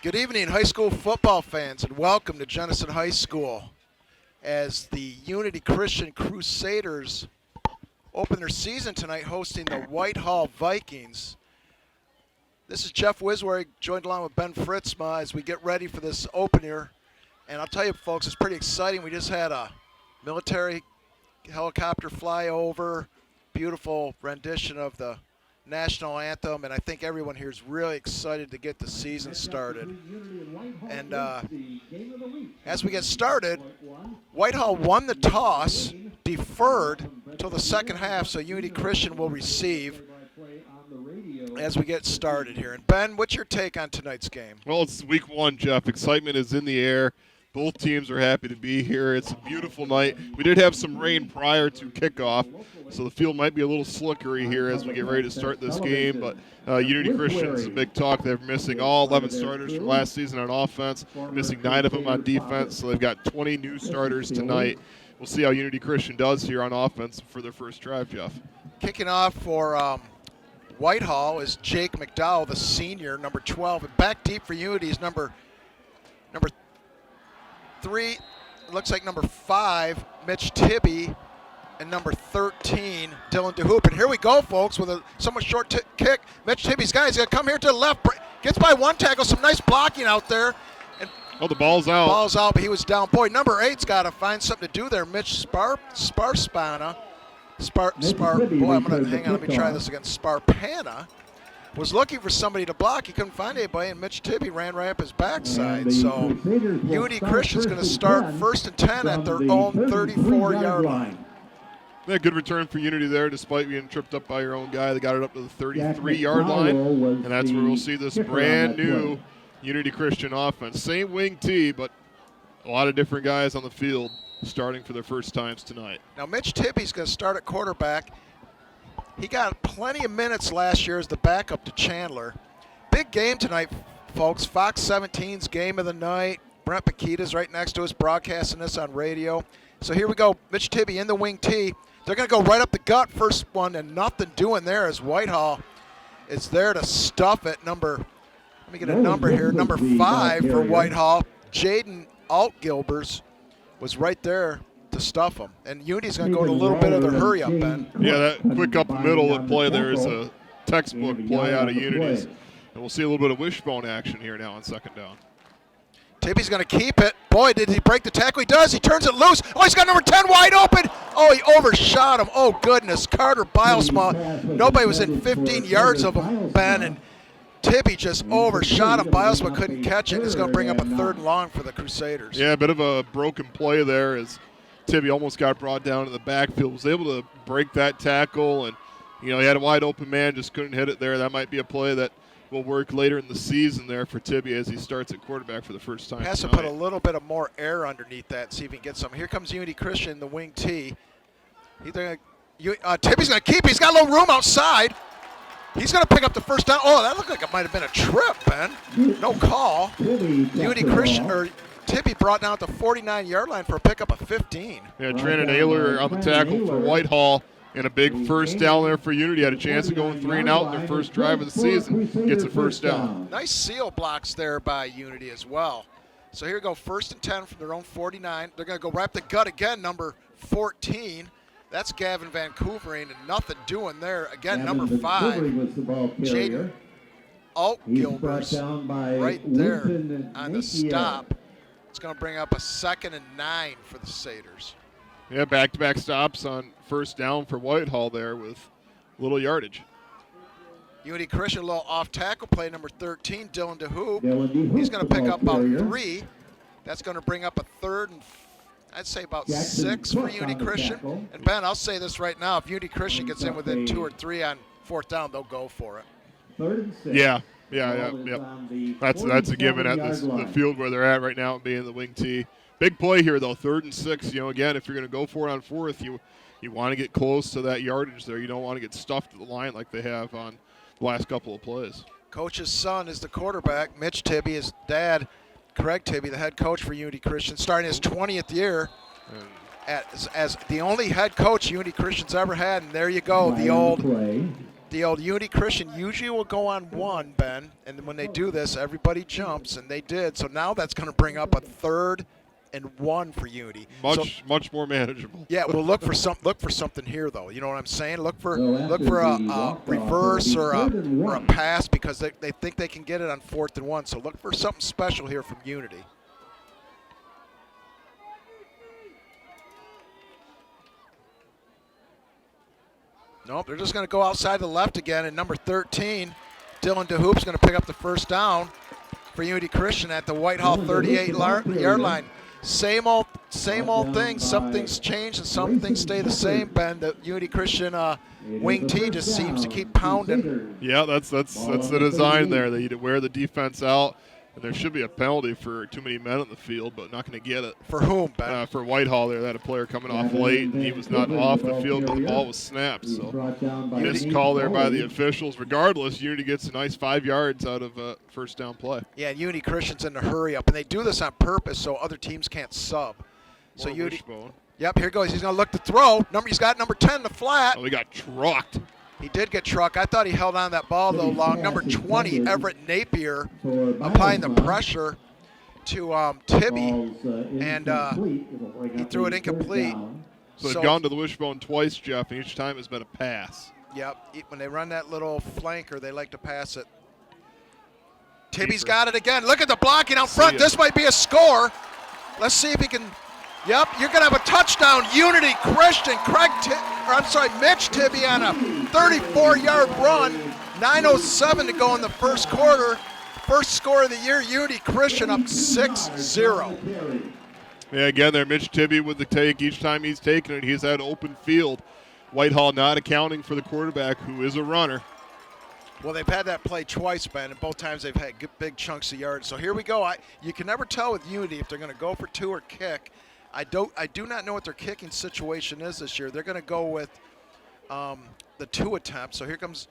Good evening, high school football fans, and welcome to Jenison High School as the Unity Christian Crusaders open their season tonight hosting the Whitehall Vikings. This is Jeff Wiswary, joined along with Ben Fritzma as we get ready for this opener. And I'll tell you, folks, it's pretty exciting. We just had a military helicopter fly over, beautiful rendition of the national anthem, and I think everyone here is really excited to get the season started. And as we get started, Whitehall won the toss, deferred until the second half, so Unity Christian will receive as we get started here. And Ben, what's your take on tonight's game? Well, it's week one, Jeff. Excitement is in the air. Both teams are happy to be here. It's a beautiful night. We did have some rain prior to kickoff, so the field might be a little slickery here as we get ready to start this game. But Unity Christian is a big talk. They're missing all 11 starters from last season on offense, missing 9 of them on defense, so they've got 20 new starters tonight. We'll see how Unity Christian does here on offense for their first drive, Jeff. Kicking off for Whitehall is Jake McDowell, the senior, number 12. And back deep for Unity is number 3, it looks like number 5, Mitch Tibby, and number 13, Dylan DeHoop. And here we go, folks, with a somewhat short kick. Mitch Tibby's guy, he's going to come here to the left, gets by one tackle, some nice blocking out there. And the ball's out. Ball's out, but he was down. Boy, number 8's got to find something to do there. Mitch Sparspana. Boy, I'm going to hang on, let me try this again. Sparpana was looking for somebody to block. He couldn't find anybody, and Mitch Tibby ran right up his backside. So Unity Christian's going to start first and 10 at their own 34-yard line. Yeah, good return for Unity there, despite being tripped up by your own guy. They got it up to the 33-yard line, and that's where we'll see this brand-new Unity Christian offense. Same wing tee, but a lot of different guys on the field starting for their first times tonight. Now, Mitch Tibby's going to start at quarterback. He got plenty of minutes last year as the backup to Chandler. Big game tonight, folks. Fox 17's game of the night. Brent Paquita's right next to us broadcasting this on radio. So here we go. Mitch Tibby in the wing tee. They're going to go right up the gut, first one, and nothing doing there as Whitehall is there to stuff it. Let me get a number here. Number 5 for Whitehall. Jaden Altgilbers was right there to stuff them. And Unity's going to go to a little bit of their hurry-up, Ben. Yeah, that quick up the middle play there is a textbook play out of Unity's. And we'll see a little bit of wishbone action here now on second down. Tibby's going to keep it. Boy, did he break the tackle. He does. He turns it loose. Oh, he's got number 10 wide open. Oh, he overshot him. Oh, goodness. Carter Bilesma. Nobody was in 15 yards of him, Ben, and Tibby just overshot him. Bilesma couldn't catch it. It's going to bring up a 3rd and long for the Crusaders. Yeah, a bit of a broken play there as Tibby almost got brought down in the backfield. Was able to break that tackle, and he had a wide open man, just couldn't hit it there. That might be a play that will work later in the season there for Tibby as he starts at quarterback for the first time. Has to put a little bit of more air underneath that and see if he can get some. Here comes Unity Christian in the wing tee. Tibby's going to keep. He's got a little room outside. He's going to pick up the first down. Oh, that looked like it might have been a trip, Ben. No call. Unity Christian or Tibby brought down at the 49-yard line for a pickup of 15. Yeah, Trent Ayler on the tackle for Whitehall, and a big first down there for Unity. Had a chance of going 3 and out in their first drive of the season. Gets a first down. Nice seal blocks there by Unity as well. So here we go, first and 10 from their own 49. They're going to go right up the gut again, number 14. That's Gavin Vancouverine, and nothing doing there. Again, number 5, Jaden Altgilbers right there on the stop. It's going to bring up a 2nd and 9 for the Crusaders. Yeah, back-to-back stops on first down for Whitehall there with little yardage. Unity Christian, a little off-tackle play, number 13, Dylan DeHoop. He's going to pick up about 3. That's going to bring up a 3rd and I'd say about 6 for Unity Christian. And Ben, I'll say this right now. If Unity Christian gets in within 2 or 3 on 4th down, they'll go for it. Yeah. That's a given at the field where they're at right now, being the wing tee. Big play here, though, 3rd and 6. Again, if you're going to go for it on 4th, you want to get close to that yardage there. You don't want to get stuffed at the line like they have on the last couple of plays. Coach's son is the quarterback. Mitch Tibby, his dad, Craig Tibby, the head coach for Unity Christian, starting his 20th year as the only head coach Unity Christian's ever had. And there you go, the old the old Unity Christian usually will go on one, Ben, and when they do this, everybody jumps, and they did. So now that's going to bring up a 3rd and 1 for Unity. Much more manageable. Yeah, well, look for something here, though. You know what I'm saying? Look for a reverse or a pass because they think they can get it on 4th and 1. So look for something special here from Unity. Nope, they're just going to go outside the left again. And number 13, Dylan DeHoop's going to pick up the first down for Unity Christian at the Whitehall 38-yard line. Same old thing. Some things change and some things stay the same, Ben. The Unity Christian wing T just seems to keep pounding. Yeah, that's the design there. That you wear the defense out. And there should be a penalty for too many men on the field, but not going to get it. For whom, Ben? For Whitehall there. They had a player coming off late, and he was not off the field when the ball was snapped. So missed call there by the officials. Regardless, Unity gets a nice 5 yards out of a first down play. Yeah, and Unity Christian's in a hurry up, and they do this on purpose so other teams can't sub. So Unity. Yep, here goes. He's going to look to throw. He's got number 10 in the flat. Oh, he got trucked. He did get trucked. I thought he held on that ball, though, long. Number 20, Everett Napier, applying the pressure to Tibby, and he threw it incomplete. So they've gone to the wishbone twice, Jeff, and each time it's been a pass. Yep, when they run that little flanker, they like to pass it. Tibby's got it again. Look at the blocking out front. This might be a score. Let's see if he can. Yep, you're going to have a touchdown. Unity Christian, Mitch Tibby on a 34-yard run. 9:07 to go in the first quarter. First score of the year, Unity Christian up 6-0. Yeah, again there, Mitch Tibby with the take. Each time he's taken it, he's had open field. Whitehall not accounting for the quarterback, who is a runner. Well, they've had that play twice, Ben, and both times they've had big chunks of yards. So here we go. You can never tell with Unity if they're going to go for 2 or kick. I do not know what their kicking situation is this year. They're going to go with the 2 attempts. So here comes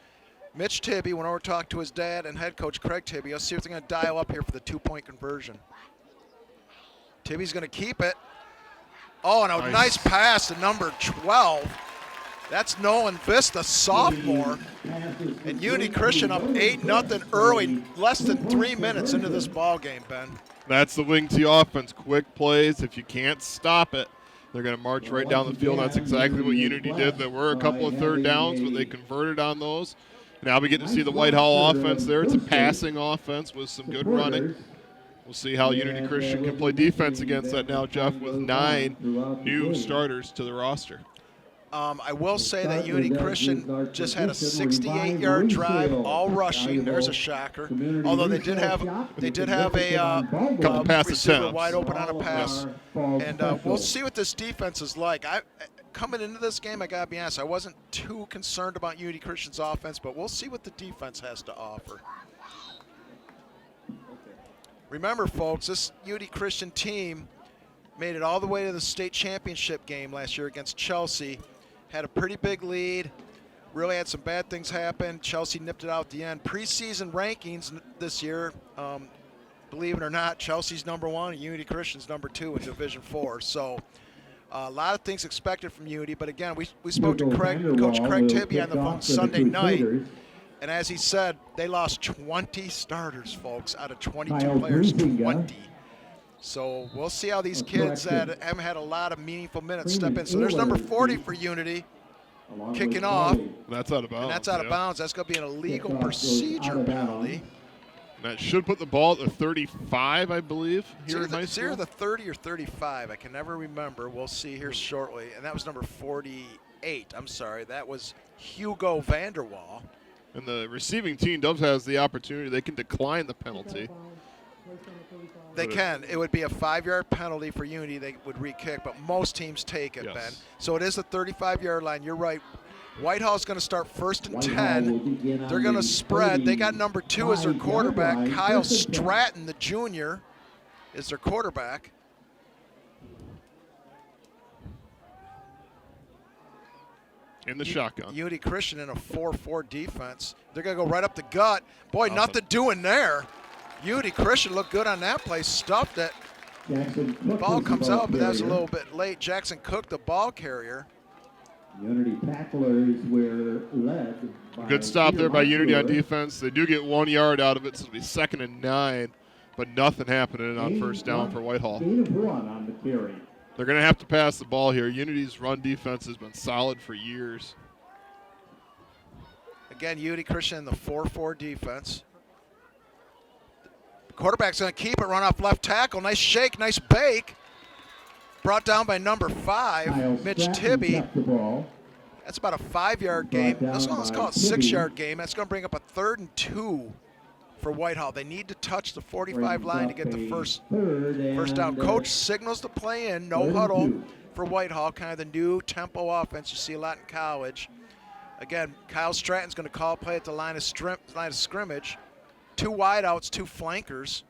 Mitch Tibby. Went over to talk to his dad and head coach Craig Tibby. Let's see if they're going to dial up here for the 2-point conversion. Tibby's going to keep it. Oh, and a nice pass to number 12. That's Nolan Vista, sophomore. And Unity Christian up 8-0 early, less than 3 minutes into this ball game, Ben. That's the wing T offense. Quick plays. If you can't stop it, they're going to march right down the field. That's exactly what Unity did. There were a couple of 3rd downs, but they converted on those. Now we get to see the Whitehall offense there. It's a passing offense with some good running. We'll see how Unity Christian can play defense against that now, Jeff, with 9 new starters to the roster. I will say that Unity Christian just had a 68-yard drive, all rushing. There's a shocker. Although they did have a couple pass receiver attempts wide open on a pass. And we'll see what this defense is like. Coming into this game, I gotta be honest, I wasn't too concerned about Unity Christian's offense, but we'll see what the defense has to offer. Remember, folks, this Unity Christian team made it all the way to the state championship game last year against Chelsea. Had a pretty big lead. Really had some bad things happen. Chelsea nipped it out at the end. Preseason rankings this year, believe it or not, Chelsea's number 1 and Unity Christian's number 2 in Division 4. So a lot of things expected from Unity. But again, we spoke to Coach Craig Tibby on the phone Sunday night. And as he said, they lost 20 starters, folks, out of 22 players, 20. So we'll see how these kids that haven't had a lot of meaningful minutes step in. So there's number 40 for Unity kicking off. That's out of bounds. And that's out of bounds. That's going to be an illegal procedure penalty. That should put the ball at the 35, I believe. It's either the 30 or 35. I can never remember. We'll see here shortly. And that was number 48. I'm sorry. That was Hugo Vanderwall. And the receiving team has the opportunity. They can decline the penalty. They can. It would be a 5-yard penalty for Unity. They would re-kick, but most teams take it, yes. Ben. So it is the 35-yard line. You're right. Whitehall's going to start 1st and 10. They're going to spread. They got number 2 as their quarterback. Kyle Stratton, the junior, is their quarterback. In the shotgun. Unity Christian in a 4-4 defense. They're going to go right up the gut. Boy, nothing doing there. Unity Christian looked good on that play. Stuffed it. Ball comes out, but that was a little bit late. Jackson Cook, the ball carrier. Unity tacklers were led by Good stop there by Peter Unity on Muscular. defense. They do get 1 yard out of it, so it'll be 2nd and 9, but nothing happening on first down for Whitehall. Gain of 1 on the carry. They're going to have to pass the ball here. Unity's run defense has been solid for years. Again, Unity Christian in the 4-4 defense. The quarterback's going to keep it, run off left tackle. Nice shake, nice bake. Brought down by number 5, Kyle Mitch Stratton Tibby. kept the ball. That's about a 5-yard game. Brought down Let's by call it a Tibby. 6-yard game. That's going to bring up a 3rd and 2 for Whitehall. They need to touch the 45 line to get the first down. Coach signals the play in, no huddle for Whitehall, kind of the new tempo offense you see a lot in college. Again, Kyle Stratton's going to call a play at the line of scrimmage. 2 wideouts, 2 flankers.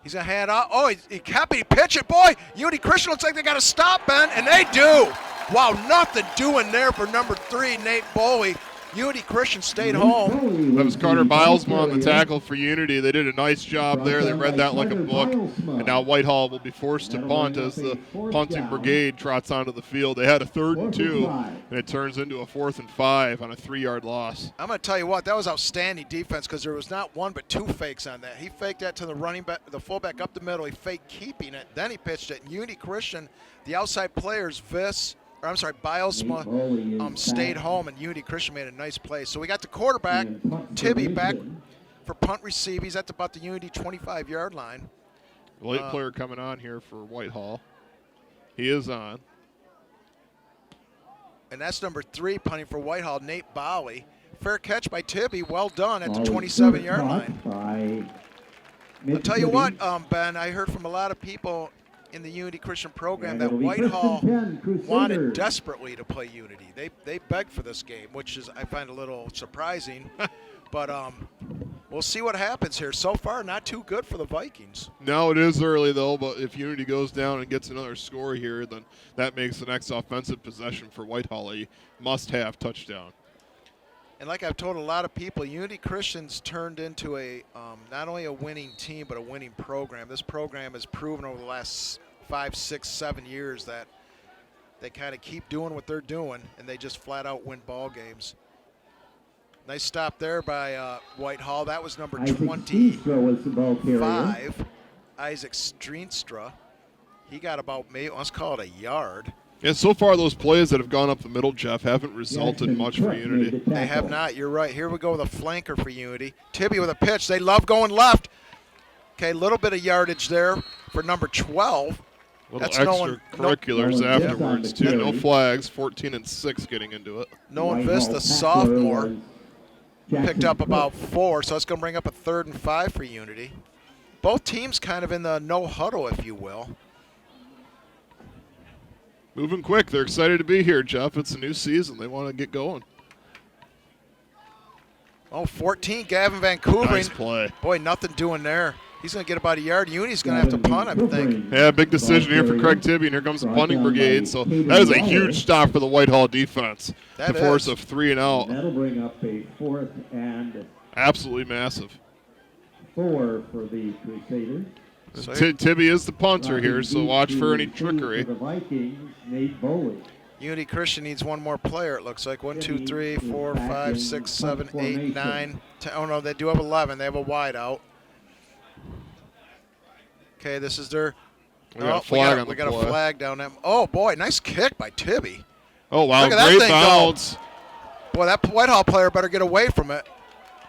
He's going to hand out. Oh, he kept it. He pitched it. Boy, Unity Christian looks like they got to stop, Ben, and they do. Wow, nothing doing there for number 3, Nate Boley. Unity Christian stayed home. That was Carter Bilesma on the tackle for Unity. They did a nice job there. They read that like a book. And now Whitehall will be forced to punt as the punting brigade trots onto the field. They had a 3rd and 2, and it turns into a 4th and 5 on a 3-yard loss. I'm going to tell you what, that was outstanding defense because there was not 1 but 2 fakes on that. He faked that to the running back, the fullback up the middle. He faked keeping it. Then he pitched it. And Unity Christian, the outside players, Bilesma, stayed home, and Unity Christian made a nice play. So we got the quarterback, Tibby, back for punt receive. He's at about the Unity 25-yard line. Late player coming on here for Whitehall. He is on. And that's number 3 punting for Whitehall, Nate Bowie. Fair catch by Tibby. Well done at the 27-yard line. I'll tell you what, Ben, I heard from a lot of people in the Unity Christian program that Whitehall wanted desperately to play Unity. They begged for this game, which is I find a little surprising. But we'll see what happens here. So far, not too good for the Vikings. No, it is early, though, but if Unity goes down and gets another score here, then that makes the next offensive possession for Whitehall a must-have touchdown. And like I've told a lot of people, Unity Christian's turned into a not only a winning team, but a winning program. This program has proven over the last 5, 6, 7 years that they kind of keep doing what they're doing, and they just flat out win ball games. Nice stop there by Whitehall. That was number 25, Isaac Streenstra. He got about, maybe, let's call it a yard. And so far, those plays that have gone up the middle, Jeff, haven't resulted much for Unity. They have not. You're right. Here we go with a flanker for Unity. Tibby with a pitch. They love going left. Okay, a little bit of yardage there for number 12. Little extracurriculars afterwards, too. No flags, 14 and 6 getting into it. Nolan Vista, sophomore, picked up about 4, so it's going to bring up a 3rd and 5 for Unity. Both teams kind of in the no huddle, if you will. Moving quick. They're excited to be here, Jeff. It's a new season. They want to get going. Oh, 14, Gavin Vancouver. Nice play. Boy, nothing doing there. He's going to get about a yard. Unity's going to have to punt, I think. Yeah, big decision here for Craig Tibby, and here comes the punting brigade. So that is a huge stop for the Whitehall defense. The force of 3 and out. That'll bring up a 4th and absolutely massive. 4 for the Crusaders. So Tibby is the punter here, so watch for any trickery. For the Vikings, Nate Boley. Unity Christian needs one more player, it looks like. 1, 2, 3, 4, 5, 6, 7, 8, 9, 10. Oh, no, they do have 11. They have a wide out. Okay, this is their. We got a flag on the play. We got a flag down there. Oh, boy, nice kick by Tibby. Oh, wow, look at that great thing bounce. Go. Boy, that Whitehall player better get away from it.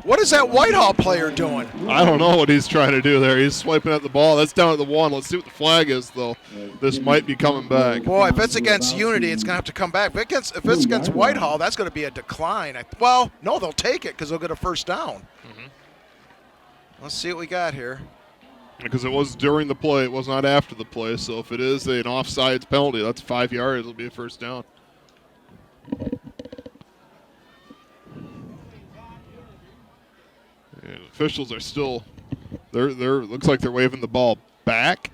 What is that Whitehall player doing? I don't know what he's trying to do there. He's swiping at the ball. That's down at the 1. Let's see what the flag is, though. This might be coming back. Boy, if it's against Unity, it's going to have to come back. If it's against Whitehall, that's going to be a decline. Well, no, they'll take it because they'll get a first down. Let's see what we got here. Because it was during the play. It was not after the play. So if it is an offsides penalty, that's 5 yards. It'll be a first down. And officials are still, looks like they're waving the ball back.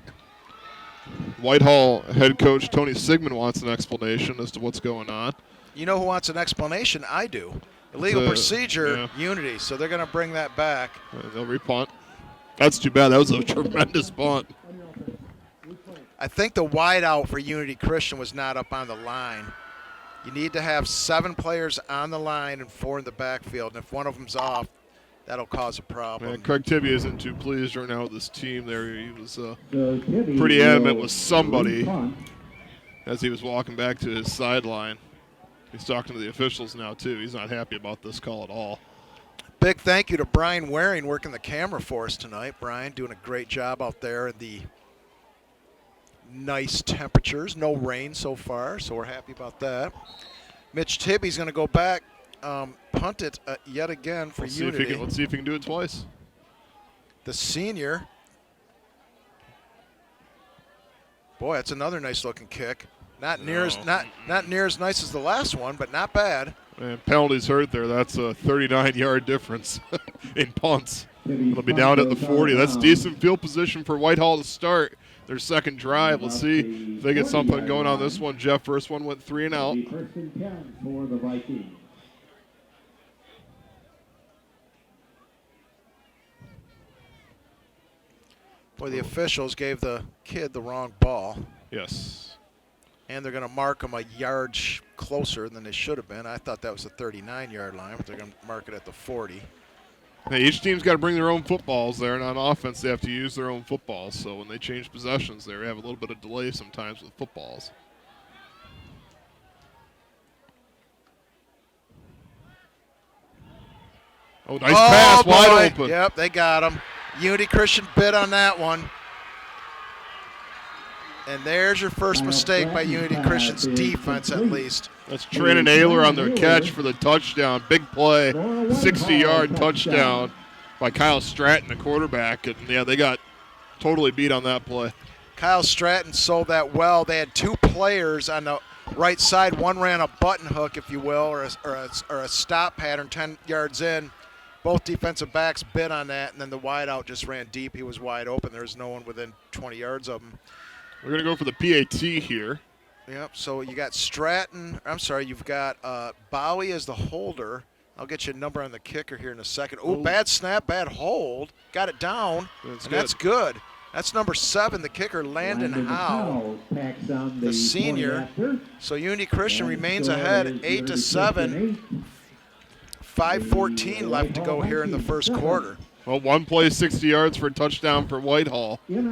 Whitehall head coach Tony Sigmund wants an explanation as to what's going on. You know who wants an explanation? I do. Illegal procedure, Unity, so they're going to bring that back. They'll repunt. That's too bad. That was a tremendous punt. I think the wide out for Unity Christian was not up on the line. You need to have 7 players on the line and 4 in the backfield. And if one of them's off, that'll cause a problem. Man, Craig Tibby isn't too pleased right now with this team there. He was So Tibby pretty adamant will with somebody punt. as he was walking back to his sideline. He's talking to the officials now, too. He's not happy about this call at all. Big thank you to Brian Waring working the camera for us tonight. Brian doing a great job out there in the nice temperatures. No rain so far, so we're happy about that. Mitch Tibby's going to go back, punt it yet again for Let's Unity. see if he can do it twice. The senior. Boy, that's another nice looking kick. Not near as nice as the last one, but not bad. And penalties hurt there. That's a 39-yard difference in punts. Tibby's It'll be punt down at the goes 40. out That's of decent field position for Whitehall to start their second drive. Let's see if they get something going on this one. Jeff, first one went 3 and out. The first and 10 for the Vikings. Boy, the officials gave the kid the wrong ball. Yes. And they're going to mark him a yard closer than they should have been. I thought that was the 39-yard line, but they're going to mark it at the 40. Hey, each team's got to bring their own footballs there, and on offense they have to use their own footballs. So when they change possessions, they have a little bit of delay sometimes with footballs. Oh, nice pass, wide open. Yep, they got him. Unity Christian bid on that one. And there's your first mistake by Unity Christian's defense, at least. That's Trenton Ayler on their catch for the touchdown. Big play, 60-yard touchdown by Kyle Stratton, the quarterback. And, yeah, they got totally beat on that play. Kyle Stratton sold that well. They had 2 players on the right side. One ran a button hook, if you will, or a stop pattern 10 yards in. Both defensive backs bid on that, and then the wideout just ran deep. He was wide open. There was no one within 20 yards of him. We're going to go for the PAT here. Yep, so you got Stratton. I'm sorry, you've got Bowie as the holder. I'll get you a number on the kicker here in a second. Oh, bad snap, bad hold. Got it down, that's good. That's number 7, the kicker, Landon Howe, the senior. So Unity Christian remains ahead, 8-7. 5:14 left to go here in the first quarter. Well, one play, 60 yards for a touchdown for Whitehall. They're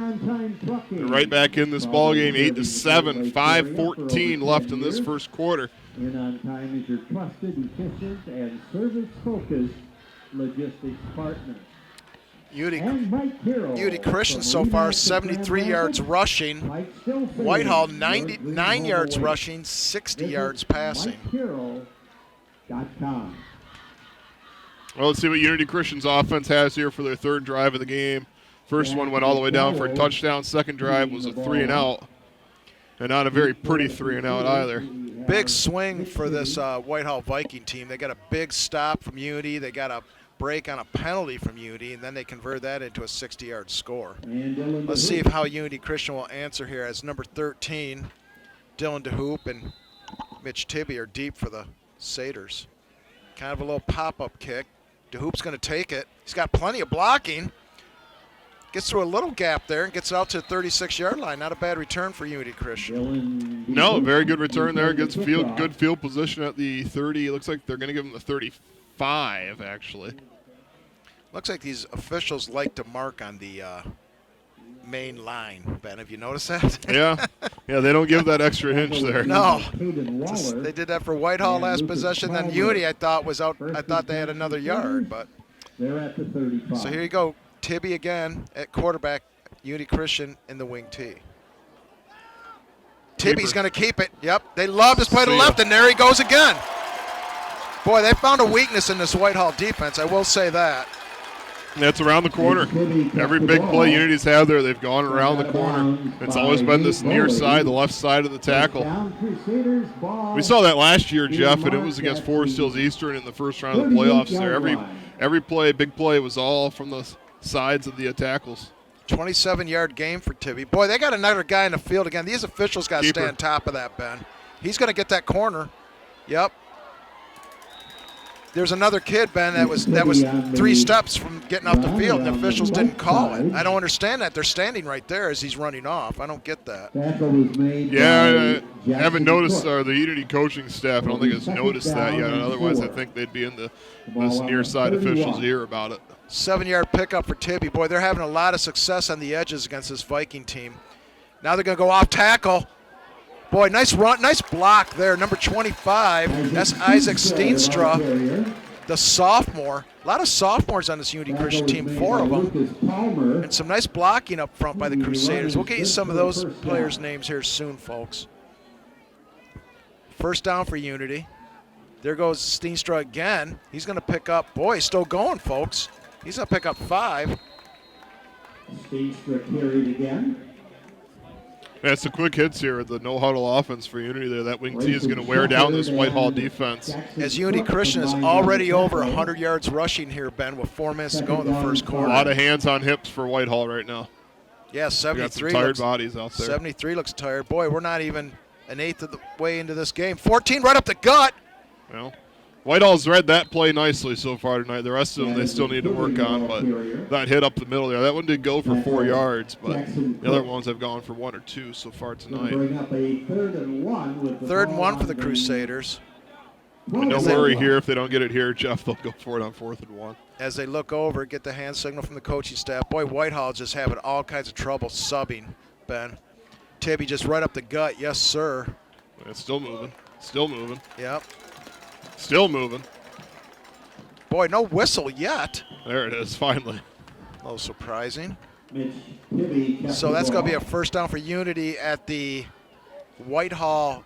right back in this ball game, 8-7. 5:14 left in this first quarter. In on time is your trusted, efficient, and service-focused logistics partner. Unity Christian so far 73 yards rushing. Whitehall 99 yards rushing, 60 yards passing. Well, let's see what Unity Christian's offense has here for their third drive of the game. First one went all the way down for a touchdown. Second drive was a 3 and out. And not a very pretty 3 and out either. Big swing for this Whitehall Viking team. They got a big stop from Unity. They got a break on a penalty from Unity, and then they convert that into a 60-yard score. Let's see how Unity Christian will answer here as number 13, Dylan DeHoop and Mitch Tibby are deep for the Crusaders. Kind of a little pop-up kick. DeHoop's going to take it. He's got plenty of blocking. Gets through a little gap there and gets it out to the 36-yard line. Not a bad return for Unity Christian. No, very good return there. Gets good field position at the 30. It looks like they're going to give him the 35, actually. Looks like these officials like to mark on the main line. Ben, have you noticed that? Yeah, they don't give that extra inch there. No, they did that for Whitehall last possession. Then Unity, I thought was out. I thought they had another yard, but they're at the 35. So here you go, Tibby again at quarterback. Unity Christian in the wing T. Tibby's going to keep it. Yep, they love this play to the left, and there he goes again. Boy, they found a weakness in this Whitehall defense. I will say that. That's around the corner. Every big play Unity's had there, they've gone around the corner. It's always been this near side, the left side of the tackle. We saw that last year, Jeff, and it was against Forest Hills Eastern in the first round of the playoffs there. Every play, big play, was all from the sides of the tackles. 27-yard game for Tibby. Boy, they got another guy in the field again. These officials got to stay on top of that, Ben. He's going to get that corner. Yep. There's another kid, Ben, that was 3 steps from getting off the field, and the officials didn't call it. I don't understand that. They're standing right there as he's running off. I don't get that. Yeah, I haven't noticed, the Unity coaching staff, I don't think has noticed that yet. Otherwise, I think they'd be in this near side officials' ear about it. 7-yard pickup for Tibby. Boy, they're having a lot of success on the edges against this Viking team. Now they're going to go off tackle. Boy, nice run, nice block there. Number 25, that's Isaac Steenstra, the sophomore. A lot of sophomores on this Unity Christian team, 4 of them. And some nice blocking up front by the Crusaders. We'll get you some of those players' names here soon, folks. First down for Unity. There goes Steenstra again. He's going to pick up, boy, he's still going, folks. He's going to pick up 5. Steenstra carried again. Yeah, it's the quick hits here, the no-huddle offense for Unity there. That wing T is going to wear down this Whitehall defense. As Unity Christian is already over 100 yards rushing here, Ben, with 4 minutes to go in the first quarter. A lot of hands on hips for Whitehall right now. Yeah, 73. Got some tired bodies out there. 73 looks tired. Boy, we're not even an eighth of the way into this game. 14 right up the gut. Well, Whitehall's read that play nicely so far tonight. The rest of them they still need to work on, but that hit up the middle there. That one did go for 4 yards, but the other ones have gone for 1 or 2 so far tonight. Third and 1 for the Crusaders. And don't worry here if they don't get it here, Jeff. They'll go for it on 4th and 1. As they look over, get the hand signal from the coaching staff. Boy, Whitehall just having all kinds of trouble subbing, Ben. Tibby just right up the gut. Yes, sir. It's still moving. Still moving. Yep. Still moving. Boy, no whistle yet. There it is, finally. A little surprising. So that's going to be a first down for Unity at the Whitehall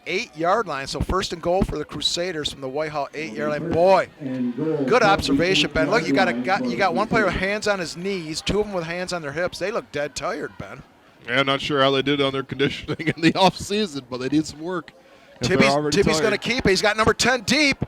8-yard line. So first and goal for the Crusaders from the Whitehall 8-yard line. Boy, good observation, Ben. Look, you got one player with hands on his knees, 2 of them with hands on their hips. They look dead tired, Ben. Yeah, I'm not sure how they did on their conditioning in the offseason, but they need some work. Tibby's going to keep it. He's got number 10 deep.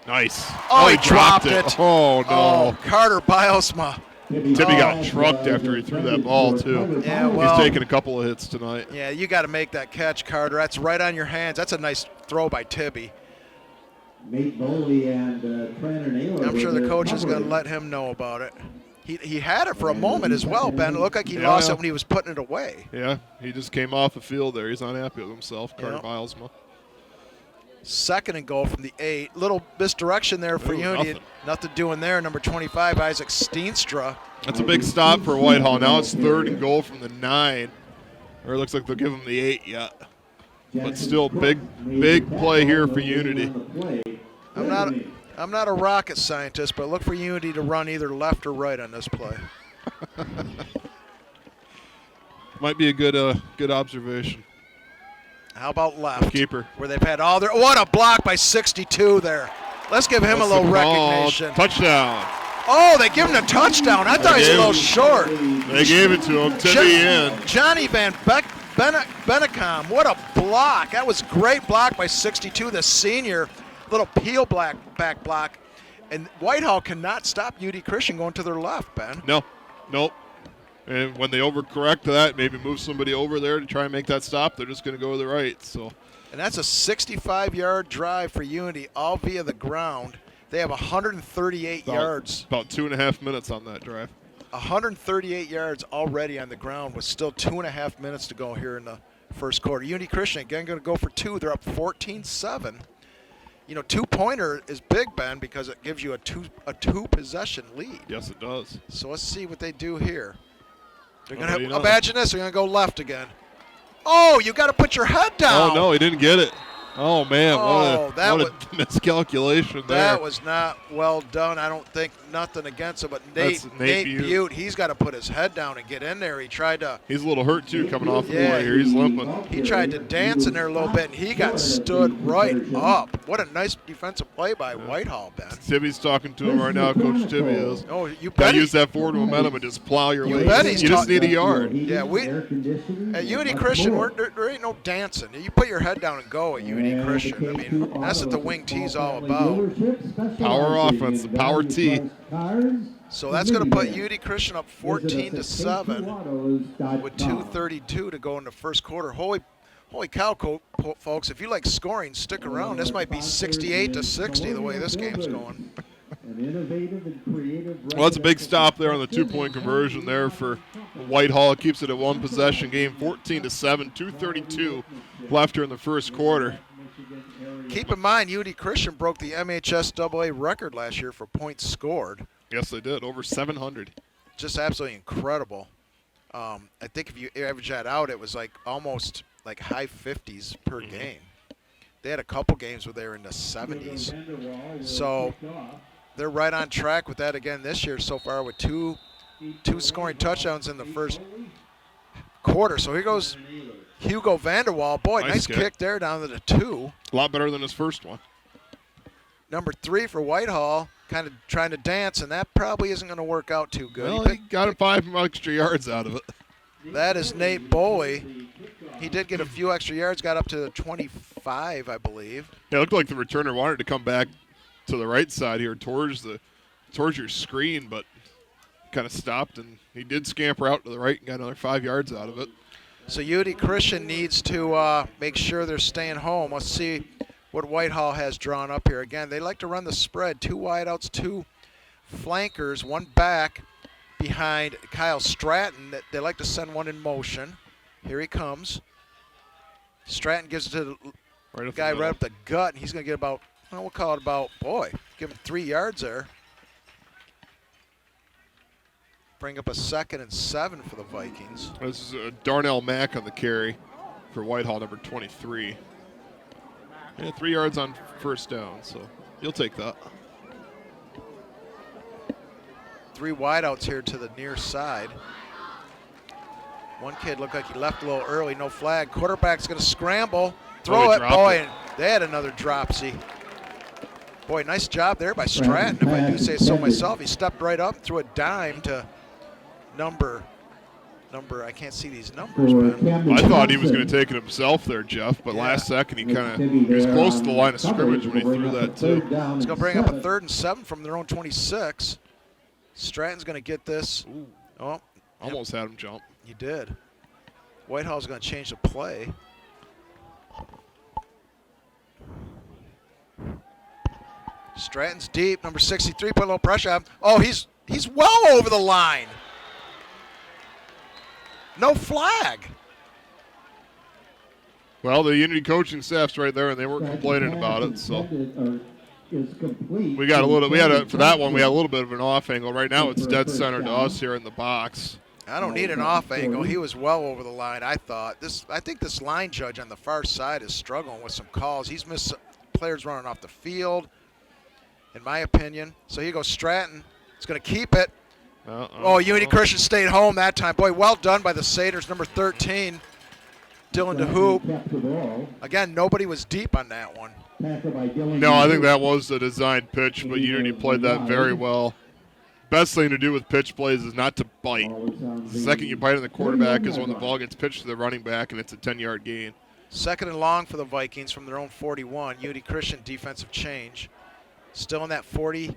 Nice. Oh, he dropped it. Oh, no. Oh, Carter Biosma. Tibby got trucked after he threw that ball, too. Yeah, well, he's taking a couple of hits tonight. Yeah, you got to make that catch, Carter. That's right on your hands. That's a nice throw by Tibby. Nate Bowley and Tranter Naylor. I'm sure the coach is going to let him know about it. He had it for a moment as well, Ben. It looked like he lost it when he was putting it away. Yeah, he just came off the field there. He's unhappy with himself, Carter Bilesma. Second and goal from the 8. Little misdirection there for Unity. Nothing doing there. Number 25, Isaac Steenstra. That's a big stop for Whitehall. Now it's 3rd and goal from the 9. Or it looks like they'll give him the 8 yet. But still, big play here for Unity. I'm not a rocket scientist, but look for Unity to run either left or right on this play. Might be a good observation. How about left? Keeper. Where they've had all their – what a block by 62 there. Let's give him a little recognition. Touchdown. Oh, they give him a touchdown. I thought he was a little short. They gave it to him to the end. Johnny Van Benecom, what a block. That was great block by 62, the senior. Little peel back block. And Whitehall cannot stop UD Christian going to their left, Ben. No. Nope. And when they overcorrect that, maybe move somebody over there to try and make that stop, they're just going to go to the right. So, and that's a 65-yard drive for Unity, all via the ground. They have 138 yards. About 2.5 minutes on that drive. 138 yards already on the ground with still 2.5 minutes to go here in the first quarter. Unity Christian, again, going to go for 2. They're up 14-7. You know, 2-pointer is big, Ben, because it gives you a two-possession lead. Yes, it does. So let's see what they do here. They're going to imagine this. They're going to go left again. Oh, you got to put your head down. Oh, no, he didn't get it. Oh, man, what a miscalculation there. That was not well done. I don't think nothing against him, but Nate Butte, he's got to put his head down and get in there. He tried to. He's a little hurt, too, coming off the play here. He's limping. He tried to dance in there a little bit, and he got stood right up. What a nice defensive play by Whitehall, Ben. Tibby's talking to him right now. Coach Tibby is. Oh, you bet. Got to use that forward momentum and just plow your way. You just need a yard. Yeah, at Unity Christian, there ain't no dancing. You put your head down and go at Unity Christian. I mean, that's what the wing T's all about. Power offense, the power T. So that's going to put UD Christian up 14-7 with 2:32 to go in the first quarter. Holy cow, folks! If you like scoring, stick around. This might be 68-60 the way this game's going. Well, that's a big stop there on the 2-point conversion there for Whitehall. It keeps it at one possession game, 14-7, 2:32 left here in the first quarter. Keep in mind, UD Christian broke the MHSAA record last year for points scored. Yes, they did, over 700. Just absolutely incredible. I think if you average that out, it was like almost like high 50s per game. They had a couple games where they were in the 70s. So they're right on track with that again this year so far with two scoring touchdowns in the first quarter. So here goes Hugo Vanderwall. Boy, nice kick there down to the 2. A lot better than his first one. Number 3 for Whitehall, kind of trying to dance, and that probably isn't going to work out too good. Well, he got 5 extra yards out of it. That is Nate Boley. He did get a few extra yards, got up to 25, I believe. Yeah, it looked like the returner wanted to come back to the right side here towards your screen, but kind of stopped, and he did scamper out to the right and got another 5 yards out of it. So UD Christian needs to make sure they're staying home. Let's see what Whitehall has drawn up here. Again, they like to run the spread. 2 wideouts, 2 flankers, 1 back behind Kyle Stratton. They like to send one in motion. Here he comes. Stratton gives it to the guy right up the gut, and he's going to get about, well, we'll call it about, boy, give him 3 yards there. Bring up a 2nd and 7 for the Vikings. This is Darnell Mack on the carry for Whitehall, number 23. Yeah, 3 yards on first down, so you'll take that. 3 wideouts here to the near side. One kid looked like he left a little early, no flag. Quarterback's going to scramble, throw it. Boy, and they had another dropsy. Boy, nice job there by Stratton, if I do say so myself. He stepped right up, threw a dime to number, I can't see these numbers, man. I thought he was going to take it himself there, Jeff, but last second he was close to the line of scrimmage when he threw that too. He's going to bring up a 3rd and 7 from their own 26. Stratton's going to get this. Oh, almost had him jump. He did. Whitehall's going to change the play. Stratton's deep, number 63, put a little pressure on him. Oh, he's well over the line. No flag. Well, the Unity coaching staff's right there, and they weren't complaining about it. So we got for that one, we had a little bit of an off angle. Right now, it's dead center to us here in the box. I don't need an off angle. He was well over the line, I thought. I think this line judge on the far side is struggling with some calls. He's missed players running off the field, in my opinion. So here goes Stratton. He's going to keep it. Unity Christian stayed home that time. Boy, well done by the Crusaders, number 13, Dylan DeHoop. Again, nobody was deep on that one. No, I think that was a designed pitch, but Unity played that very well. Best thing to do with pitch plays is not to bite. The second you bite on the quarterback is when the ball gets pitched to the running back and it's a 10-yard gain. 2nd and long for the Vikings from their own 41. UD Christian defensive change. Still in that 40,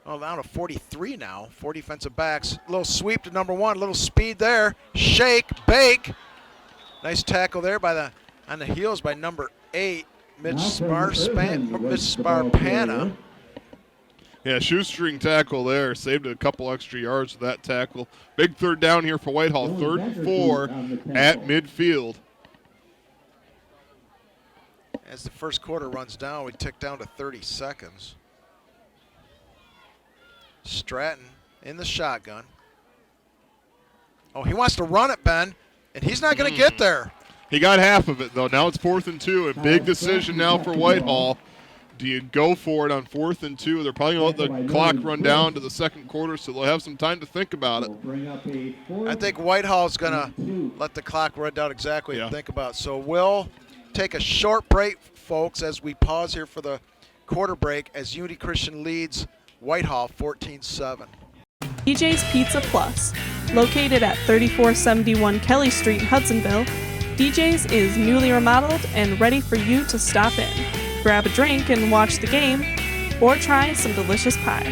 down to 43 now. 4 defensive backs. A little sweep to number 1. A little speed there. Shake, bake. Nice tackle there on the heels by number 8, Mitch Sparpana. Yeah, shoestring tackle there. Saved a couple extra yards with that tackle. Big 3rd down here for Whitehall. 3rd and 4 at midfield. As the first quarter runs down, we tick down to 30 seconds. Stratton in the shotgun. Oh, he wants to run it, Ben, and he's not going to get there. He got half of it, though. Now it's 4th and 2. A big decision now for Whitehall. Do you go for it on 4th and 2? They're probably going to let the clock run down to the second quarter, so they'll have some time to think about it. I think Whitehall's going to let the clock run down exactly and think about it. So we'll take a short break, folks, as we pause here for the quarter break as Unity Christian leads Whitehall 14-7. DJ's Pizza Plus. Located at 3471 Kelly Street in Hudsonville, DJ's is newly remodeled and ready for you to stop in. Grab a drink and watch the game, or try some delicious pie.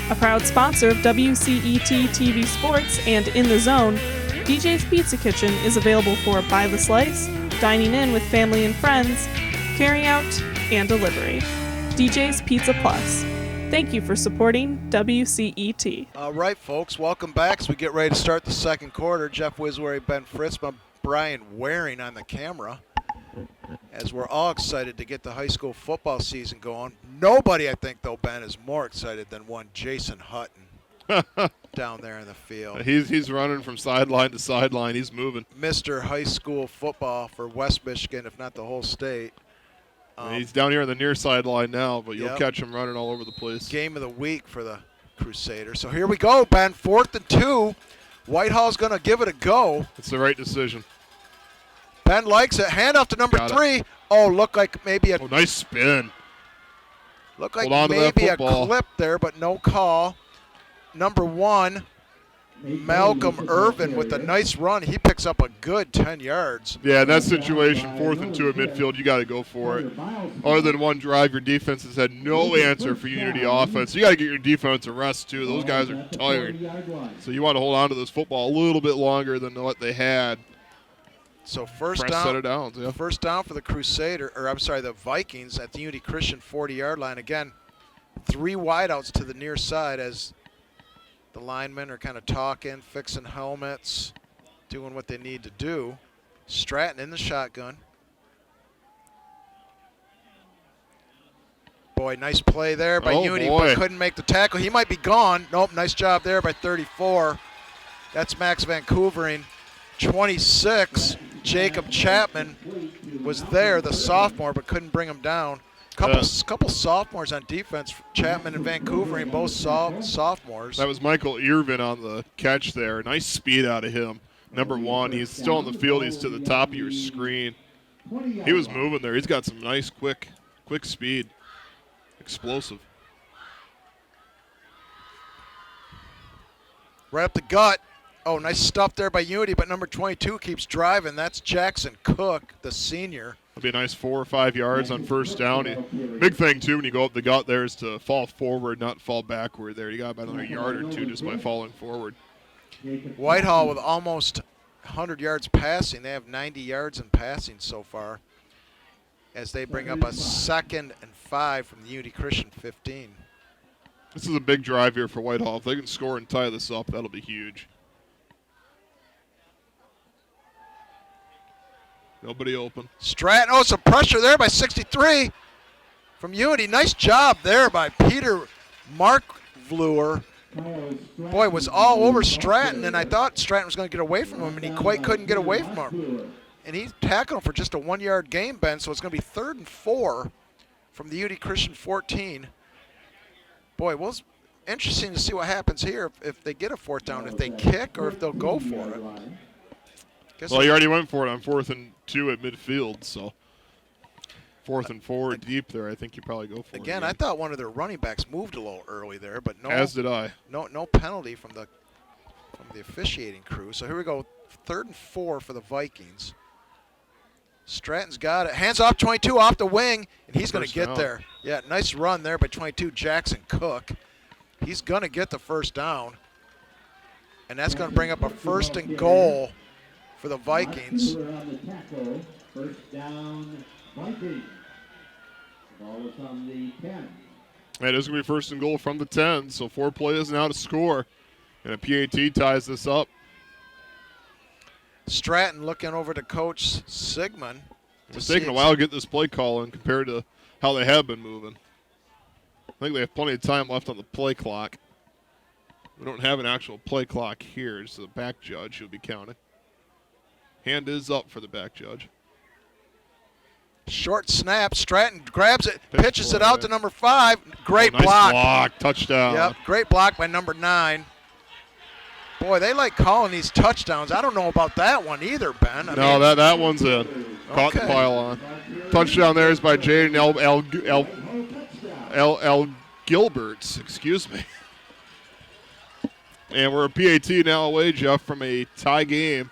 A proud sponsor of WCET TV Sports and In the Zone, DJ's Pizza Kitchen is available for by the slice, dining in with family and friends, carry out, and delivery. DJ's Pizza Plus. Thank you for supporting WCET. All right, folks, welcome back as we get ready to start the second quarter. Jeff Wiswary, Ben Fritzma, Brian Waring on the camera, as we're all excited to get the high school football season going. Nobody, I think, though, Ben, is more excited than one Jason Hutton down there in the field. He's running from sideline to sideline. He's moving. Mr. High School football for West Michigan, if not the whole state. He's down here on the near sideline now, but you'll catch him running all over the place. Game of the week for the Crusaders. So here we go, Ben. 4th and 2. Whitehall's going to give it a go. It's the right decision. Ben likes it. Handoff to number 3. Oh, looked like maybe a nice spin. Looked like maybe a clip there, but no call. Number 1, Malcolm Irvin with a nice run. He picks up a good 10 yards. Yeah, in that situation, 4th and 2 at midfield, you got to go for it. Other than one drive, your defense has had no answer for Unity offense. You got to get your defense a rest, too. Those guys are tired. So you want to hold on to this football a little bit longer than what they had. So first down for the Crusader, or I'm sorry, the Vikings at the Unity Christian 40-yard line. Again, 3 wideouts to the near side as the linemen are kind of talking, fixing helmets, doing what they need to do. Stratton in the shotgun. Boy, nice play there by Unity, but couldn't make the tackle. He might be gone. Nope, nice job there by 34. That's Max Vancouvering. 26, Jacob Chapman was there, the sophomore, but couldn't bring him down. Couple sophomores on defense, Chapman and Vancouvering, both sophomores. That was Michael Irvin on the catch there. Nice speed out of him. Number 1, he's still on the field. He's to the top of your screen. He was moving there. He's got some nice, quick speed. Explosive. Right up the gut. Oh, nice stuff there by Unity, but number 22 keeps driving. That's Jackson Cook, the senior. It'll be a nice 4 or 5 yards on first down. Big thing, too, when you go up the gut there is to fall forward, not fall backward there. You got about another yard or 2 just by falling forward. Whitehall with almost 100 yards passing. They have 90 yards in passing so far as they bring up a 2nd and 5 from the Unity Christian 15. This is a big drive here for Whitehall. If they can score and tie this up, that'll be huge. Nobody open. Stratton, oh, some pressure there by 63 from Unity. Nice job there by Peter Markvluer. Boy, was all over Stratton, and I thought Stratton was going to get away from him, and he quite couldn't get away from him. And he tackled him for just a 1-yard gain, Ben, so it's going to be 3rd and 4 from the Unity Christian 14. Boy, well, it's interesting to see what happens here if they get a 4th down, if they kick or if they'll go for it. Well, you already went for it on 4th and 2 at midfield, so 4th and 4 deep there. I think you probably go for it. Again, I thought one of their running backs moved a little early there, but no. As did I. No penalty from the officiating crew. So here we go, 3rd and 4 for the Vikings. Stratton's got it. Hands off 22 off the wing, and he's going to get there. Yeah, nice run there by 22 Jackson Cook. He's going to get the first down, and that's going to bring up a 1st and goal for the Vikings. First down, Vikings. Ball is on the 10. It is going to be 1st and goal from the 10, so 4 plays now to score. And a PAT ties this up. Stratton looking over to Coach Sigmund. It's taking a while to get this play call in compared to how they have been moving. I think they have plenty of time left on the play clock. We don't have an actual play clock here, just the back judge who'll be counting. Hand is up for the back judge. Short snap. Stratton grabs it, pitches it out to number 5. Great nice block. Touchdown. Yep, great block by number 9. Boy, they like calling these touchdowns. I don't know about that one either, Ben. That one's in. Caught the pylon. Touchdown there is by Jaden L. Gilberts. Excuse me. And we're a PAT now away, Jeff, from a tie game.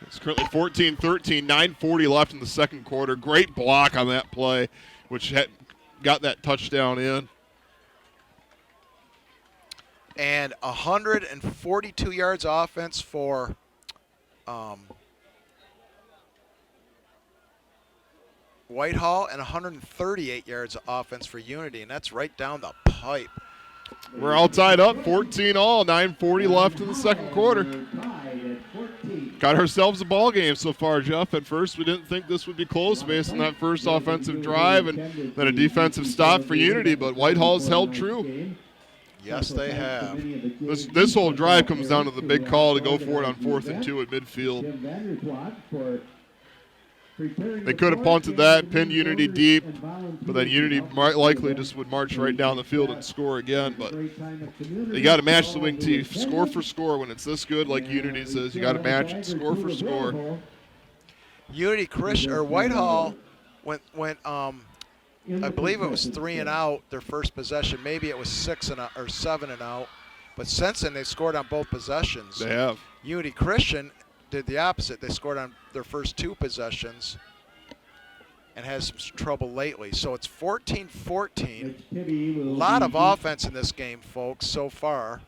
It's currently 14-13, 9:40 left in the second quarter. Great block on that play, which got that touchdown in. And 142 yards offense for Whitehall and 138 yards of offense for Unity, and that's right down the pipe. We're all tied up, 14 all, 9:40 left in the second quarter. Got ourselves a ball game so far, Jeff. At first, we didn't think this would be close based on that first offensive drive and then a defensive stop for Unity, but Whitehall's held true. Yes, they have. This whole drive comes down to the big call to go for it on 4th and 2 at midfield. They could have punted that, pinned Unity deep, but then Unity likely just would march right down the field and score again. But you got to match the wing team, score for score when it's this good, like Unity says. You got to match it, score for score. Unity Christian or Whitehall went I believe it was 3 and out their first possession. Maybe it was 6 and out or 7 and out. But since then they scored on both possessions. They have. Unity Christian did the opposite. They scored on their first 2 possessions and has some trouble lately. So it's 14-14. A lot of offense in this game, folks, so far.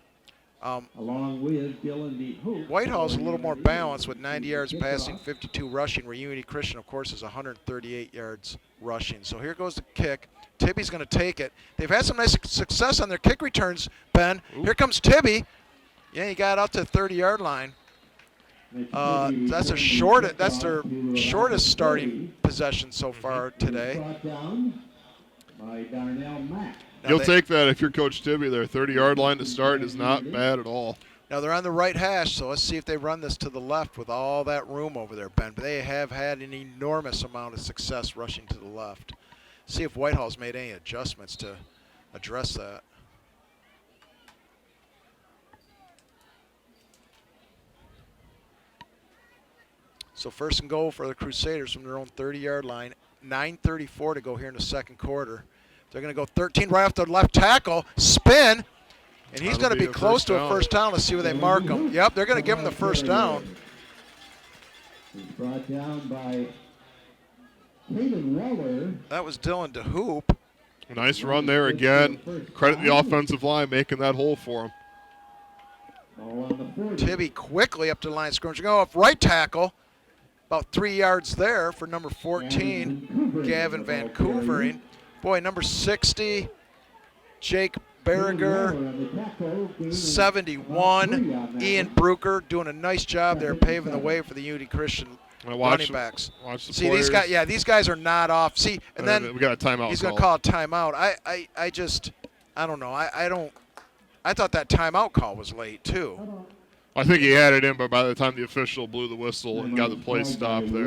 Along with Dylan Whitehall's a little more balanced with 90 yards passing, 52 rushing, where Unity Christian, of course, is 138 yards rushing. So here goes the kick. Tibby's going to take it. They've had some nice success on their kick returns, Ben. Here comes Tibby. Yeah, he got out to the 30-yard line. That's their shortest starting possession so far today. You'll take that if you're Coach Tibby there. 30-yard line to start is not bad at all. Now they're on the right hash, so let's see if they run this to the left with all that room over there, Ben. But they have had an enormous amount of success rushing to the left. See if Whitehall's made any adjustments to address that. So first and goal for the Crusaders from their own 30-yard line. 9:34 to go here in the second quarter. They're going to go 13 right off the left tackle, spin, and he's going to be close to a first down. Let's see where they mark him. Yep, they're going to give him the first down. He's brought down by Caden Weller. That was Dylan DeHoop. Nice run there again. Credit the offensive line making that hole for him. Tibby quickly up to the line of scrimmage. Go off right tackle. About 3 yards there for number 14, Gavin Vancouvering. Boy, number 60, Jake Berriger, 71, Ian Bruker doing a nice job there paving the way for the Unity Christian running backs. See, these guys, these guys are not off. See, and then we got a timeout. He's going to call a timeout. I don't know. I thought that timeout call was late too. I think he had it in, but by the time the official blew the whistle and got the play stopped there,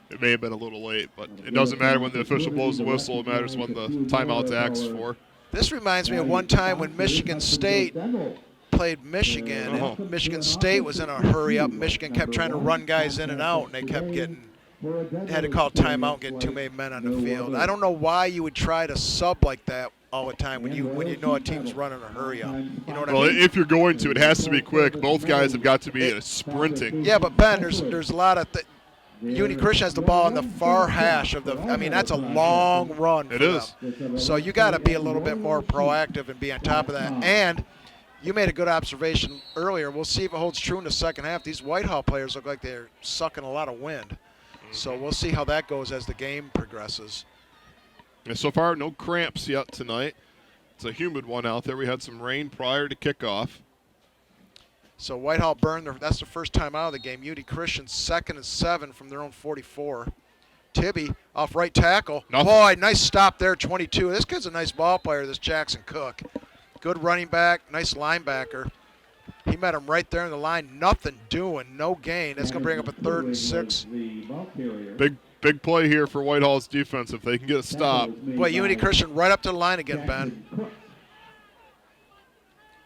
it may have been a little late. But it doesn't matter when the official blows the whistle. It matters when the timeout's asked for. This reminds me of one time when Michigan State played Michigan, and Michigan State was in a hurry up. Michigan kept trying to run guys in and out, and they kept getting had to call timeout, getting too many men on the field. I don't know why you would try to sub like that all the time when you know a team's running a hurry up. You know what I mean? If you're going to, it has to be quick. Both guys have got to be sprinting. Yeah, but Ben, there's a lot of Unity Christian has the ball on the far hash of the. I mean, that's a long run. It is. So you got to be a little bit more proactive and be on top of that. And you made a good observation earlier. We'll see if it holds true in the second half. These Whitehall players look like they're sucking a lot of wind. So we'll see how that goes as the game progresses. And so far, no cramps yet tonight. It's a humid one out there. We had some rain prior to kickoff. So Whitehall burned that's the first time out of the game. Unity Christian 2nd and 7 from their own 44. Tibby off right tackle. Boy, nice stop there, 22. This kid's a nice ball player, this Jackson Cook. Good running back, nice linebacker. He met him right there in the line. Nothing doing, no gain. That's going to bring up a 3rd and 6. Big play here for Whitehall's defense if they can get a stop. Boy, Unity Christian right up to the line again, Ben.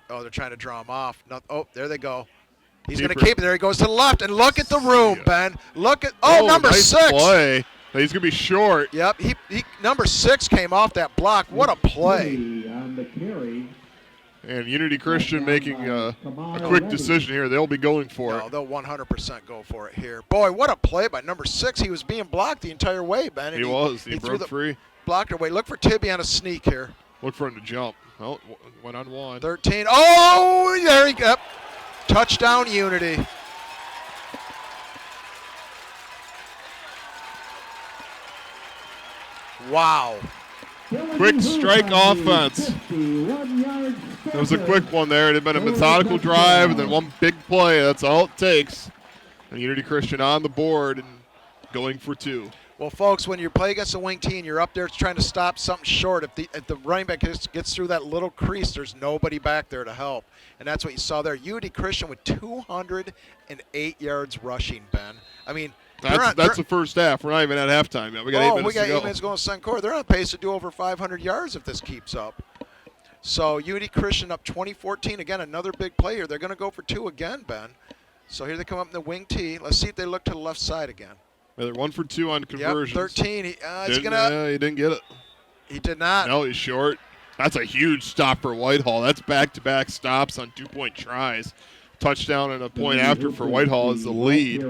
Oh, they're trying to draw him off. Oh, there they go. He's going to keep it there. He goes to the left, and look at the room, Ben. Look at number nice 6. Play. He's going to be short. Yep, he number 6 came off that block. What a play. And Unity Christian making a quick decision here. They'll be going for it. They'll 100% go for it here. Boy, what a play by number 6. He was being blocked the entire way, Ben. He was. He broke free. Blocked away. Look for Tibby on a sneak here. Look for him to jump. Oh, went on one. 13. Oh, there he go. Touchdown, Unity. Wow. Quick strike offense. That was a quick one there. It had been a methodical drive and then one big play. That's all it takes. And Unity Christian on the board and going for 2. Well, folks, when you play against a wing team, you're up there trying to stop something short. If the running back gets through that little crease, there's nobody back there to help. And that's what you saw there. Unity Christian with 208 yards rushing, Ben. I mean, that's the first half. We're not even at halftime yet. We got 8 minutes to go. 8 minutes to go in the second quarter. They're on pace to do over 500 yards if this keeps up. So Unity Christian up 20-14. Again, another big player. They're going to go for 2 again, Ben. So here they come up in the wing tee. Let's see if they look to the left side again. Yeah, they're 1 for 2 on conversions. Yep, 13. He didn't get it. He did not. No, he's short. That's a huge stop for Whitehall. That's back-to-back stops on 2-point tries. Touchdown and a point after for Whitehall is the lead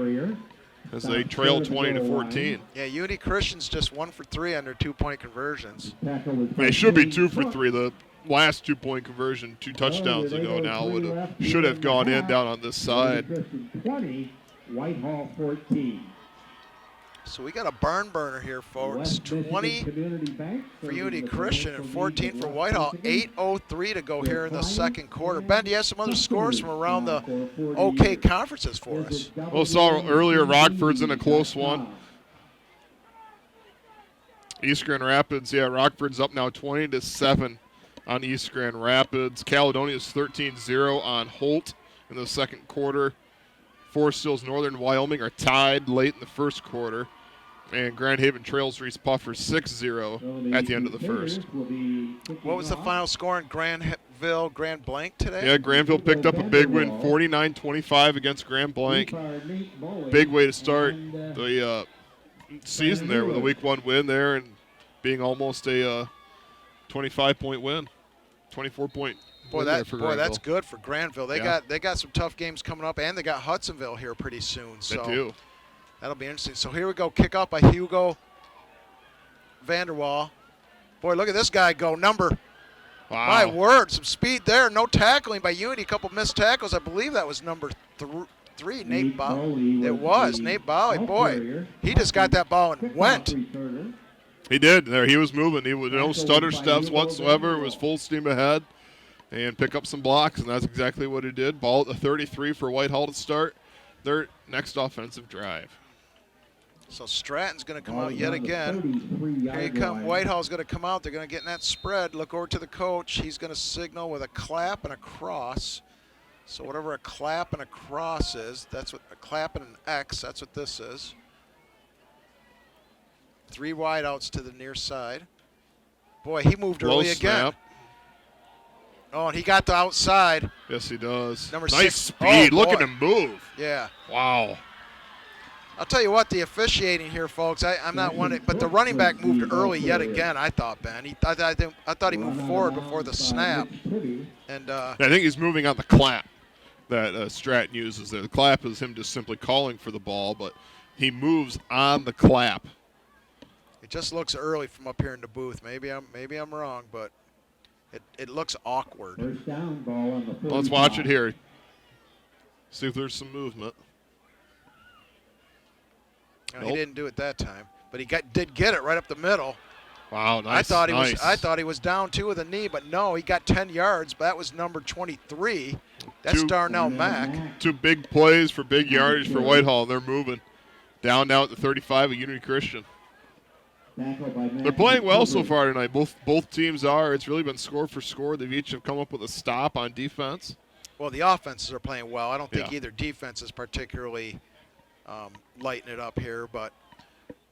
as they trail 20-14. Yeah, Unity Christian's just 1 for 3 on their 2-point conversions. They should be 2 for 3. The last 2-point conversion 2 touchdowns ago now should have gone in down on this side. 20, Whitehall 14. So we got a barn burner here, folks. 20 for Unity Christian and 14 for Whitehall. 8:03 to go here in the second quarter. Ben, do you have some other scores from around the OK conferences for us? Well, saw earlier Rockford's in a close one. East Grand Rapids, Rockford's up now 20-7 on East Grand Rapids. Caledonia's 13-0 on Holt in the second quarter. Forest Hills, Northern Wyoming are tied late in the first quarter. And Grand Haven trails Reese Puffer 6-0 at the end of the first. What was the final score in Granville, Grand Blanc today? Yeah, Granville picked up a big win, 49-25 against Grand Blanc. Big way to start the season there with a Week 1 win there and being almost a 25-point win, 24-point. Boy, that's good for Granville. They got some tough games coming up, and they got Hudsonville here pretty soon. So they do. That'll be interesting. So here we go, kick off by Hugo Vanderwall. Boy, look at this guy go. Wow. My word, some speed there. No tackling by Unity. A couple missed tackles. I believe that was number 3, Nate Bowie. It was Nate Bowie. Boy, he just got that ball and went. He did. There, he was moving. He was no stutter steps whatsoever. It was full steam ahead. And pick up some blocks, and that's exactly what he did. Ball at the 33 for Whitehall to start their next offensive drive. So Stratton's going to come out yet again. Here you come. Whitehall's going to come out. They're going to get in that spread. Look over to the coach. He's going to signal with a clap and a cross. So whatever a clap and a cross is, that's what a clap and an X, that's what this is. 3 wideouts to the near side. Boy, he moved early again. Oh, and he got the outside. Yes, he does. Number nice 6. speed. Oh, look at him move. Yeah. Wow. I'll tell you what, the officiating here, folks, I'm not one, but the running back moved early yet again, I thought, Ben. I thought he moved forward before the snap. And I think he's moving on the clap that Stratton uses there. The clap is him just simply calling for the ball, but he moves on the clap. It just looks early from up here in the booth. Maybe I'm wrong, but it looks awkward. Let's watch it here. See if there's some movement. No, nope. He didn't do it that time, but he did get it right up the middle. Wow, nice. I thought he was down 2 with a knee, but no, he got 10 yards. But that was number 23. That's Darnell Mack. 2 big plays for big yardage for Whitehall. They're moving down now at the 35 of Unity Christian. They're playing well so far tonight. Both teams are. It's really been score for score. They've each have come up with a stop on defense. Well, the offenses are playing well. I don't think either defense is particularly lighting it up here, but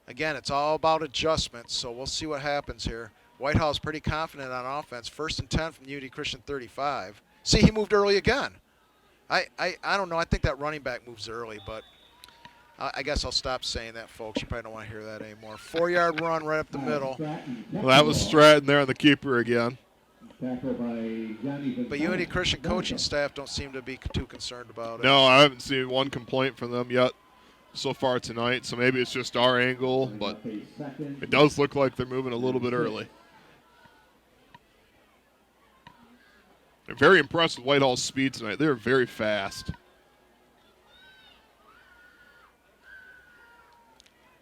again, it's all about adjustments, so we'll see what happens here. Whitehall's pretty confident on offense. 1st and 10 from Unity Christian 35. See, he moved early again. I don't know. I think that running back moves early, but I guess I'll stop saying that, folks. You probably don't want to hear that anymore. 4-yard run right up the middle. Well, that was Stratton there on the keeper again. But Unity Christian coaching staff don't seem to be too concerned about it. No, I haven't seen one complaint from them yet so far tonight, so maybe it's just our angle, but it does look like they're moving a little bit early. I'm very impressed with Whitehall's speed tonight. They're very fast.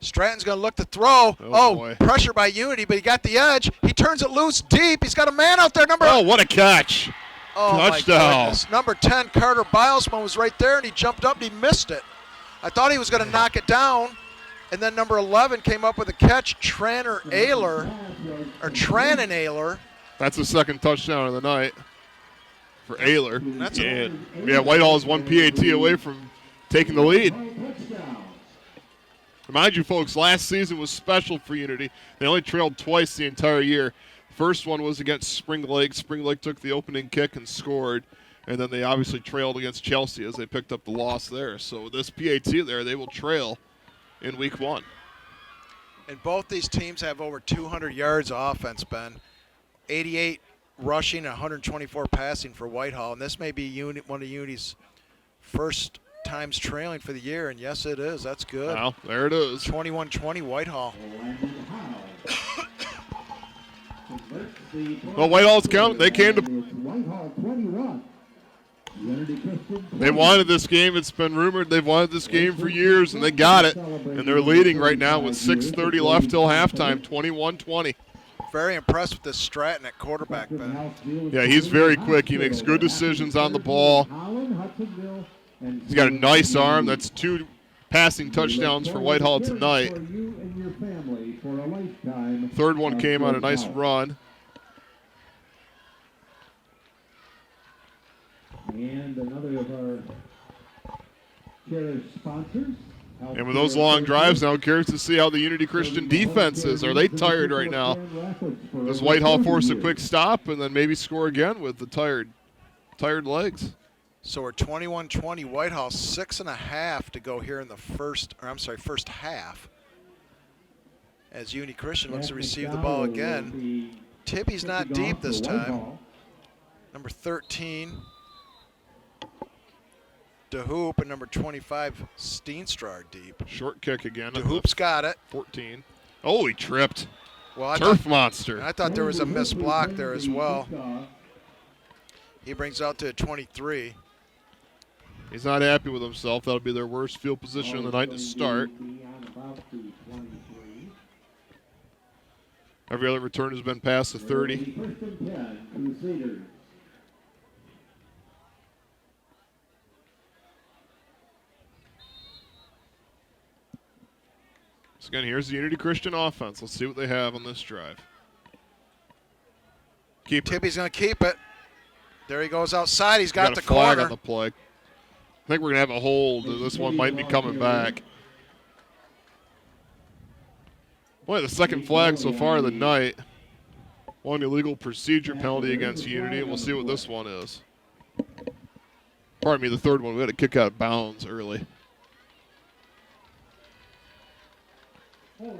Stratton's going to look to throw. Oh, boy. Pressure by Unity, but he got the edge. He turns it loose deep. He's got a man out there. Oh, what a catch. Oh, Touchdown. my goodness. Number 10, Carter Bilesman, was right there, and he jumped up and he missed it. I thought he was going to knock it down, and then number 11 came up with a catch, Trannon Ayler. That's the second touchdown of the night for Ayler. Yeah, Whitehall is one PAT away from taking the lead. Remind you, folks, last season was special for Unity. They only trailed twice the entire year. First one was against Spring Lake. Spring Lake took the opening kick and scored. And then they obviously trailed against Chelsea as they picked up the loss there. So with this PAT there, they will trail in week 1. And both these teams have over 200 yards of offense, Ben. 88 rushing and 124 passing for Whitehall. And this may be one of Unity's first times trailing for the year. And yes, it is. That's good. Wow, there it is. 21-20 Whitehall. Well, Whitehall's counting. They came to. Whitehall 21. They wanted this game. It's been rumored they've wanted this game for years, and they got it. And they're leading right now with 6:30 left till halftime, 21-20. Very impressed with this Stratton at quarterback, Ben. Yeah, he's very quick. He makes good decisions on the ball. He's got a nice arm. That's 2 passing touchdowns for Whitehall tonight. Third one came on a nice run. And another of our cherished sponsors. And with those long drives now, curious to see how the Unity Christian defense is. Are they tired right now? Does Whitehall force a quick stop and then maybe score again with the tired legs? So we're 21-20 Whitehall, 6.5 to go here in the first half. As Unity Christian looks to receive the ball again. Tibby's not deep this time. Number 13, DeHoop, and number 25, Steenstra are deep. Short kick again. DeHoop's got it. 14. Oh, he tripped. Well, Turf monster. I thought there was a missed block there as well. He brings out to 23. He's not happy with himself. That'll be their worst field position of the night to start. Every other return has been past the 30. So again, here's the Unity Christian offense. Let's see what they have on this drive. Tibby's going to keep it. There he goes outside. He's got the flag corner. on the play. I think we're going to have a hold. This one might be coming back. Boy, the second flag so far of the night. One illegal procedure penalty against Unity, and we'll see what this one is. Pardon me, the third one. We had a kick out of bounds early. And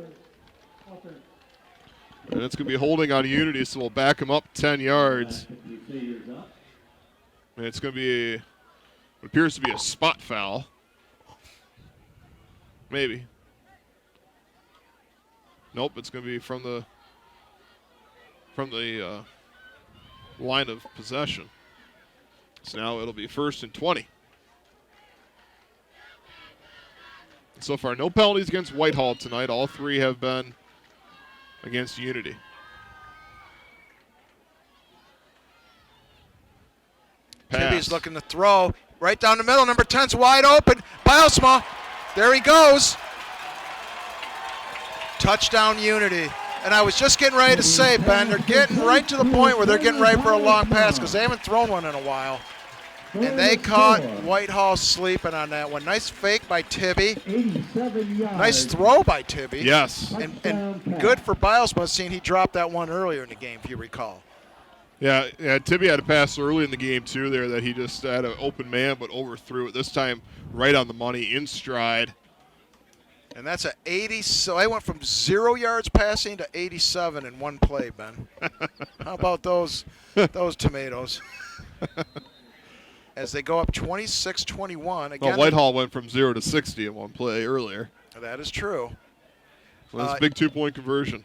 it's going to be holding on Unity, so we'll back him up 10 yards. And it's going to be what appears to be a spot foul. Maybe. Nope, it's going to be from the line of possession. So now it'll be 1st and 20. So far, no penalties against Whitehall tonight. All 3 have been against Unity. Tibby's looking to throw right down the middle. Number 10's wide open. Bilesma, there he goes. Touchdown Unity. And I was just getting ready to say, Ben, they're getting right to the point where they're getting ready for a long pass because they haven't thrown one in a while. And they caught Whitehall sleeping on that one. Nice fake by Tibby. Nice throw by Tibby. Yes. And good for Bilesma, seeing he dropped that one earlier in the game, if you recall. Yeah, Tibby had a pass early in the game, too, there that he just had an open man but overthrew it. This time right on the money, in stride. And that's a 80. So I went from 0 yards passing to 87 in one play, Ben. How about those tomatoes? As they go up 26-21. Again, well, Whitehall went from 0 to 60 in one play earlier. That is true. Well, that's a big 2-point conversion.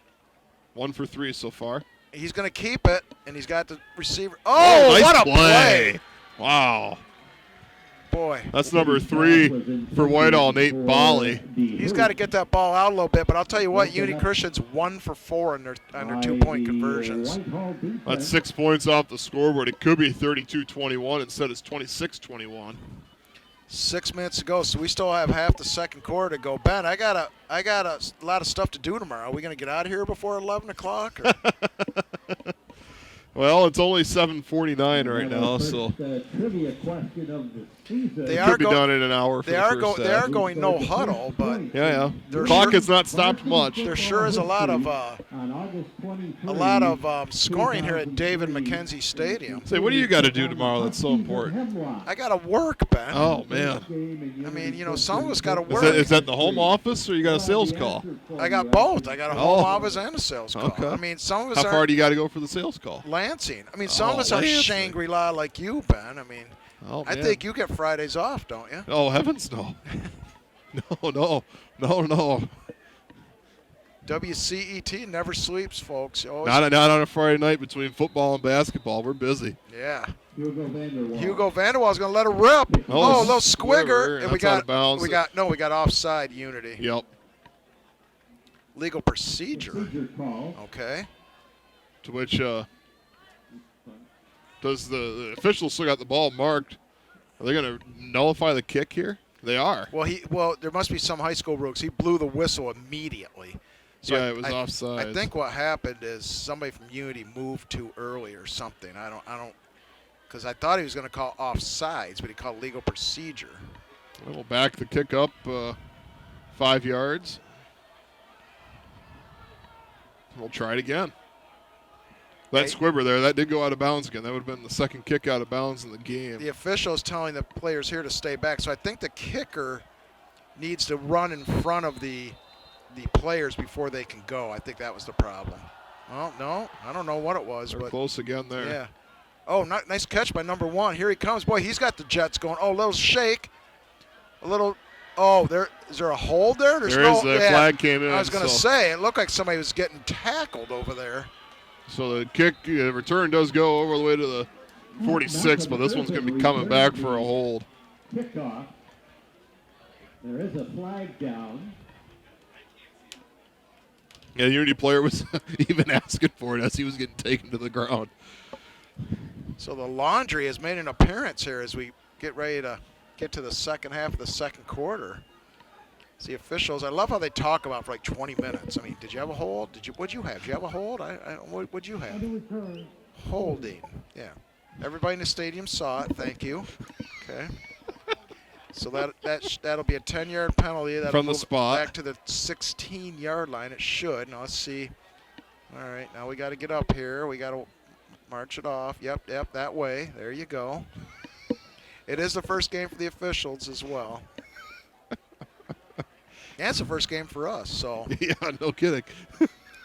1 for 3 so far. He's going to keep it, and he's got the receiver. Oh, nice what a play. Wow. boy. That's number 3 for Whitehall, Nate Bolly. He's got to get that ball out a little bit, but I'll tell you what, Unity Christian's 1 for 4 on their 2-point conversions. That's 6 points off the scoreboard. It could be 32-21. Instead, it's 26-21. 6 minutes to go, so we still have half the second quarter to go. Ben, I got a lot of stuff to do tomorrow. Are we going to get out of here before 11 o'clock? Well, it's only 7:49 right now, so Trivia question of the season. They it are could be done in an hour for They the are, first they half. are going no huddle, but Yeah. The They're clock sure- has not stopped much. there sure is a lot of On August 23, scoring here at David McKenzie Stadium. Say, what do you got to do tomorrow that's so important? I got to work, Ben. Oh, man. I mean, you know, some of us got to Is work. that in the home office, or you got a sales call? I got both. I got a home office and a sales call. Okay. I mean, some of us How are far do you got to go for the sales call? Lansing. I mean, some of Oh, us are Lansing. Shangri-La like you, Ben. I mean, Oh, I man. think you get Fridays off, don't you? Oh, heavens, no. No. WCET never sleeps, folks. Always, Not on a Friday night between football and basketball. We're busy. yeah. Hugo Vanderwall. Hugo Vanderwaal's going to let it rip. Oh, Oh, a little squigger, squigger. and that's out of bounds. we got offside Unity. Yep. Legal procedure. Procedure call. Okay. To which does the officials still got the ball marked? Are they going to nullify the kick here? They are. Well, there must be some high school rules. He blew the whistle immediately. So Yeah, it was offside. I think what happened is somebody from Unity moved too early or something. I don't, because I thought he was going to call offsides, but he called legal procedure. We'll back the kick up 5 yards. We'll try it again. That squibber there, that did go out of bounds again. That would have been the second kick out of bounds in the game. The official is telling the players here to stay back. So I think the kicker needs to run in front of the players before they can go. I think that was the problem. Well, no, I don't know what it was, They're but close again there. yeah. Oh, nice catch by number 1. Here he comes. Boy, he's got the Jets going. Oh, a little shake. A little. Oh, is there a hold there? There is. The flag came in. I was going to say, it looked like somebody was getting tackled over there. So the kick return does go over the way to the 46, but this one's going to be coming back for a hold. Kickoff. There is a flag down. Yeah, the Unity player was even asking for it as he was getting taken to the ground. So the laundry has made an appearance here as we get ready to get to the second half of the second quarter. It's the officials. I love how they talk about for like 20 minutes. I mean, did you have a hold? What'd you have? Did you have a hold? What'd you have? Holding. Yeah. Everybody in the stadium saw it. Thank you. Okay. So that'll be a 10-yard penalty. That'll From the move spot. back to the 16-yard line. It should. Now let's see. All right. Now we got to get up here. We got to march it off. Yep. That way. There you go. It is the first game for the officials as well. And it's the first game for us. So Yeah, no kidding.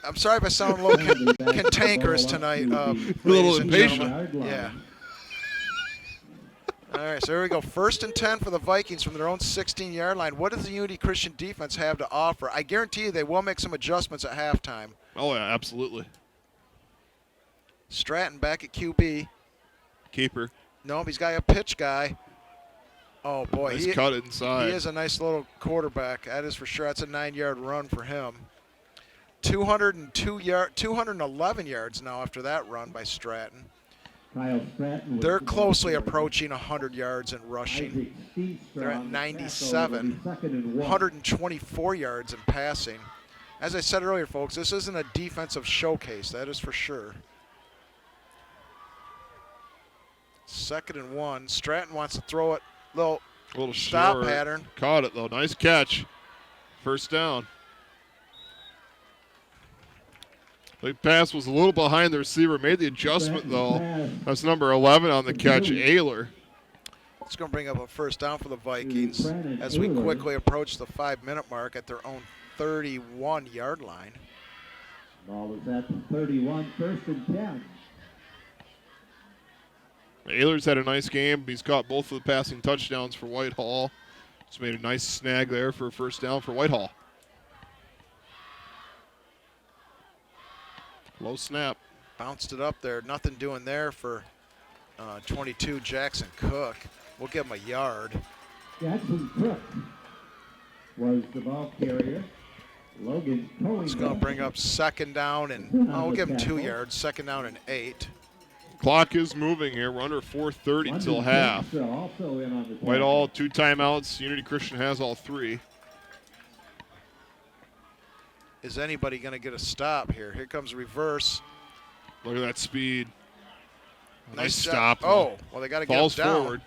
I'm sorry if I sound a little cantankerous tonight. A little ladies and impatient. gentlemen. Yeah. All right, so here we go. 1st and 10 for the Vikings from their own 16-yard line. What does the Unity Christian defense have to offer? I guarantee you they will make some adjustments at halftime. Oh, yeah, absolutely. Stratton back at QB. Keeper. Nope, he's got a pitch guy. Oh, boy. Nice cut inside. He is a nice little quarterback. That is for sure. That's a 9-yard run for him. 211 yards now after that run by Stratton. Kyle Stratton. They're closely approaching 100 yards in rushing. They're at 97. 124 yards in passing. As I said earlier, folks, this isn't a defensive showcase. That is for sure. 2nd and 1. Stratton wants to throw it. Little stop short. pattern. Caught it, though. Nice catch. First down. The pass was a little behind the receiver. Made the adjustment, though. That's number 11 on the catch, Ayler. It's going to bring up a first down for the Vikings as we quickly approach the 5-minute mark at their own 31-yard line. Ball is at the 31, 1st and 10. Ayler's had a nice game. He's caught both of the passing touchdowns for Whitehall. Just made a nice snag there for a first down for Whitehall. Low snap. Bounced it up there. Nothing doing there for 22 Jackson Cook. We'll give him a yard. Jackson Cook was the ball carrier. Logan Cohen. It's going to bring up second down, and we'll give him 2 yards. Second down and 8. Clock is moving here. We're under 4:30 till half. Also in on the Whitehall, 2 timeouts. Unity Christian has all 3. Is anybody going to get a stop here? Here comes reverse. Look at that speed. Nice job. stop. Oh, well, they got to get him Falls down. forward.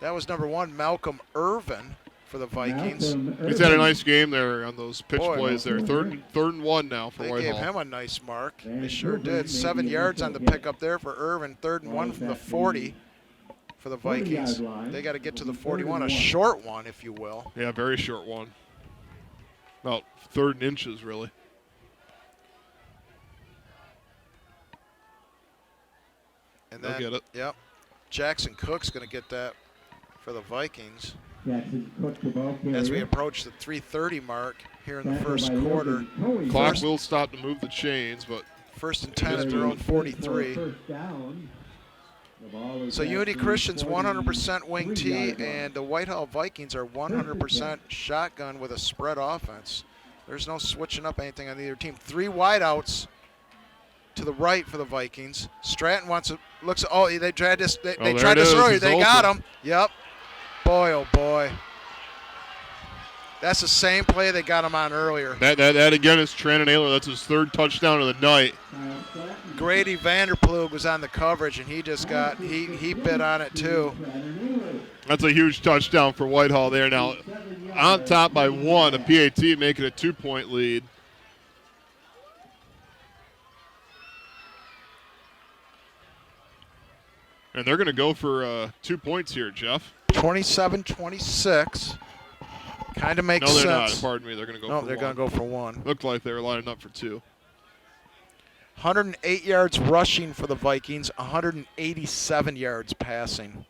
That was number 1, Malcolm Irvin for the Vikings. He's had a nice game there on those pitch Boy, plays there. Third and 1 now for They Whitehall. gave him a nice mark. They sure did. 7 yards on the pickup there for Irvin. 3rd and 1 from the 40 for the Vikings. They got to get to the 41, a short one, if you will. Yeah, very short one. About 3rd and inches, really. And They'll then, get it. Yep. Jackson Cook's going to get that for the Vikings. Jackson Cook, the ball carrier. As we approach the 3:30 mark here in the first quarter. Clock will stop to move the chains, but 1st and 10 at their own 43. First down. The ball is So Unity actually Christian's 100% 40 wing T, yard line. and the Whitehall Vikings are 100% shotgun with a spread offense. There's no switching up anything on either team. 3 wideouts to the right for the Vikings. Stratton looks. Oh, they tried this. They there tried it this is. earlier. He's They got open. him. Yep. Boy, oh boy. That's the same play they got him on earlier. that again is Trent Naylor. That's his 3rd touchdown of the night. Grady Vanderplug was on the coverage, and he just got he bit on it too. That's a huge touchdown for Whitehall there. Now on top by 1, a PAT making a 2-point lead. And they're going to go for 2 points here, Jeff. 27-26. Kind of makes No, they're sense. not. Pardon me. They're going to go No, for they're 1. going to go for 1. Looked like they were lining up for 2. 108 yards rushing for the Vikings, 187 yards passing.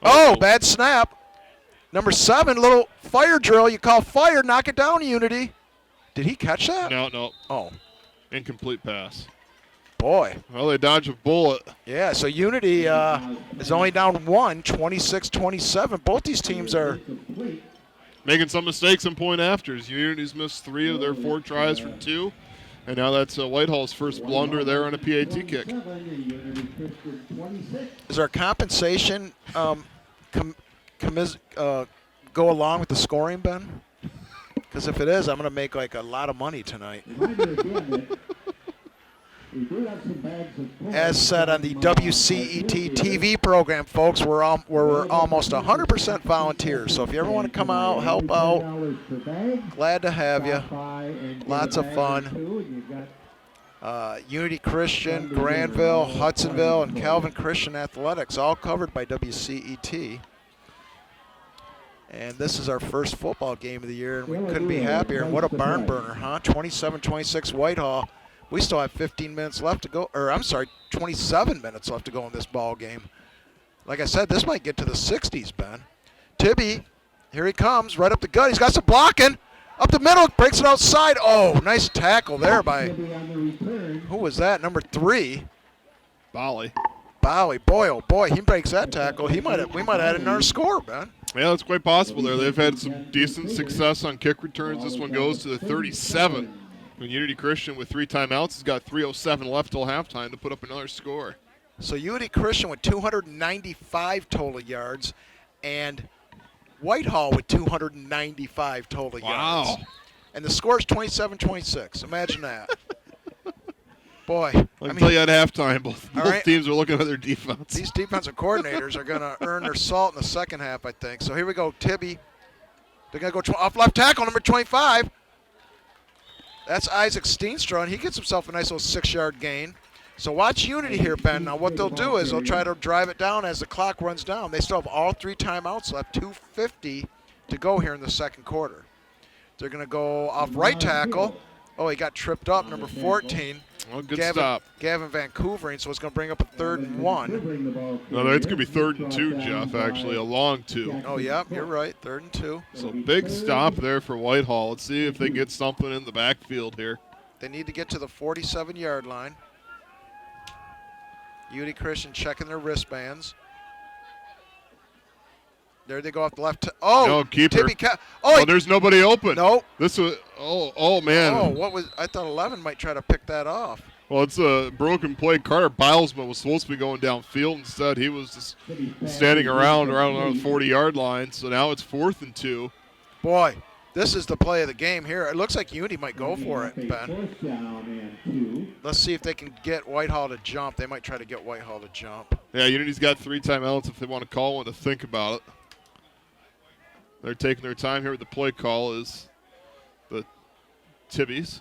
Oh, bad snap. Number 7, little fire drill. You call fire, knock it down, Unity. Did he catch that? No. Oh, Incomplete pass. boy. Well, they dodged a bullet. Yeah, so Unity is only down 1, 26-27. Both these teams are Making some mistakes in point afters. Unity's missed 3 of their 4 tries for 2. And now that's Whitehall's first blunder there on a PAT kick. Is our compensation go along with the scoring, Ben? Because if it is, I'm going to make like a lot of money tonight. As said on the WCET TV program, folks, we're almost 100% volunteers. So if you ever want to come out, help out, glad to have you. Lots of fun. Unity Christian, Granville, Hudsonville, and Calvin Christian Athletics, all covered by WCET. And this is our first football game of the year, and we couldn't be happier. And what a barn burner, huh? 27-26 Whitehall. We still have 15 minutes left to go, or I'm sorry, 27 minutes left to go in this ball game. Like I said, this might get to the 60s, Ben. Tibby, here he comes, right up the gut. He's got some blocking. Up the middle, breaks it outside. Oh, nice tackle there by, who was that? Number 3. Volley. Bowie. Boy, oh boy, he breaks that tackle. We might add another score, Ben. Yeah, that's quite possible there. They've had some decent success on kick returns. This one goes to the 37. When Unity Christian with 3 timeouts has got 3:07 left till halftime to put up another score. So Unity Christian with 295 total yards, and Whitehall with 295 total yards. Wow. And the score is 27-26. Imagine that. Boy, I can tell you at halftime, both right. teams are looking at their defense. These defensive coordinators are going to earn their salt in the second half, I think. So here we go, Tibby. They're going to go off left tackle, number 25. That's Isaac Steenstra, and he gets himself a nice little 6-yard gain. So watch Unity here, Ben. Now what they'll do is they'll try to drive it down as the clock runs down. They still have all 3 timeouts left, 2:50 to go here in the second quarter. They're going to go off right tackle. Oh, he got tripped up, number 14. Well, good stop. Gavin Vancouver, so it's going to bring up a 3rd and 1. No, it's going to be 3rd and 2, Jeff, actually, a long 2. Oh, yeah, you're right, 3rd and 2. So big stop there for Whitehall. Let's see if they get something in the backfield here. They need to get to the 47-yard line. Unity Christian checking their wristbands. There they go off the left. Oh, No, keeper. Oh, there's nobody open. Nope. This was. Oh man. Oh, what was? I thought 11 might try to pick that off. Well, it's a broken play. Carter Bilesman was supposed to be going downfield. Instead, he was just standing around the 40-yard line. So now it's 4th and 2. Boy, this is the play of the game here. It looks like Unity might go for it, Ben. Let's see if they can get Whitehall to jump. They might try to get Whitehall to jump. Yeah, Unity's got 3 timeouts if they want to call one to think about it. They're taking their time here with the play call is the Tibbies.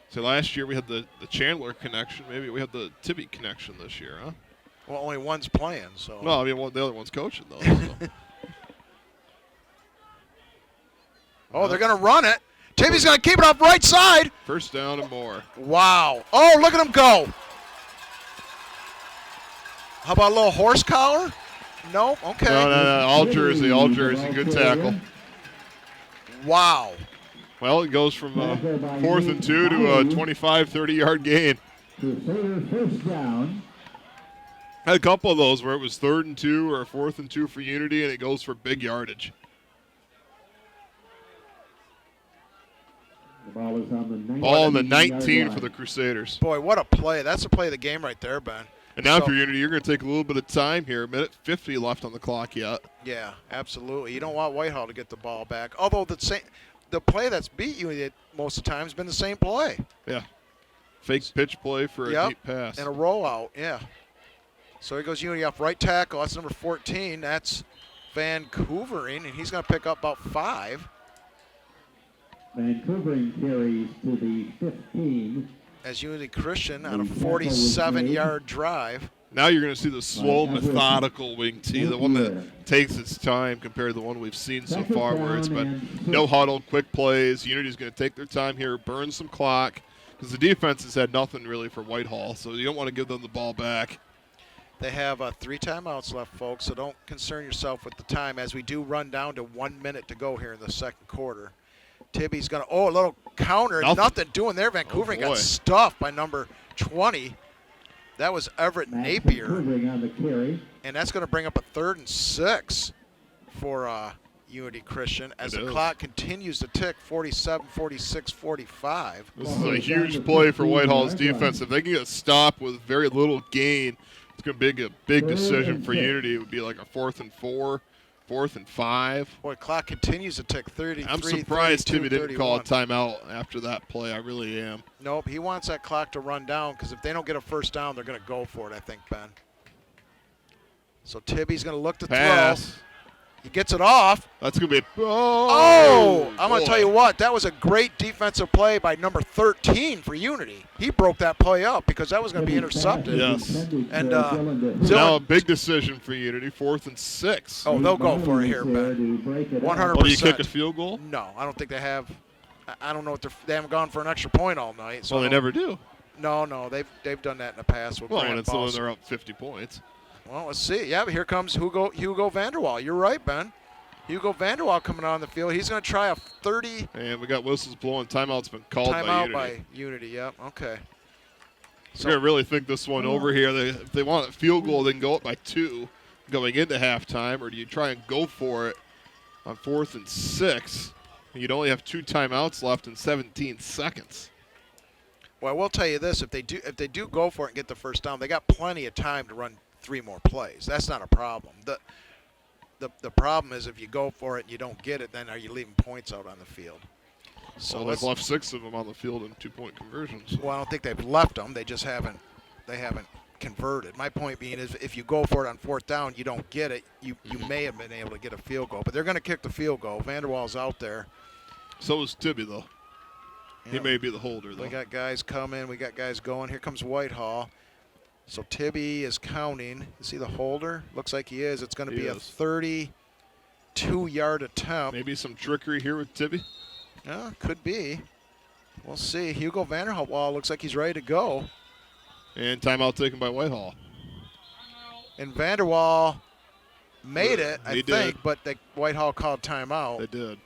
So last year we had the Chandler connection. Maybe we have the Tibby connection this year, huh? Well, only one's playing, so. Well, I mean, the other one's coaching, though. So. Oh, they're going to run it. Tibby's going to keep it off right side. First down and more. Wow. Oh, look at him go. How about a little horse collar? Nope. Okay. No. All jersey. Good tackle. Wow. Well, it goes from 4th and 2 to a 25, 30-yard gain. First down. Had a couple of those where it was 3rd and 2 or 4th and 2 for Unity, and it goes for big yardage. The ball is on the 19 for the Crusaders. Boy, what a play. That's the play of the game right there, Ben. And now if you're Unity, you're going to take a little bit of time here. A minute 50 left on the clock yet. Yeah, absolutely. You don't want Whitehall to get the ball back. Although the play that's beat Unity most of the time has been the same play. Yeah. Fake pitch play for a deep pass. And a rollout, yeah. So here goes Unity off right tackle. That's number 14. That's Vancouvering, and he's going to pick up about 5. Vancouvering carries to the 15. As Unity Christian on a 47-yard drive. Now you're going to see the slow, methodical wing tee, the one that takes its time compared to the one we've seen so far where it's been no huddle, quick plays. Unity's going to take their time here, burn some clock, because the defense has had nothing really for Whitehall, so you don't want to give them the ball back. They have 3 timeouts left, folks, so don't concern yourself with the time as we do run down to 1 minute to go here in the second quarter. Tibby's going to, a little counter. Nothing doing there. Vancouver got stuffed by number 20. That was Everett Napier. On the carry. And that's going to bring up a 3rd and 6 for Unity Christian as the clock continues to tick, 47, 46, 45. This is a huge play for Whitehall's defense. If they can get a stop with very little gain, it's going to be a big decision for Unity. It would be like a 4th and 4. 4th and 5. Boy, clock continues to tick. 33. I'm surprised Timmy didn't 31. call a timeout after that play. I really am. Nope, he wants that clock to run down because if they don't get a first down, they're going to go for it, I think, Ben. So Tibby's going to look to pass. Throw. He gets it off. That's going to be I'm going to tell you what. That was a great defensive play by number 13 for Unity. He broke that play up because that was going to be intercepted. Yes. And now a big decision for Unity, 4th and 6. Oh, they'll go for it here, Ben. 100%. Will you kick a field goal? No, I don't think they have. I don't know if they haven't gone for an extra point all night. So well, they never do. No, they've done that in the past. Well, and it's when they're up 50 points. Well, let's see. Yeah, but here comes Hugo Vanderwall. You're right, Ben. Hugo Vanderwall coming on the field. He's going to try a 30. And we got whistles blowing. Timeout's been called by Unity. Yep. Okay. So we're going to really think this one over here. If they want a field goal, they can go up by 2 going into halftime, or do you try and go for it on 4th and 6? You'd only have 2 timeouts left in 17 seconds. Well, I will tell you this: if they do go for it and get the first down, they got plenty of time to run 3 more plays. That's not a problem. The problem is if you go for it and you don't get it, then are you leaving points out on the field? So they've left 6 of them on the field in 2-point conversions. Well, I don't think they've left them. They just haven't converted. My point being is if you go for it on 4th down, you don't get it, you may have been able to get a field goal. But they're going to kick the field goal. Vanderwall's out there. So is Tibby, though. He may be the holder, though. We got guys coming. We got guys going. Here comes Whitehall. So Tibby is counting. Is he the holder? Looks like he is. It's going to be a 32-yard attempt. Maybe some trickery here with Tibby. Yeah, could be. We'll see. Hugo Vanderwall looks like he's ready to go. And timeout taken by Whitehall. And Vanderwall made it, I think, did. but Whitehall called timeout. They did.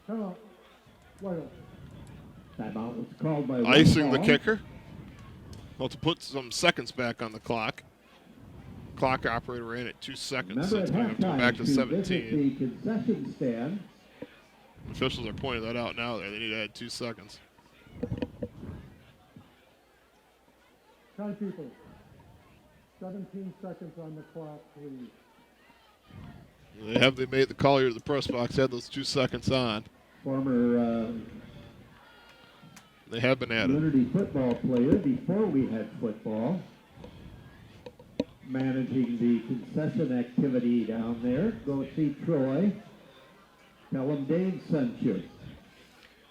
Whitehall. Timeout was called by Icing the Whitehall. kicker. Well, to put some seconds back on the clock. Clock operator ran at 2 seconds, so Remember it's at going to have to go halftime back to to 17. visit the concession stand. Officials are pointing that out now. They need to add 2 seconds. Time people. 17 seconds on the clock, please. They made the call here to the press box, had those 2 seconds on. Former They have been added. Unity football player before we had football. Managing the concession activity down there. Go see Troy. Tell him Dave sent you.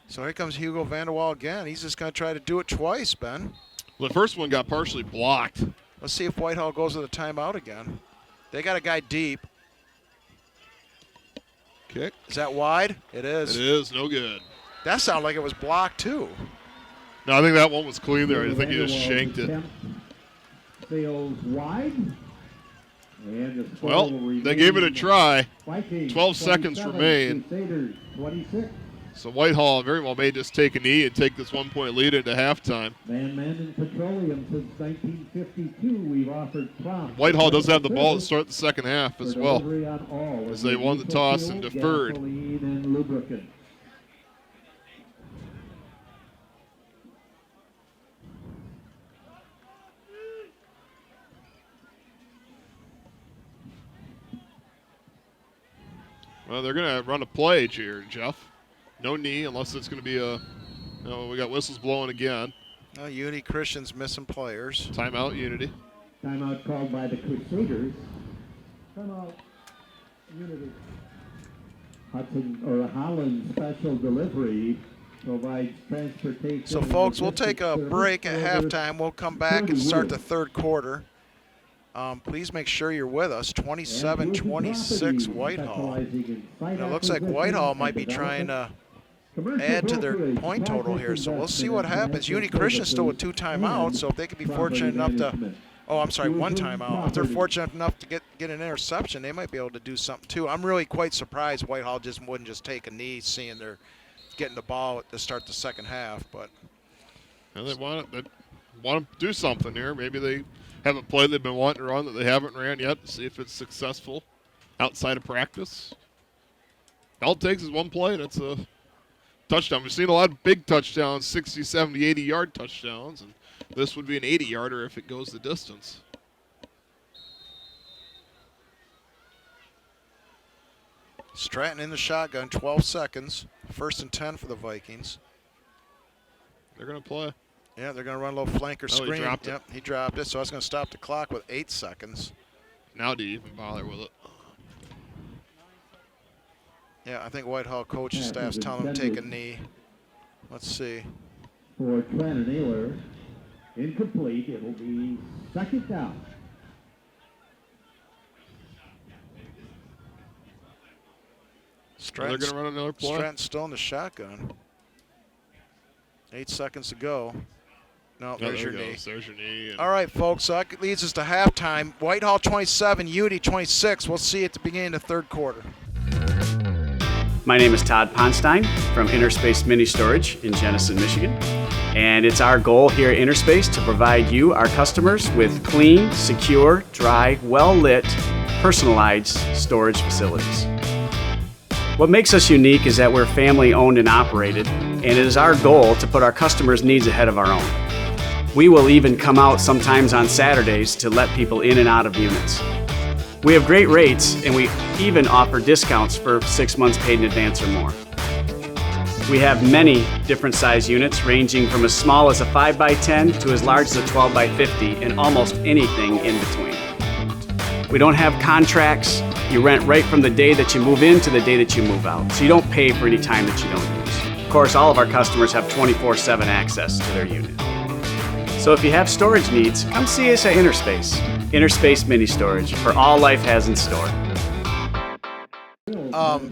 So here comes Hugo Vanderwall again. He's just going to try to do it twice, Ben. Well, the first one got partially blocked. Let's see if Whitehall goes to the timeout again. They got a guy deep. Kick. Is that wide? It is. It is. No good. That sounded like it was blocked, too. No, I think that one was clean there. I think he just shanked it. Sails wide. And the score Well, will they gave it a remain try. Vikings 12 seconds 27, remain. Crusaders 26. So Whitehall very well may just take a knee and take this 1-point lead into halftime. Van Manden Petroleum since 1952. We've offered prompt. Whitehall does have the ball to start the second half as well, delivery on all as of they the won the diesel toss fuel, and deferred. gasoline, and lubricant. Well, they're going to run a play here, Jeff. No knee unless it's going to be a – no, we got whistles blowing again. Unity Christian's missing players. Timeout, Unity. Timeout called by the Crusaders. Timeout. Unity. Holland Special Delivery provides transportation. So, and folks, we'll take a logistics break at service halftime. We'll come back and start the third quarter. Please make sure you're with us. 27-26 Whitehall. And it looks like Whitehall might be trying to add to their point total here. So we'll see what happens. Unity Christian still with 2 timeouts, so if they could be fortunate enough to – oh, I'm sorry, 1 timeout. If they're fortunate enough to get an interception, they might be able to do something too. I'm really quite surprised Whitehall wouldn't just take a knee seeing they're getting the ball to start the second half. But And they want to do something here. Maybe they have a play they've been wanting to run that they haven't ran yet to see if it's successful outside of practice. All it takes is one play, and it's a touchdown. We've seen a lot of big touchdowns, 60, 70, 80-yard touchdowns, and this would be an 80-yarder if it goes the distance. Stratton in the shotgun, 12 seconds. 1st and 10 for the Vikings. They're going to play. Yeah, they're going to run a little flanker screen. He dropped it. Yep, he dropped it, so that's going to stop the clock with 8 seconds. Now do you even bother with it? Yeah, I think Whitehall coaching staff's telling him to take a knee. Let's see. For Trenton Naylor, incomplete. It will be 2nd down. They're going to run another play. Stratton's still in the shotgun. 8 seconds to go. No, there's your knee. There's your knee. All right, folks, so that leads us to halftime. Whitehall 27, Unity 26. We'll see you at the beginning of the third quarter. My name is Todd Ponstein from Interspace Mini Storage in Jenison, Michigan. And it's our goal here at Interspace to provide you, our customers, with clean, secure, dry, well-lit, personalized storage facilities. What makes us unique is that we're family owned and operated, and it is our goal to put our customers' needs ahead of our own. We will even come out sometimes on Saturdays to let people in and out of units. We have great rates, and we even offer discounts for 6 months paid in advance or more. We have many different size units ranging from as small as a 5x10 to as large as a 12x50 and almost anything in between. We don't have contracts. You rent right from the day that you move in to the day that you move out, so you don't pay for any time that you don't use. Of course, all of our customers have 24/7 access to their unit. So if you have storage needs, come see us at Interspace. Interspace Mini Storage, for all life has in store.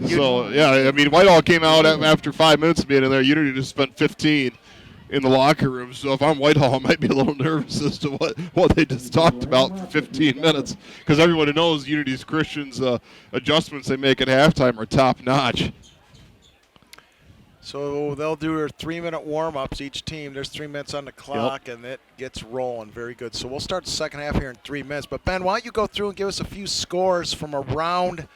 So, yeah, I mean, Whitehall came out after 5 minutes of being in there. Unity just spent 15 in the locker room. So if I'm Whitehall, I might be a little nervous as to what they just talked about for 15 minutes, because everybody knows Unity's Christians' adjustments they make at halftime are top-notch. So they'll do their 3-minute warm-ups each team. There's 3 minutes on the clock, and it gets rolling. Very good. So we'll start the second half here in 3 minutes. But, Ben, why don't you go through and give us a few scores from around.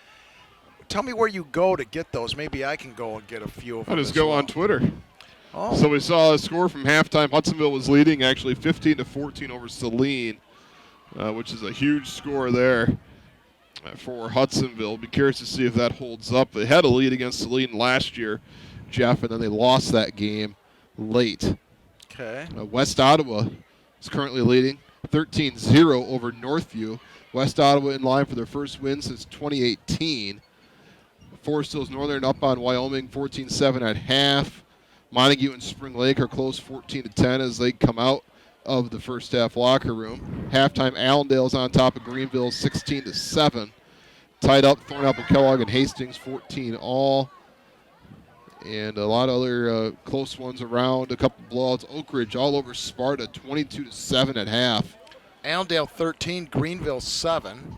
Tell me where you go to get those. Maybe I can go and get a few of them. I'll just go on Twitter. Oh. So we saw a score from halftime. Hudsonville was leading, actually 15-14 over Saline, which is a huge score there for Hudsonville. Be curious to see if that holds up. They had a lead against Saline last year, Jeff, and then they lost that game late. Okay. West Ottawa is currently leading 13-0 over Northview. West Ottawa in line for their first win since 2018. Forest Hills Northern up on Wyoming 14-7 at half. Montague and Spring Lake are close 14-10 as they come out of the first half locker room. Halftime, Allendale's on top of Greenville 16-7. Tied up, Thornapple, Kellogg, and Hastings 14 all. And a lot of other close ones around, a couple blowouts. Oak Ridge all over Sparta 22-7 at half. Allendale 13, Greenville 7.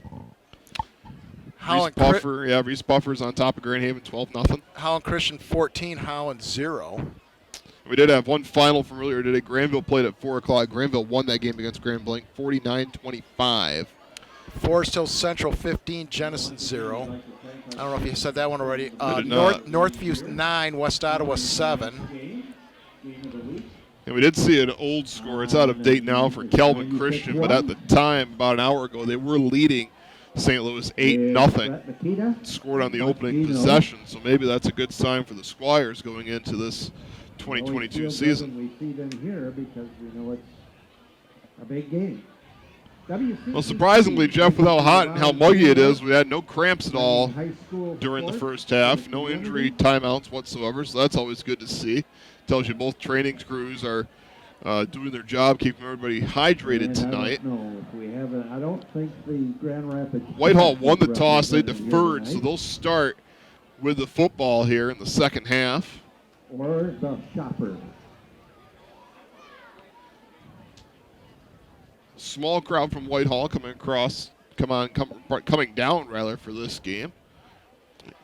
Reese Buffer's on top of Grand Haven 12-0. Holland Christian 14, Holland 0. We did have one final from earlier today. Granville played at 4 o'clock. Granville won that game against Grand Blanc 49-25. Forest Hills Central 15, Jenison 0. I don't know if you said that one already. Northview 9, West Ottawa 7. And we did see an old score. It's out of date now for Calvin Christian, but at the time, about an hour ago, they were leading St. Louis 8-0. Scored on the opening possession, so maybe that's a good sign for the Squires going into this 2022 season. We see them here because we know it's a big game. Well, surprisingly, Jeff, with how hot and how muggy it is, we had no cramps at all during the first half. No injury timeouts whatsoever, so that's always good to see. Tells you both training crews are doing their job, keeping everybody hydrated tonight. I don't think the Grand Rapids. Whitehall won the toss. They deferred, so they'll start with the football here in the second half. Or the Shopper. Small crowd from Whitehall coming down for this game.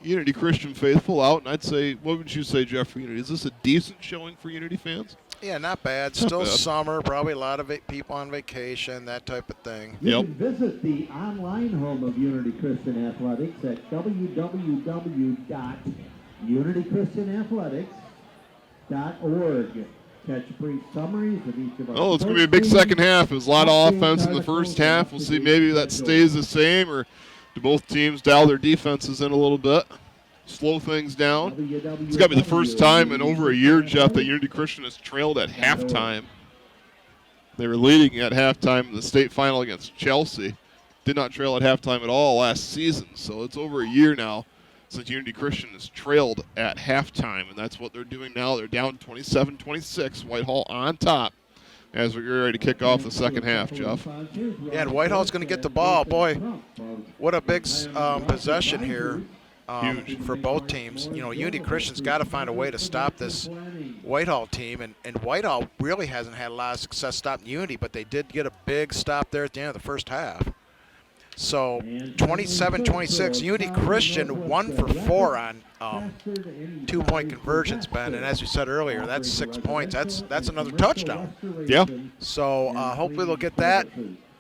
Unity Christian faithful out, and I'd say, what would you say, Jeff, for Unity? Is this a decent showing for Unity fans? Yeah, not bad. Still summer, probably a lot of people on vacation, that type of thing. You can visit the online home of Unity Christian Athletics at www.unitychristianathletics.org. Catch brief summaries of each of our. Oh, it's going to be a big second half. There's a lot of offense in the first half. We'll see maybe that stays the same, or do both teams dial their defenses in a little bit, slow things down. It's got to be the first time in over a year, Jeff, that Unity Christian has trailed at halftime. They were leading at halftime in the state final against Chelsea. Did not trail at halftime at all last season, so it's over a year now since Unity Christian has trailed at halftime, and that's what they're doing now. They're down 27-26, Whitehall on top as we're ready to kick off the second half, Jeff. Yeah, and Whitehall's going to get the ball. Boy, what a big possession here for both teams. You know, Unity Christian's got to find a way to stop this Whitehall team, and Whitehall really hasn't had a lot of success stopping Unity, but they did get a big stop there at the end of the first half. So 27-26, Unity Christian 1 for 4 on 2-point conversions, Ben. And as you said earlier, that's 6 points. That's another touchdown. Yeah. So hopefully they'll get that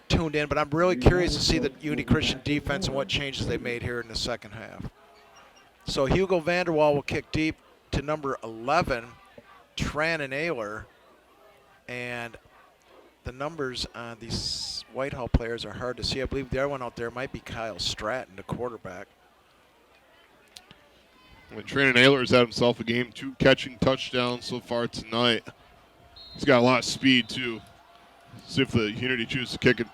tuned in. But I'm really curious to see the Unity Christian defense and what changes they made here in the second half. So Hugo Vanderwall will kick deep to number 11, Tran and Ayler. And the numbers on these Whitehall players are hard to see. I believe the other one out there might be Kyle Stratton, the quarterback. When Tran Ayler has had himself a game, 2 catching touchdowns so far tonight. He's got a lot of speed, too. See if the Unity choose to kick it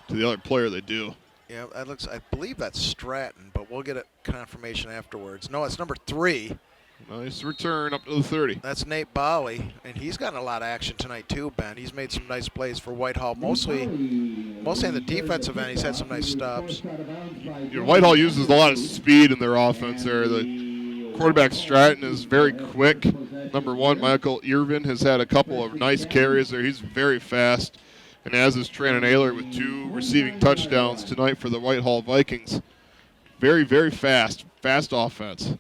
to the other player, they do. Yeah, that looks. I believe that's Stratton, but we'll get a confirmation afterwards. No, it's number 3. Nice return up to the 30. That's Nate Bali, and he's gotten a lot of action tonight too, Ben. He's made some nice plays for Whitehall, mostly on the defensive end. He's had some nice stops. You know, Whitehall uses a lot of speed in their offense there. The quarterback Stratton is very quick. Number 1, Michael Irvin, has had a couple of nice carries there. He's very fast, and as is Tran Ayler with 2 receiving touchdowns tonight for the Whitehall Vikings. Very, very fast offense.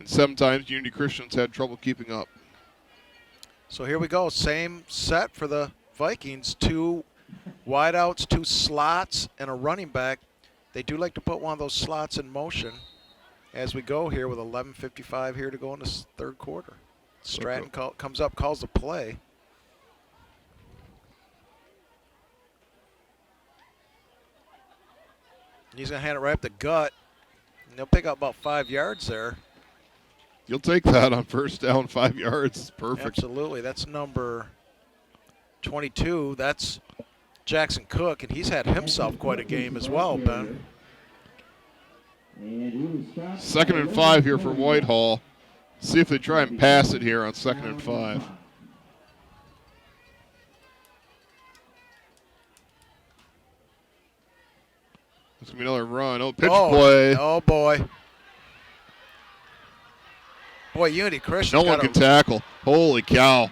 and sometimes Unity Christians had trouble keeping up. So here we go. Same set for the Vikings. 2 wideouts, 2 slots, and a running back. They do like to put one of those slots in motion as we go here with 11:55 here to go in this third quarter. Stratton comes up, calls the play. He's going to hand it right up the gut. And they'll pick up about 5 yards there. You'll take that on first down, 5 yards. It's perfect. Absolutely. That's number 22. That's Jackson Cook, and he's had himself quite a game as well, Ben. 2nd and 5 here for Whitehall. See if they try and pass it here on 2nd and 5. It's going to be another run. Oh, pitch play. Oh, boy. Boy, Unity Christian. No one can tackle. Holy cow.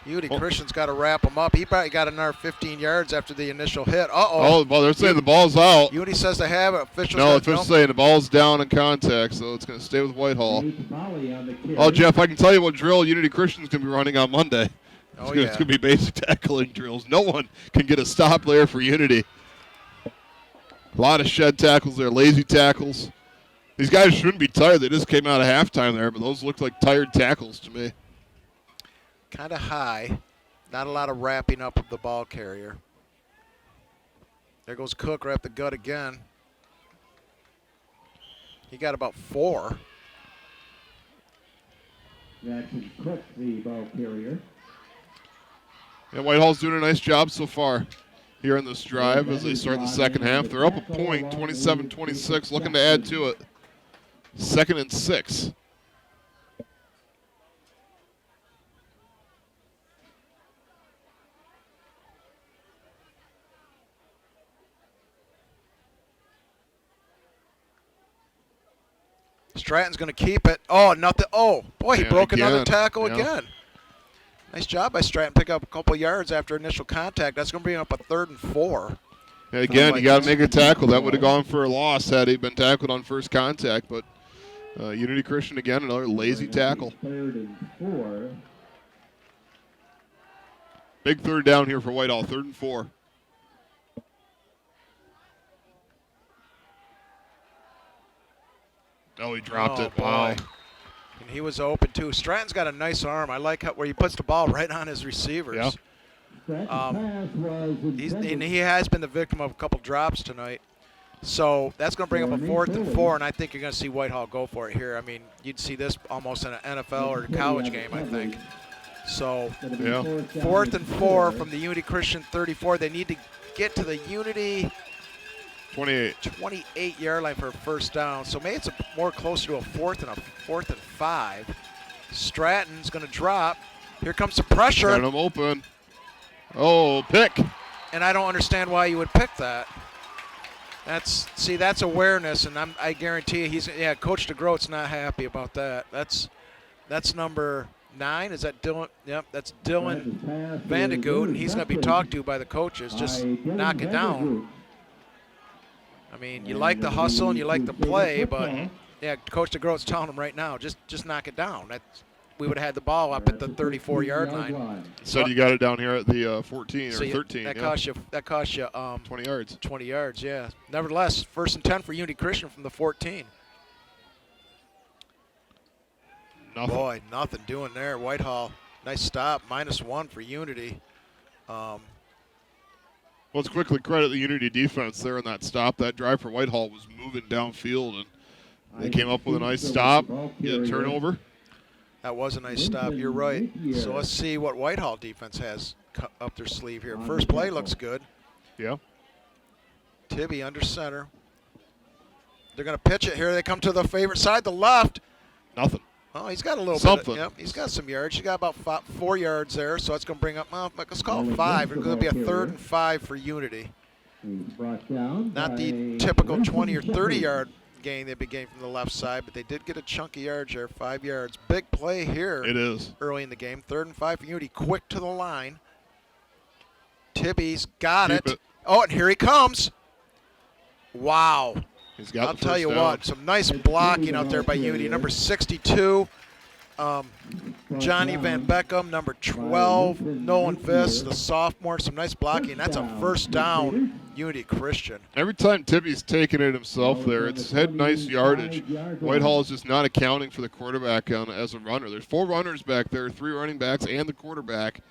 Unity Christian's got to wrap him up. He probably got another 15 yards after the initial hit. Oh, well, they're saying the ball's out. Unity says they have it. Officials saying the ball's down in contact, so it's going to stay with Whitehall. Oh, Jeff, I can tell you what drill Unity Christian's going to be running on Monday. It's going to be basic tackling drills. No one can get a stop there for Unity. A lot of shed tackles there, lazy tackles. These guys shouldn't be tired. They just came out of halftime there, but those look like tired tackles to me. Kind of high. Not a lot of wrapping up of the ball carrier. There goes Cook right up the gut again. He got about 4. Jackson Cook, the ball carrier. Yeah, Whitehall's doing a nice job so far here in this drive as they start the second half. They're up a point, 27-26, looking to add to it. 2nd and 6. Stratton's going to keep it. Oh, nothing. Oh, boy, he broke another tackle Yeah. again. Nice job by Stratton. Pick up a couple yards after initial contact. That's going to bring up a 3rd and 4. And again, you got to make a tackle. That would have gone for a loss had he been tackled on first contact. But Unity Christian, again, another lazy tackle. 3rd and 4. Big third down here for Whitehall, 3rd and 4. Oh, he dropped it. Boy. Wow. And he was open, too. Stratton's got a nice arm. I like where he puts the ball right on his receivers. Yeah. He has been the victim of a couple drops tonight. So that's going to bring up a 4th and 4, and I think you're going to see Whitehall go for it here. I mean, you'd see this almost in an NFL or a college game, I think. So 4th and 4 from the Unity Christian 34. They need to get to the Unity 28-yard line for a first down. So maybe it's more closer to a 4th and 5. Stratton's going to drop. Here comes the pressure. Got him open. Oh, pick. And I don't understand why you would pick that. That's awareness, and I guarantee you Coach DeGroat's not happy about that. That's number 9. Is that Dylan? Yep, that's Dylan Vandegoot, and he's going to be talked to by the coaches. Just knock it down. I mean, you like the hustle and you like the play, but Coach DeGroat's telling him right now, just knock it down. We would have had the ball up at the 34-yard line. So you got it down here at the 14 or 13. That cost you 20 yards. 20 yards, yeah. Nevertheless, 1st and 10 for Unity Christian from the 14. Nothing. Boy, nothing doing there. Whitehall, nice stop. -1 for Unity. Let's quickly credit the Unity defense there in that stop. That drive for Whitehall was moving downfield, and they came up with a nice stop. Get a turnover. That was a nice stop. You're right. So let's see what Whitehall defense has up their sleeve here. First play looks good. Yeah. Tibby under center. They're going to pitch it here. They come to the favorite side, the left. Nothing. Oh, he's got a little Something. bit. Yep, he's got some yards. He got about 4 yards there, so that's going to bring up, let's call it 5. It's going to be a 3rd and 5 for Unity. Not the typical 20 or 30-yard gain they've been getting from the left side, but they did get a chunky yards there, 5 yards. Big play here. It is. Early in the game. 3rd and 5 for Unity. Quick to the line. Tibby's got it. Oh, and here he comes. Wow. He's got I'll the tell first you down. what, some nice blocking out there by Unity. Number 62, Johnny Van Beckham. Number 12, Nolan Viss, the sophomore. Some nice blocking. That's a first down, Unity Christian. Every time Tibby's taken it himself there, it's had nice yardage. Whitehall is just not accounting for the quarterback as a runner. There's 4 runners back there, 3 running backs and the quarterback,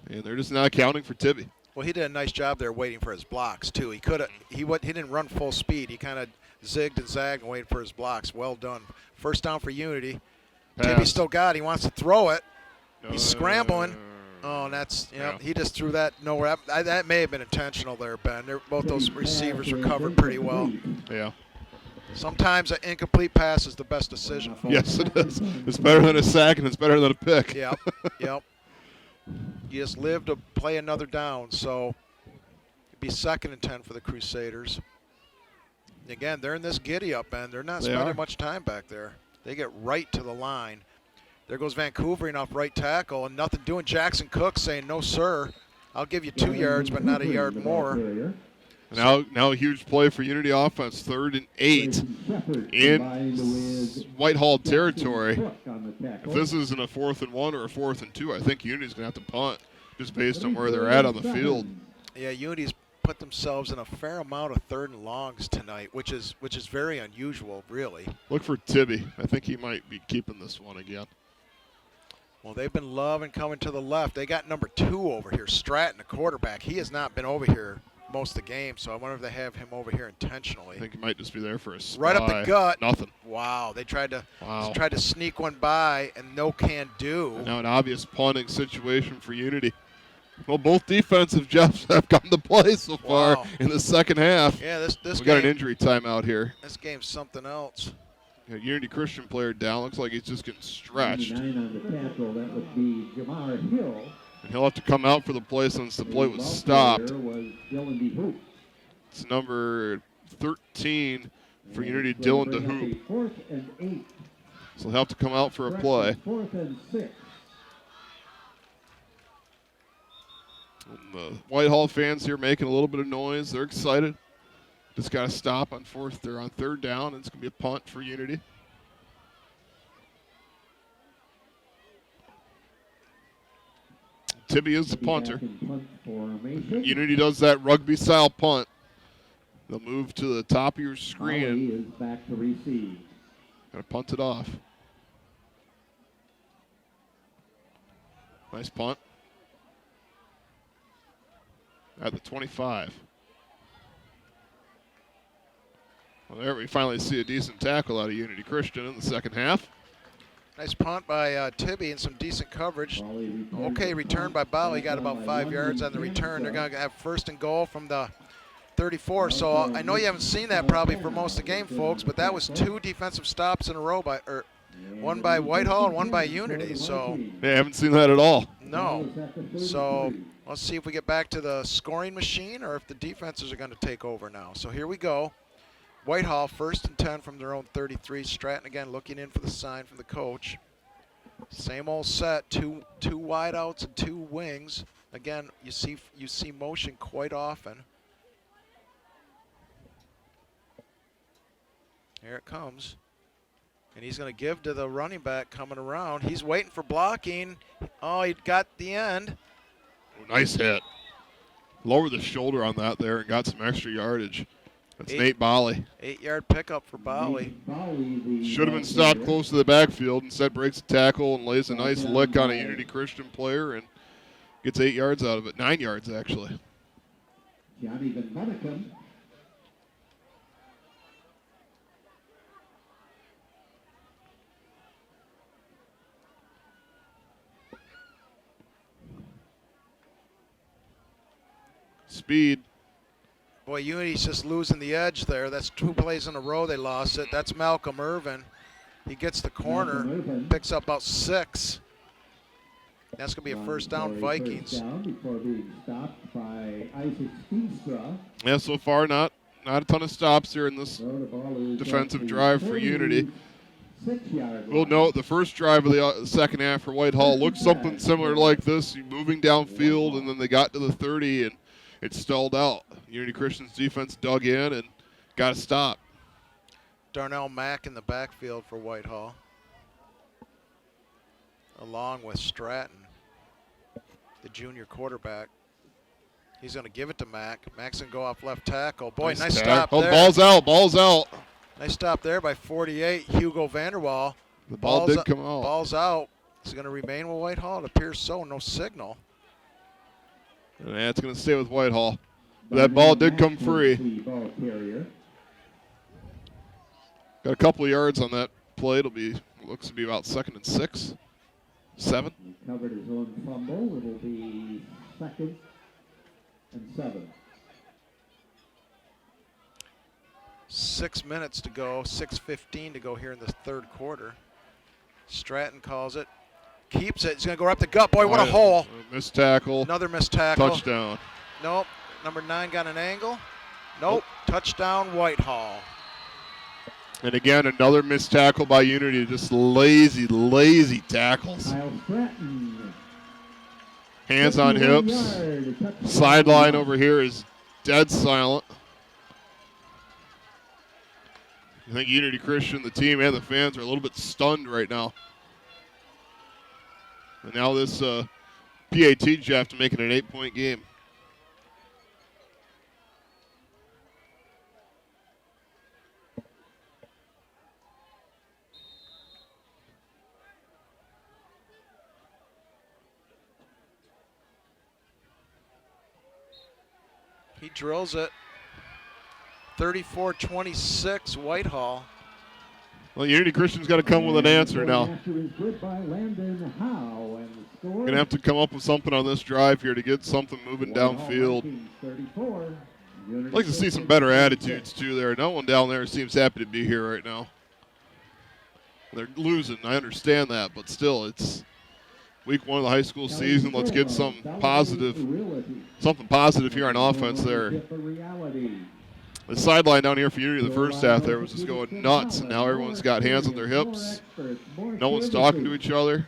and they're just not accounting for Tibby. Well, he did a nice job there waiting for his blocks too. He didn't run full speed. He kind of zigged and zagged and waited for his blocks. Well done. First down for Unity. Tibby still got it. He wants to throw it. He's scrambling. Oh, and that's he just threw that nowhere. That may have been intentional there, Ben. Both those receivers recovered pretty well. Yeah. Sometimes an incomplete pass is the best decision, folks. Yes, it is. It's better than a sack and it's better than a pick. Yep. Yep. You just live to play another down, so it'd be 2nd and 10 for the Crusaders. And again, they're in this giddy up, Ben. They're not spending much time back there. They get right to the line. There goes Vancouvering off right tackle, and nothing doing. Jackson Cook saying, "No, sir. I'll give you 2 yards, but not a yard more." Now a huge play for Unity offense, 3rd and 8 in Whitehall territory. If this isn't a 4th and 1 or a 4th and 2, I think Unity's going to have to punt just based on where they're at on the field. Yeah, Unity's put themselves in a fair amount of 3rd and longs tonight, which is very unusual, really. Look for Tibby. I think he might be keeping this one again. Well, they've been loving coming to the left. They got number 2 over here, Stratton, the quarterback. He has not been over here most of the game, so I wonder if they have him over here intentionally. I think he might just be there for a spy. Right up the gut. Nothing. Wow, they tried to sneak one by, and no can do. And now an obvious punting situation for Unity. Well, both defensive Jeffs have come to play so far in the second half. Yeah, this we got an injury timeout here. This game's something else. Unity Christian player down. Looks like he's just getting stretched. 99 on the tackle, that would be Jamar Hill. And he'll have to come out for the play since the play was stopped. It's number 13 for Unity, Dylan DeHoop. 4th and 8. So he'll have to come out for a play. 4th and 6. And the Whitehall fans here making a little bit of noise. They're excited. Just got to stop on 4th. They're on 3rd down, and it's going to be a punt for Unity. Tibby is the punter. Unity does that rugby-style punt. They'll move to the top of your screen. Is back to receive. Got to punt it off. Nice punt. At the 25. Well, there we finally see a decent tackle out of Unity Christian in the second half. Nice punt by Tibby and some decent coverage. Okay return by Bali. Got about 5 yards on the return. They're going to have 1st and goal from the 34. So I know you haven't seen that probably for most of the game, folks, but that was 2 defensive stops in a row one by Whitehall and one by Unity. So I haven't seen that at all. No. So let's see if we get back to the scoring machine or if the defenses are going to take over now. So here we go. Whitehall, 1st and 10 from their own 33. Stratton again looking in for the sign from the coach. Same old set, two wide outs and 2 wings. Again, you see motion quite often. Here it comes. And he's going to give to the running back coming around. He's waiting for blocking. Oh, he got the end. Oh, nice hit. Lowered the shoulder on that there and got some extra yardage. That's Nate Bali. 8-yard pickup for Bali. Should have been stopped close to the backfield. Instead breaks a tackle and lays a nice lick on a Unity Christian player and gets 8 yards out of it. 9 yards, actually. Johnny Van Beckham. Speed. Boy, Unity's just losing the edge there. That's 2 plays in a row they lost it. That's Malcolm Irvin. He gets the corner, picks up about 6. That's going to be a first down, Vikings. Before being stopped by Isaac Steenstra. Yeah, so far not a ton of stops here in this defensive drive for Unity. 6-yard We'll note the first drive of the second half for Whitehall looked something similar like this, moving downfield, and then they got to the 30 and it stalled out. Unity Christian's defense dug in and got a stop. Darnell Mack in the backfield for Whitehall, along with Stratton, the junior quarterback. He's going to give it to Mack. Mack's going to go off left tackle. Boy, nice stop there. Ball's out, ball's out. Nice stop there by 48, Hugo Vanderwall. The ball did come out. Ball's out. Is it going to remain with Whitehall? It appears so. No signal. And it's going to stay with Whitehall. That ball did come free. Got a couple of yards on that play. Looks to be about 2nd and 6, 7. He covered his own fumble. It'll be 2nd and 7. 6 minutes to go, 6:15 to go here in the third quarter. Stratton calls it, keeps it. He's going to go up the gut. Boy, what a hole. Missed tackle. Another missed tackle. Touchdown. Nope. Number 9 got an angle. Nope. Touchdown, Whitehall. And again, another missed tackle by Unity. Just lazy tackles. Hands on hips. Sideline over here is dead silent. I think Unity Christian, the team, and the fans are a little bit stunned right now. And now this PAT, Jeff, to make it an 8-point game. He drills it. 34-26, Whitehall. Well, Unity Christian's got to come with an answer now. Going to have to come up with something on this drive here to get something moving downfield. I'd like to see some better attitudes, too, there. No one down there seems happy to be here right now. They're losing. I understand that, but still, it's week 1 of the high school season. Let's get something positive here on offense there. The sideline down here for Unity the first half there was just going nuts, and now everyone's got hands on their hips. No one's talking to each other.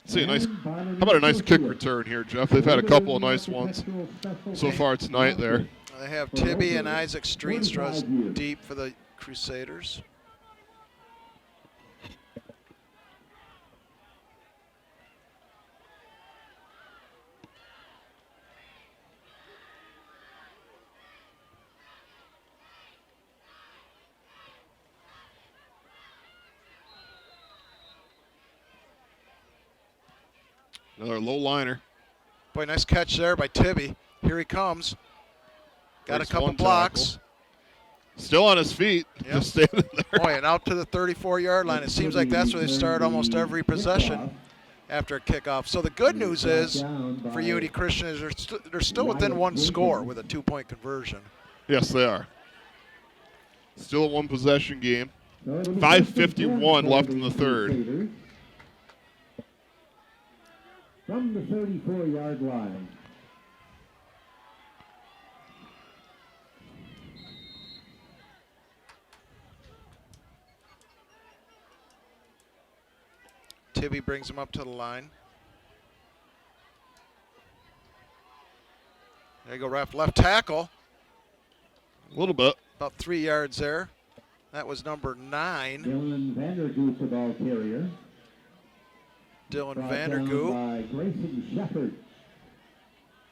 See, how about a nice kick return here, Jeff? They've had a couple of nice ones so far tonight there. They have Tibby and Isaac Streetstra deep for the Crusaders. Another low liner. Boy, nice catch there by Tibby. Here he comes. Got a couple blocks. Tackle. Still on his feet. Yep. Just standing there. Boy, and out to the 34-yard line. It seems like that's where they start almost every possession after a kickoff. So the good news is for Unity Christian is they're still within one score with a 2-point conversion. Yes, they are. Still a one-possession game. 5:51 left in the third. From the 34-yard line. Tibby brings him up to the line. There you go, ref. Left tackle. A little bit. About 3 yards there. That was number 9. Dylan Vandergoop, the ball carrier. Dylan Brought Vandergoop. down by Grayson Shepard.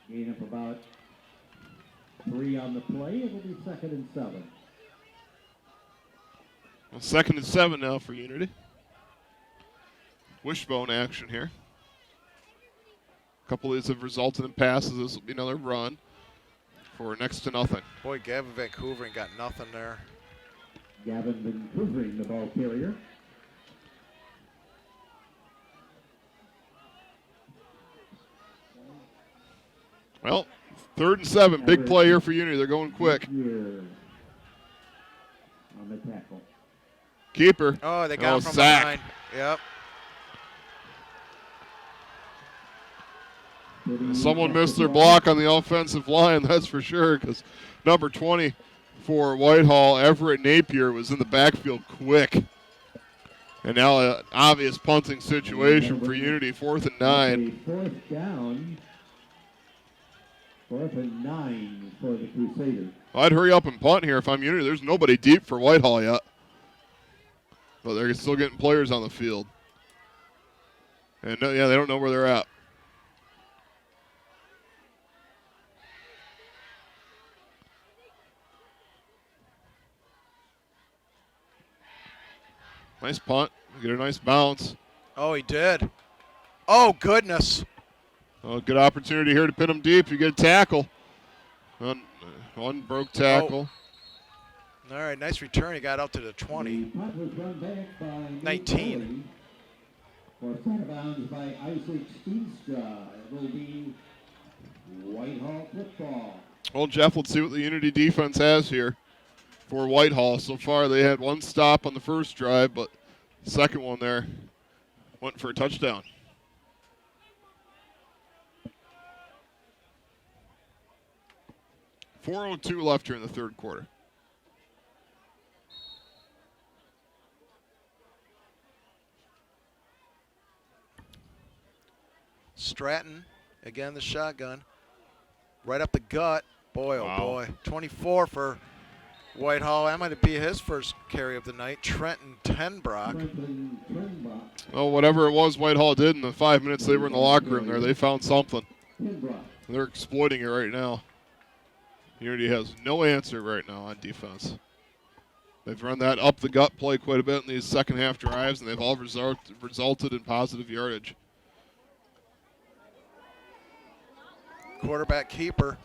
Gain up about 3 on the play. It'll be 2nd and 7. Well, 2nd and 7 now for Unity. Wishbone action here. A couple of these have resulted in passes. This will be another run for next to nothing. Boy, Gavin Vancouver got nothing there. Gavin Vancouver, the ball carrier. Well, 3rd and 7. Big play here for Unity. They're going quick. On the tackle. Keeper. Oh, they got him from sack. behind. Yep. Someone missed their block on the offensive line, that's for sure, because number 20 for Whitehall, Everett Napier, was in the backfield quick. And now an obvious punting situation for Unity, 4th and 9. 4th down. 4th and 9 for the Crusaders. I'd hurry up and punt here if I'm Unity. There's nobody deep for Whitehall yet. But they're still getting players on the field. And yeah, they don't know where they're at. Nice punt. Get a nice bounce. Oh, he did. Oh, goodness. Oh, good opportunity here to pin him deep. You get a tackle. One broke tackle. All right, nice return. He got out to the 20. The punt was run back by 19. For set of bounds by Isaac Steenstra. It will be Whitehall football. Well, Jeff, let's see what the Unity defense has here for Whitehall. So far, they had one stop on the first drive, but the second one there went for a touchdown. .402 left here in the third quarter. Stratton, again the shotgun. Right up the gut. Boy, oh Wow. boy. 24 for Whitehall. That might be his first carry of the night. Trenton Tenbrock. Trenton Tenbrock. Well, whatever it was Whitehall did in the 5 minutes they were in the locker room there, they found something. They're exploiting it right now. Unity has no answer right now on defense. They've run that up the gut play quite a bit in these second half drives, and they've all resulted in positive yardage. Quarterback keeper.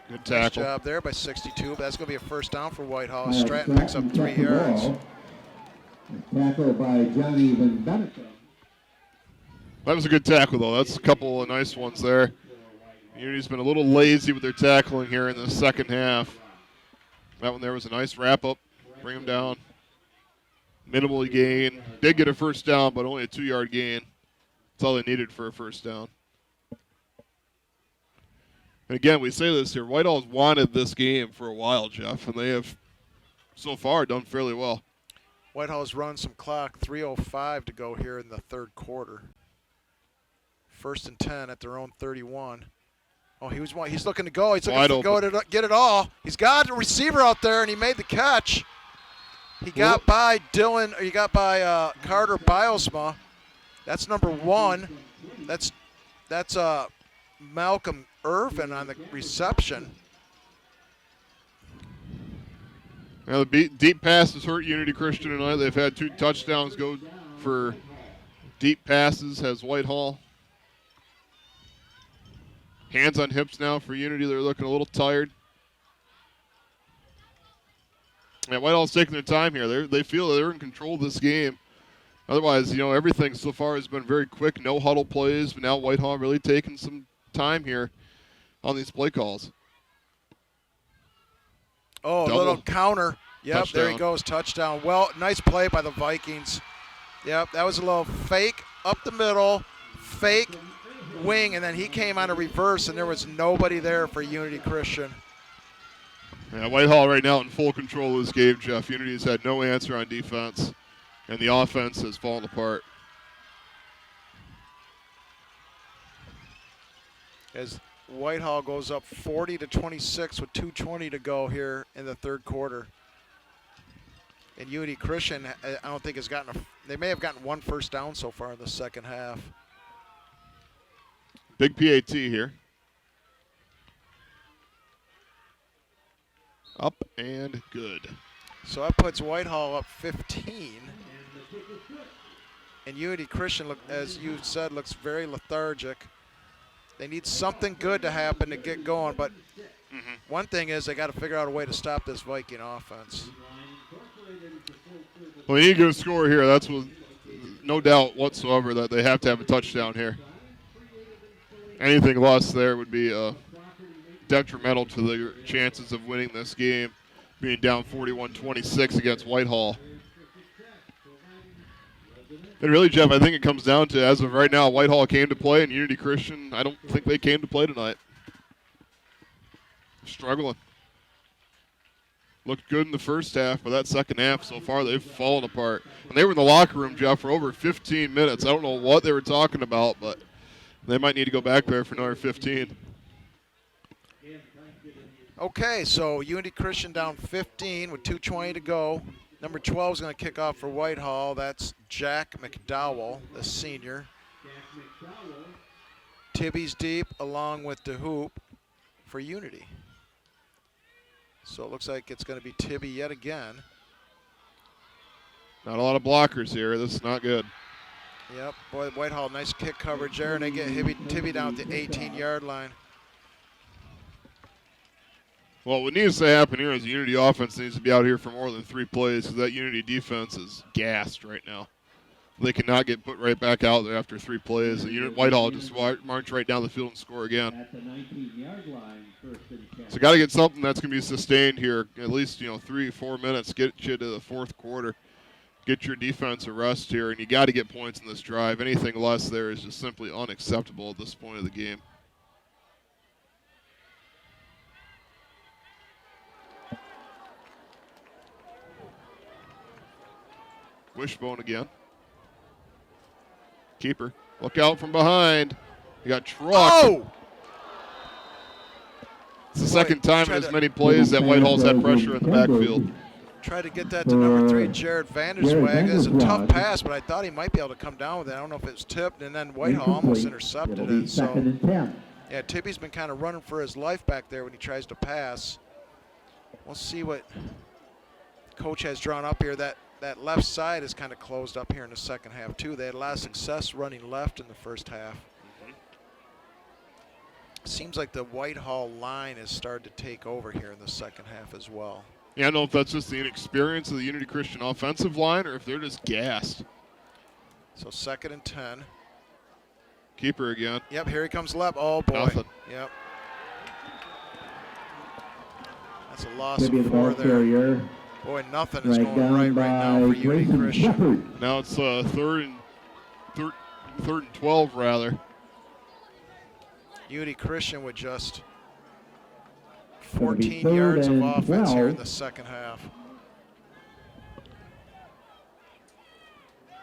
Good Nice tackle. job there by 62, but that's going to be a first down for Whitehall. Stratton picks up 3 yards. Tackle by Johnny Van Benneker. That was a good tackle, though. That's a couple of nice ones there. Unity's been a little lazy with their tackling here in the second half. That one there was a nice wrap-up. Bring him down. Minimally gain. Did get a first down, but only a 2-yard gain. That's all they needed for a first down. And again, we say this here. Whitehall's wanted this game for a while, Jeff, and they have so far done fairly well. Whitehall's run some clock. 3:05 to go here in the third quarter. 1st and 10 at their own 31. Oh, he's looking to go. He's looking to go to get it all. He's got a receiver out there, and he made the catch. He got by Dylan. He got by Carter Biosma. That's number 1. That's Malcolm Irvin on the reception. Now the deep passes hurt Unity Christian tonight. They've had 2 touchdowns go for deep passes. Has Whitehall. Hands on hips now for Unity. They're looking a little tired. Yeah, Whitehall's taking their time here. They feel they're in control of this game. Otherwise, everything so far has been very quick, no huddle plays. But now Whitehall really taking some time here on these play calls. Oh, Double. a little counter. Yep, Touchdown. there he goes, touchdown. Well, nice play by the Vikings. Yep, that was a little fake up the middle, fake wing, and then he came on a reverse, and there was nobody there for Unity Christian. Yeah, Whitehall right now in full control of this game, Jeff. Unity has had no answer on defense, and the offense has fallen apart. As Whitehall goes up 40-26 with 2:20 to go here in the third quarter. And Unity Christian, I don't think has gotten they may have gotten 1 first down so far in the second half. Big PAT here. Up and good. So that puts Whitehall up 15. And Unity Christian, as you said, looks very lethargic. They need something good to happen to get going, but one thing is they got to figure out a way to stop this Viking offense. Well, they need to get a score here. That's what, no doubt whatsoever that they have to have a touchdown here. Anything less there would be detrimental to their chances of winning this game, being down 41-26 against Whitehall. And really, Jeff, I think it comes down to, as of right now, Whitehall came to play, and Unity Christian, I don't think they came to play tonight. Struggling. Looked good in the first half, but that second half so far, they've fallen apart. And they were in the locker room, Jeff, for over 15 minutes. I don't know what they were talking about, but they might need to go back there for another 15. Okay, so Unity Christian down 15 with 2:20 to go. Number 12 is going to kick off for Whitehall. That's Jack McDowell, the senior. Tibby's deep along with DeHoop for Unity. So it looks like it's going to be Tibby yet again. Not a lot of blockers here. This is not good. Yep, boy, Whitehall, nice kick coverage there, and they get Tibby down at the 18-yard line. Well, what needs to happen here is the Unity offense needs to be out here for more than 3 plays because that Unity defense is gassed right now. They cannot get put right back out there after 3 plays. Whitehall just march right down the field and score again. At the 19-yard line, first and 10. So got to get something that's going to be sustained here. At least 3-4 minutes, get you to the fourth quarter. Get your defense a rest here, and you got to get points in this drive. Anything less there is just simply unacceptable at this point of the game. Wishbone again. Keeper. Look out from behind. You got trucked. Oh! It's the second time in as many plays that Whitehall's had pressure in the backfield. Tried to get that to number 3, Jared Vanderswag. It's a tough pass, but I thought he might be able to come down with it. I don't know if it was tipped, and then Whitehall almost intercepted it. So, yeah, Tibby's been kind of running for his life back there when he tries to pass. We'll see what Coach has drawn up here. That left side is kind of closed up here in the second half, too. They had a lot of success running left in the first half. Seems like the Whitehall line has started to take over here in the second half as well. Yeah, I don't know if that's just the inexperience of the Unity Christian offensive line or if they're just gassed. So 2nd and 10. Keeper again. Yep, here he comes left. Oh, boy. Nothing. Yep. That's a loss of 4 there. Boy, nothing is going right now for Unity Christian. Now it's third and 12 rather. Unity Christian with just 14 yards of offense here in the second half.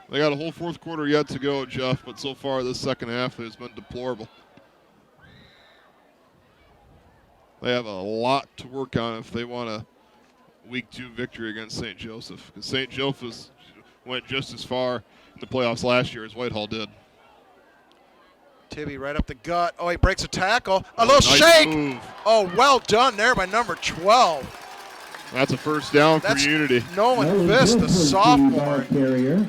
They got a whole fourth quarter yet to go, Jeff, but so far this second half has been deplorable. They have a lot to work on if they want a Week 2 victory against St. Joseph, because St. Joseph went just as far in the playoffs last year as Whitehall did. Tibby right up the gut. Oh, he breaks a tackle. A little nice shake. Move. Oh, well done there by number 12. That's a first down for Unity. Nolan Fisk, the sophomore.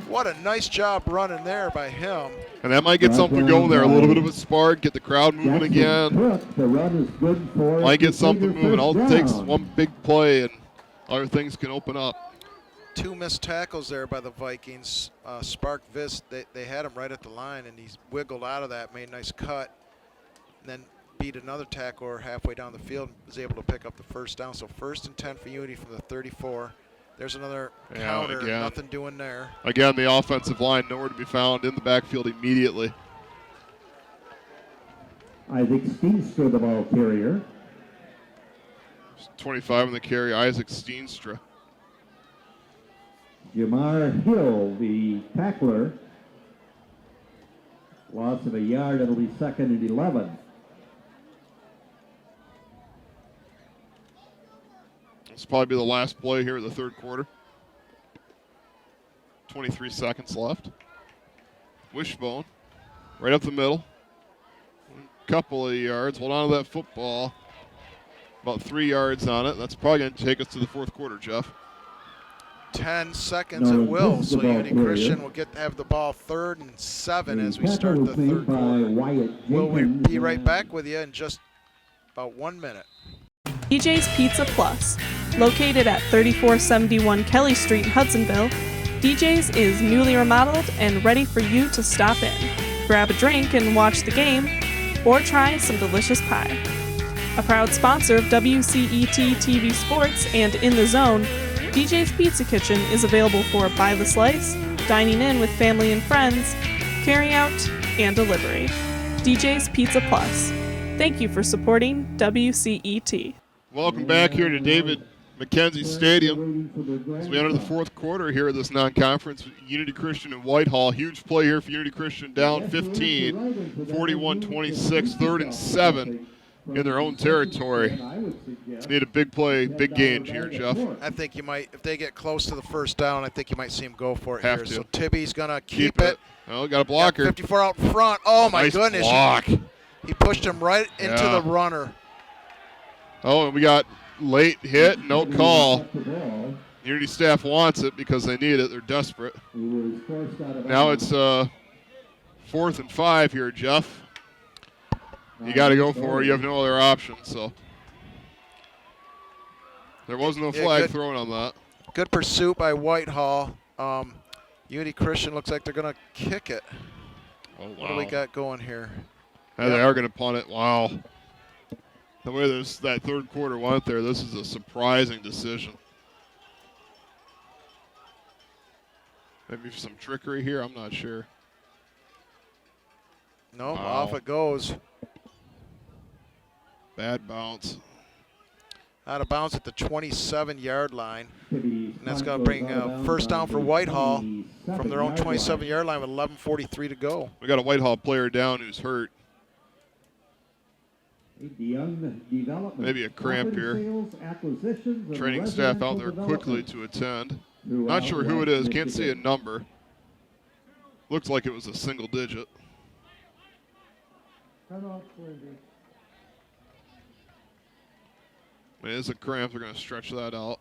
What a nice job running there by him. And that might get something going there. A little bit of a spark, get the crowd moving again. Might get something moving. All it takes is one big play and other things can open up. 2 missed tackles there by the Vikings. Spark Vis, they had him right at the line, and he wiggled out of that, made a nice cut, and then beat another tackler halfway down the field and was able to pick up the first down. So 1st and 10 for Unity from the 34. There's another counter, again. Nothing doing there. Again, the offensive line nowhere to be found in the backfield immediately. Isaac Steenstra, the ball carrier. 25 on the carry, Isaac Steenstra. Jamar Hill, the tackler. Loss of a yard. It'll be 2nd and 11. This will probably be the last play here of the third quarter. 23 seconds left. Wishbone, right up the middle. A couple of yards. Hold on to that football. About 3 yards on it. That's probably going to take us to the fourth quarter, Jeff. 10 seconds it will, so Unity Christian will have the ball 3rd and 7 as we start the third quarter. We'll be right back with you in just about 1 minute. DJ's Pizza Plus. Located at 3471 Kelly Street, Hudsonville, DJ's is newly remodeled and ready for you to stop in. Grab a drink and watch the game, or try some delicious pie. A proud sponsor of WCET TV Sports and In the Zone, DJ's Pizza Kitchen is available for by the slice, dining in with family and friends, carry out, and delivery. DJ's Pizza Plus. Thank you for supporting WCET. Welcome back here to David McKenzie Stadium as we enter the fourth quarter here of this non-conference. Unity Christian and Whitehall. Huge play here for Unity Christian, down 15, 41-26, 3rd and 7 in their own territory. Need a big play, big gain here, Jeff. I think you might, if they get close to the first down, I think you might see him go for it Have here. to. So Tibby's going to keep it. Oh, got a blocker. Got 54 out in front. Oh, my Nice goodness. block. He pushed him right into the runner. Oh, and we got late hit, no call. Unity staff wants it because they need it. They're desperate. Now it's 4th and 5 here, Jeff. You got to go for it. You have no other option. So there was no flag thrown on that. Good pursuit by Whitehall. Unity Christian looks like they're going to kick it. Oh, wow. What do we got going here? Yeah, they are going to punt it. Wow. The way that third quarter went there, this is a surprising decision. Maybe some trickery here. I'm not sure. No, Wow. off it goes. Bad bounce. Out of bounds at the 27-yard line. And that's going to bring first down for Whitehall from their own 27-yard line with 11:43 to go. We got a Whitehall player down who's hurt. Maybe a cramp here. Training staff out there quickly to attend. Not sure who it is. Can't see a number. Looks like it was a single digit. It is a cramp. They're going to stretch that out.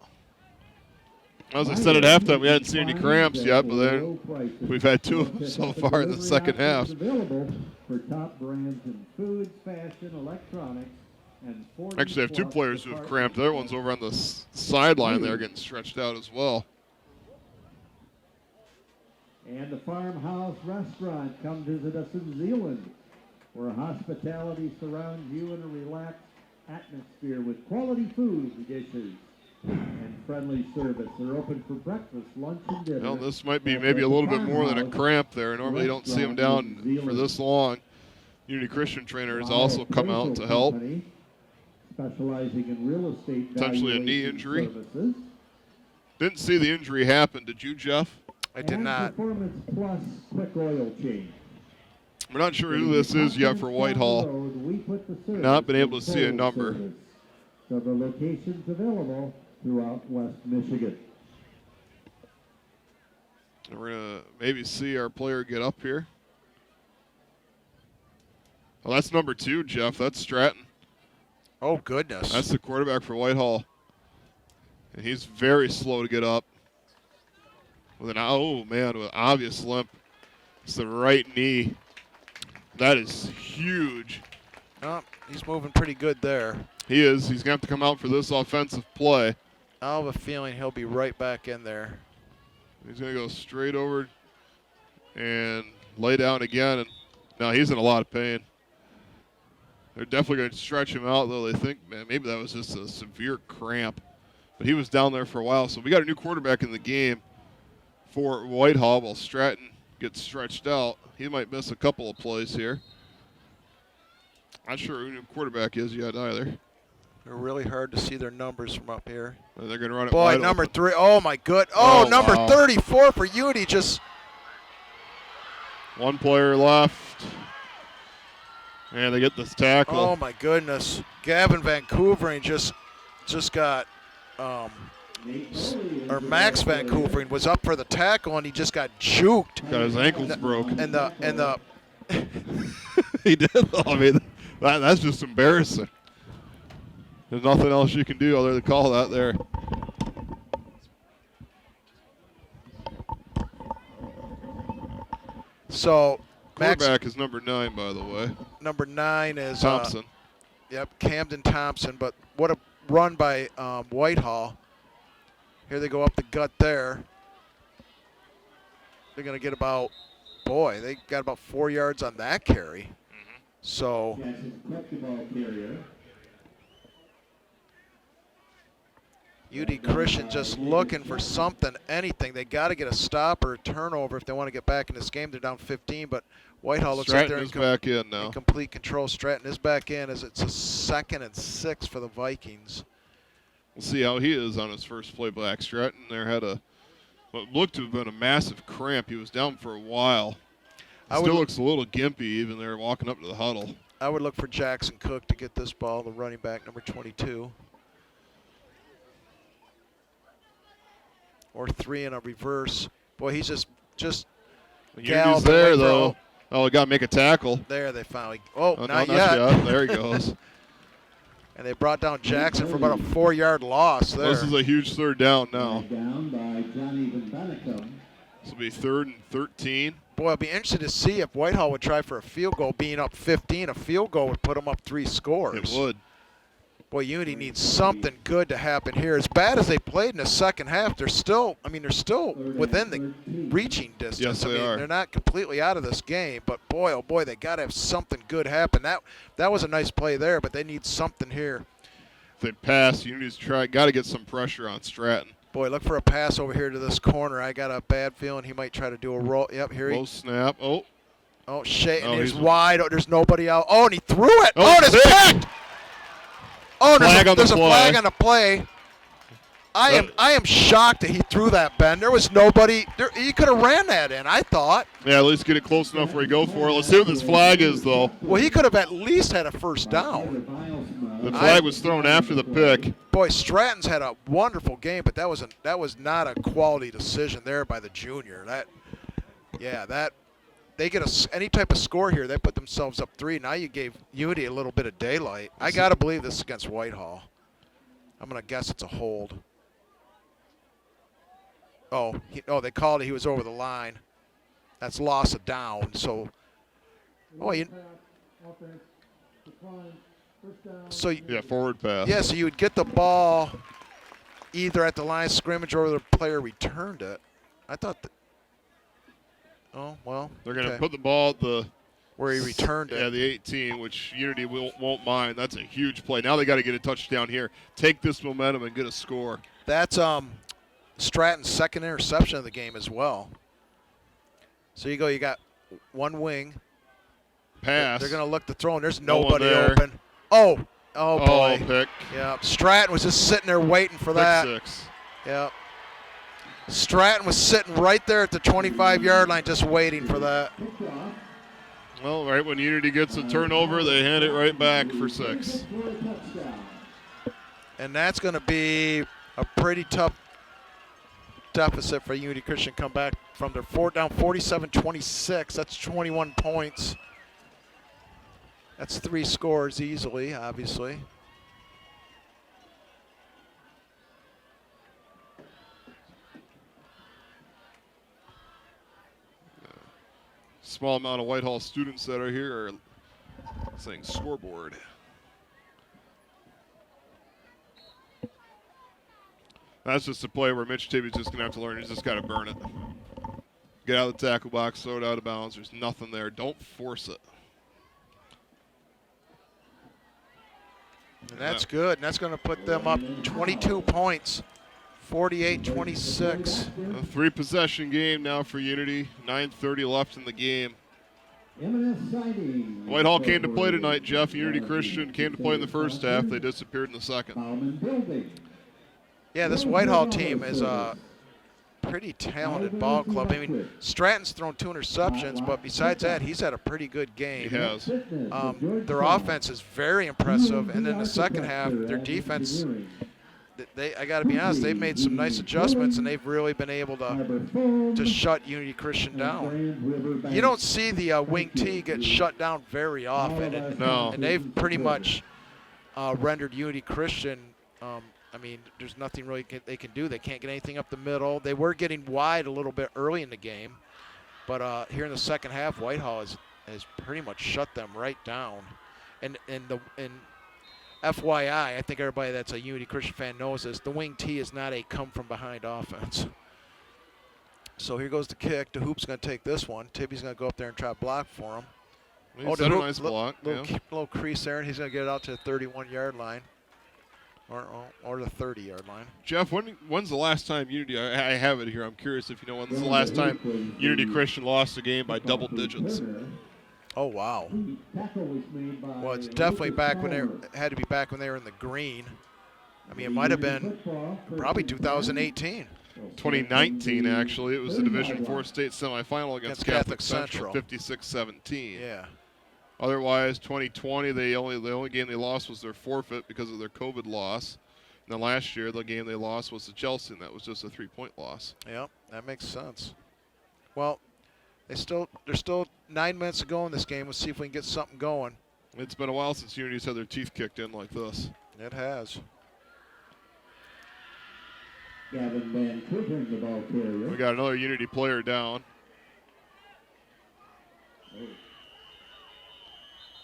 As I said at halftime, we hadn't seen any cramps yet, but then we've had 2 of them so far in the second half. Actually, I have 2 players who have cramped. The other one's over on the sideline there getting stretched out as well. And the Farmhouse Restaurant. Come visit us in Zeeland, where hospitality surrounds you in a relaxed atmosphere with quality food dishes and friendly service. They're open for breakfast, lunch, and dinner. Well, this might be maybe a little bit more than a cramp there. Normally you don't see them down for this long. Unity Christian trainer has also come out to help. Specializing in real estate. Potentially a knee injury. Services. Didn't see the injury happen. Did you, Jeff? I did not. Performance Plus quick oil change. We're not sure who this is yet for Whitehall. Not been able to see a number. Several locations available throughout West Michigan. And we're going to maybe see our player get up here. Well, that's number 2, Jeff. That's Stratton. Oh, goodness. That's the quarterback for Whitehall. And he's very slow to get up. With an obvious limp. It's the right knee. That is huge. Oh, he's moving pretty good there. He is. He's going to have to come out for this offensive play. I have a feeling he'll be right back in there. He's going to go straight over and lay down again. And now he's in a lot of pain. They're definitely going to stretch him out, though. They think, man, maybe that was just a severe cramp. But he was down there for a while. So we got a new quarterback in the game for Whitehall while Stratton gets stretched out. He might miss a couple of plays here. Not sure who the quarterback is yet either. They're really hard to see their numbers from up here. And they're going to run it Boy, wide number open. 3. Oh, my good. Oh, number wow. 34 for Unity. Just one player left. And they get this tackle. oh, my goodness. Gavin Vancouvering just got or Max Vancouvering was up for the tackle, and he just got juked. Got his ankles broke. And the He did. I mean, that's just embarrassing. There's nothing else you can do other than call that there. so Max, Quarterback is number 9, by the way. number 9 is Thompson. Camden Thompson. But what a run by Whitehall. Here they go up the gut there. They're going to get about, they got about 4 yards on that carry. Mm-hmm. So UD Christian just looking for something, anything. They got to get a stop or a turnover if they want to get back in this game. They're down 15, but Whitehall looks Stratton like is they're back in now. in complete control. Stratton is back in as it's a 2nd and 6 for the Vikings. We'll see how he is on his first play back. Stratton there had what looked to have been a massive cramp. He was down for a while. Still looks a little gimpy even there walking up to the huddle. I would look for Jackson Cook to get this ball, the running back, number 22. or 3 in a reverse. Boy, he's just Unity's galloping there, right though. Oh, got to make a tackle. There they finally. Oh, Oh, not no, yet. There he goes. And they brought down Jackson for about a 4-yard loss there. This is a huge third down now. Down by Johnny Vandenicum. This will be 3rd and 13. Boy, I'll be interested to see if Whitehall would try for a field goal. Being up 15, a field goal would put them up 3 scores. It would. Boy, Unity needs something good to happen here. As bad as they played in the second half, they're still within the reaching distance. Yes, they are. They're not completely out of this game, but boy, oh boy, they got to have something good happen. That was a nice play there, but they need something here. If they pass, Unity's got to get some pressure on Stratton. Boy, look for a pass over here to this corner. I got a bad feeling he might try to do a roll. Yep, here he. Low snap. Oh, Shea, and he's he's wide. Oh, there's nobody out. Oh, and he threw it. Oh, and it's picked. Oh, there's a play. flag on the play. I am shocked that he threw that, Ben. There was nobody. He could have ran that in, I thought. yeah, at least get it close enough where you go for it. Let's see what this flag is, though. Well, he could have at least had a first down. The flag was thrown after the pick. Boy, Stratton's had a wonderful game, but that was not a quality decision there by the junior. They get any type of score here, they put themselves up 3. Now you gave Unity a little bit of daylight. I got to believe this is against Whitehall. I'm going to guess it's a hold. Oh, they called it. He was over the line. That's loss of down. So, forward pass. Yeah, so you would get the ball either at the line of scrimmage or the player returned it. I thought oh, well. They're going to put the ball at where he returned it. Yeah, the 18, which Unity won't mind. That's a huge play. Now they got to get a touchdown here. Take this momentum and get a score. That's Stratton's second interception of the game as well. So you got one wing. Pass. They're going to look to throw, and there's No one nobody there. open. Oh boy. Pick. Yeah, Stratton was just sitting there waiting for that. Pick 6. Yeah. Stratton was sitting right there at the 25-yard line just waiting for that. Well, right when Unity gets a turnover, they hand it right back for 6. And that's going to be a pretty tough deficit for Unity Christian come back from their down 47-26. That's 21 points. That's 3 scores easily, obviously. Small amount of Whitehall students that are here are saying scoreboard. That's just a play where Mitch Tibby's just going to have to learn. He's just got to burn it. Get out of the tackle box, throw it out of bounds. There's nothing there. Don't force it. And that's good. And that's going to put them up 22 points, 48-26. A 3-possession game now for Unity. 9:30 left in the game. Whitehall came to play tonight, Jeff. Unity Christian came to play in the first half. They disappeared in the second. Yeah, this Whitehall team is a pretty talented ball club. I mean, Stratton's thrown 2 interceptions, but besides that, he's had a pretty good game. He has. Their offense is very impressive, and in the second half, their defense, I got to be honest, they've made some nice adjustments, and they've really been able to shut Unity Christian down. You don't see the wing T get shut down very often, and they've pretty much rendered Unity Christian. I mean, there's nothing really they can do. They can't get anything up the middle. They were getting wide a little bit early in the game, but here in the second half, Whitehall has pretty much shut them right down. And FYI, I think everybody that's a Unity Christian fan knows this. The wing T is not a come-from-behind offense. So here goes the kick. The hoop's going to take this one. Tibby's going to go up there and try to block for him. He's done a nice block. Little crease there, and he's going to get it out to the 31-yard line. Or the 30-yard line. Jeff, when's the last time Unity, I have it here, I'm curious if you know, when's the last time Unity Christian lost a game by double digits? Oh, wow. Well, it's definitely back when it had to be back when they were in the green. I mean, it might have been probably 2018. 2019, actually. It was the Division IV state semifinal against Catholic Central, 56-17. Yeah. Otherwise, 2020, the only game they lost was their forfeit because of their COVID loss. Now last year, the game they lost was to Chelsea, and that was just a 3-point loss. Yep, that makes sense. Well, there's still 9 minutes to go in this game. Let's see if we can get something going. It's been a while since Unity's had their teeth kicked in like this. It has. Gavin Van Coopering, the ball carrier. We got another Unity player down.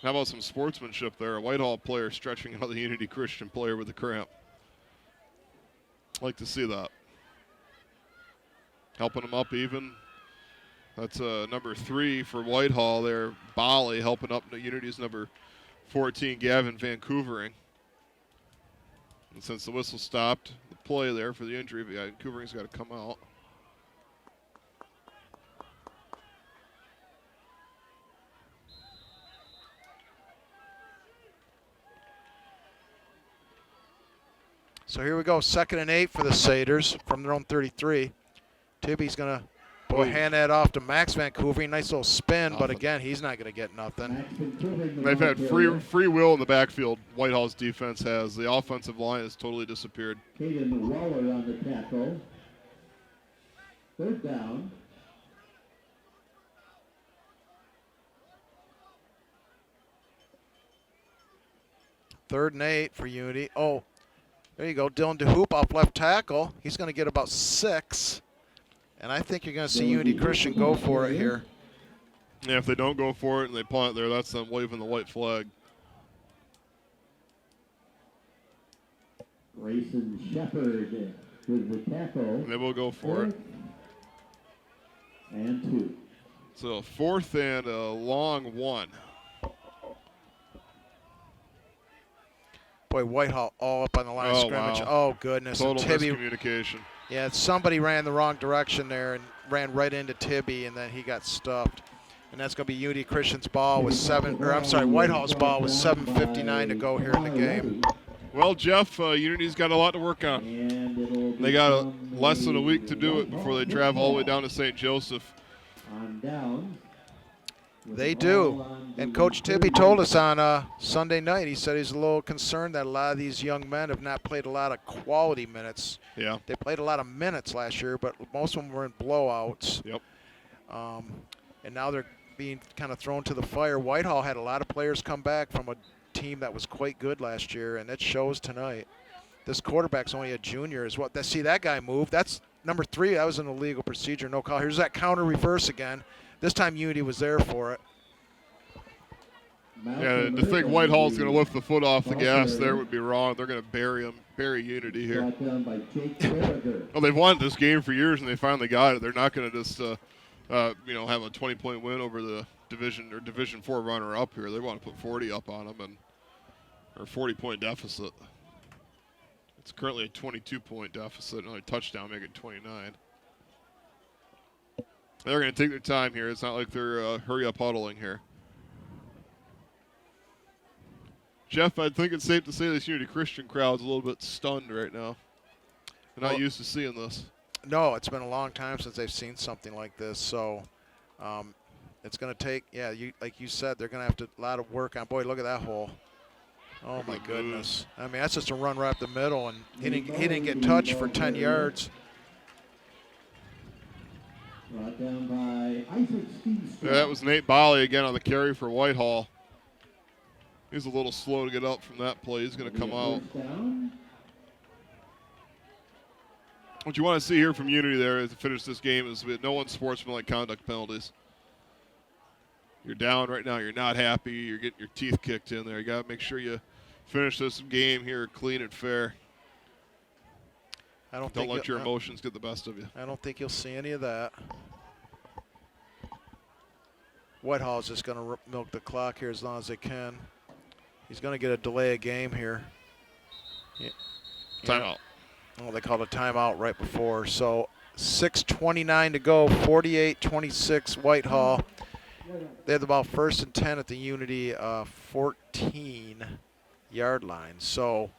How about some sportsmanship there? A Whitehall player stretching out the Unity Christian player with a cramp. Like to see that. Helping him up even. That's number 3 for Whitehall there. Bali helping up Unity's number 14, Gavin Van Coopering. And since the whistle stopped the play there for the injury, Van Coovering's got to come out. So here we go, 2nd and 8 for the Crusaders from their own 33. Tibby's going to hand that off to Max Van Coovering. Nice little spin, but again, he's not going to get nothing. They've had free will in the backfield. Whitehall's defense has. The offensive line has totally disappeared. Caden Waller on the tackle. 3rd down. Third and 8 for Unity. Oh, there you go. Dylan DeHoop off left tackle. He's going to get about 6. And I think you're going to see Unity Christian go for it here. Yeah, if they don't go for it and they punt there, that's them waving the white flag. Grayson Shepard with the tackle. They will go for it. And 2. So 4th and a long 1. Boy, Whitehall all up on the line of scrimmage. Wow. Oh, goodness. Total And Tibby, miscommunication. yeah, somebody ran the wrong direction there and ran right into Tibby, and then he got stuffed. And that's going to be Unity Christian's ball with Whitehall's ball with 7:59 to go here in the game. Well, Jeff, Unity's got a lot to work on. They got less than a week to do it before they travel all the way down to St. Joseph. On down. They do. And Coach Tibby told us on Sunday night, he said he's a little concerned that a lot of these young men have not played a lot of quality minutes. Yeah. They played a lot of minutes last year, but most of them were in blowouts. Yep. And now they're being kind of thrown to the fire. Whitehall had a lot of players come back from a team that was quite good last year, and it shows tonight. This quarterback's only a junior as well. See, that guy moved. That's number 3. That was an illegal procedure, no call. Here's that counter reverse again. This time Unity was there for it. Yeah, to think Whitehall's going to lift the foot off the gas there would be wrong. They're going to bury Unity here. Well, they've wanted this game for years, and they finally got it. They're not going to just, have a 20-point win over the Division 4 runner-up here. They want to put 40 up on them, or 40-point deficit. It's currently a 22-point deficit, another touchdown, make it 29. They're going to take their time here. It's not like they're hurry-up huddling here. Jeff, I think it's safe to say this Unity Christian crowd's a little bit stunned right now. They're not used to seeing this. No, it's been a long time since they've seen something like this. So it's going to take, like you said, they're going to have a lot of work on. Boy, look at that hole. Oh, my goodness. I mean, that's just a run right up the middle, and he didn't get touched for 10 yards. Brought down by Isaac Steve. Yeah, that was Nate Bali again on the carry for Whitehall. He's a little slow to get up from that play. He's going to come out. What you want to see here from Unity there to finish this game is with no unsportsmanlike conduct penalties. You're down right now. You're not happy. You're getting your teeth kicked in there. You got to make sure you finish this game here clean and fair. Don't let your emotions get the best of you. I don't think you'll see any of that. Whitehall's just going to milk the clock here as long as they can. He's going to get a delay of game here. Yeah. Timeout. Oh, they called a timeout right before. So 6:29 to go, 48-26 Whitehall. They have the ball 1st and 10 at the Unity 14-yard line. So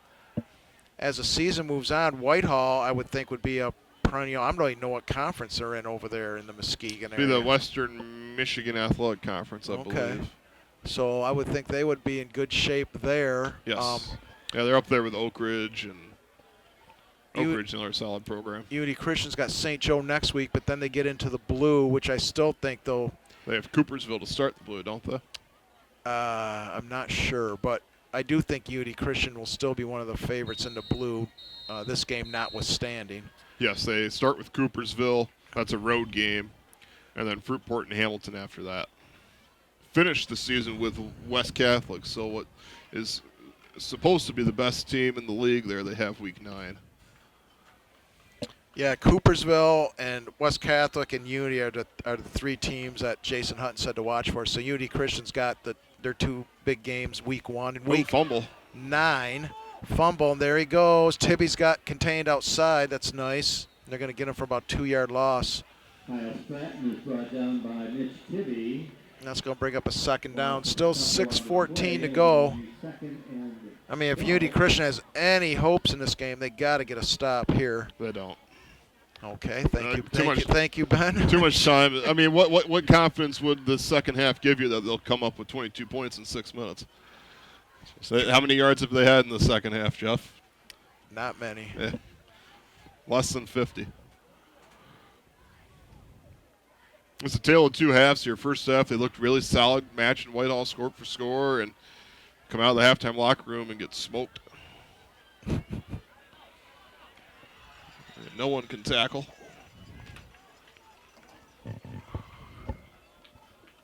as the season moves on, Whitehall, I would think, would be a perennial. I don't even know what conference they're in over there in the Muskegon area. Be the Western Michigan Athletic Conference, I believe. So I would think they would be in good shape there. Yes. Yeah, they're up there with Oak Ridge and Oak Ridge, another solid program. Unity Christian's got St. Joe next week, but then they get into the blue, which I still think, though. They have Coopersville to start the blue, don't they? I'm not sure, but I do think Unity Christian will still be one of the favorites in the blue, this game notwithstanding. Yes, they start with Coopersville. That's a road game. And then Fruitport and Hamilton after that. Finish the season with West Catholic, so what is supposed to be the best team in the league there, they have week 9. Yeah, Coopersville and West Catholic and Unity are the 3 teams that Jason Hutton said to watch for. So Unity Christian's got their 2 big games, week 1 and week fumble. 9. Fumble, and there he goes. Tibby's got contained outside. That's nice. They're going to get him for about 2-yard loss. Kyle Stratton is brought down by Mitch Tibby. And that's going to bring up a second down. Still 6:14 to go. I mean, if Unity Christian has any hopes in this game, they got to get a stop here. They don't. Okay, thank you, Ben. Too much time. I mean, what confidence would the second half give you that they'll come up with 22 points in 6 minutes? So how many yards have they had in the second half, Jeff? Not many. Yeah. Less than 50. It's a tale of 2 halves here. First half, they looked really solid, matching Whitehall score for score, and come out of the halftime locker room and get smoked. No one can tackle.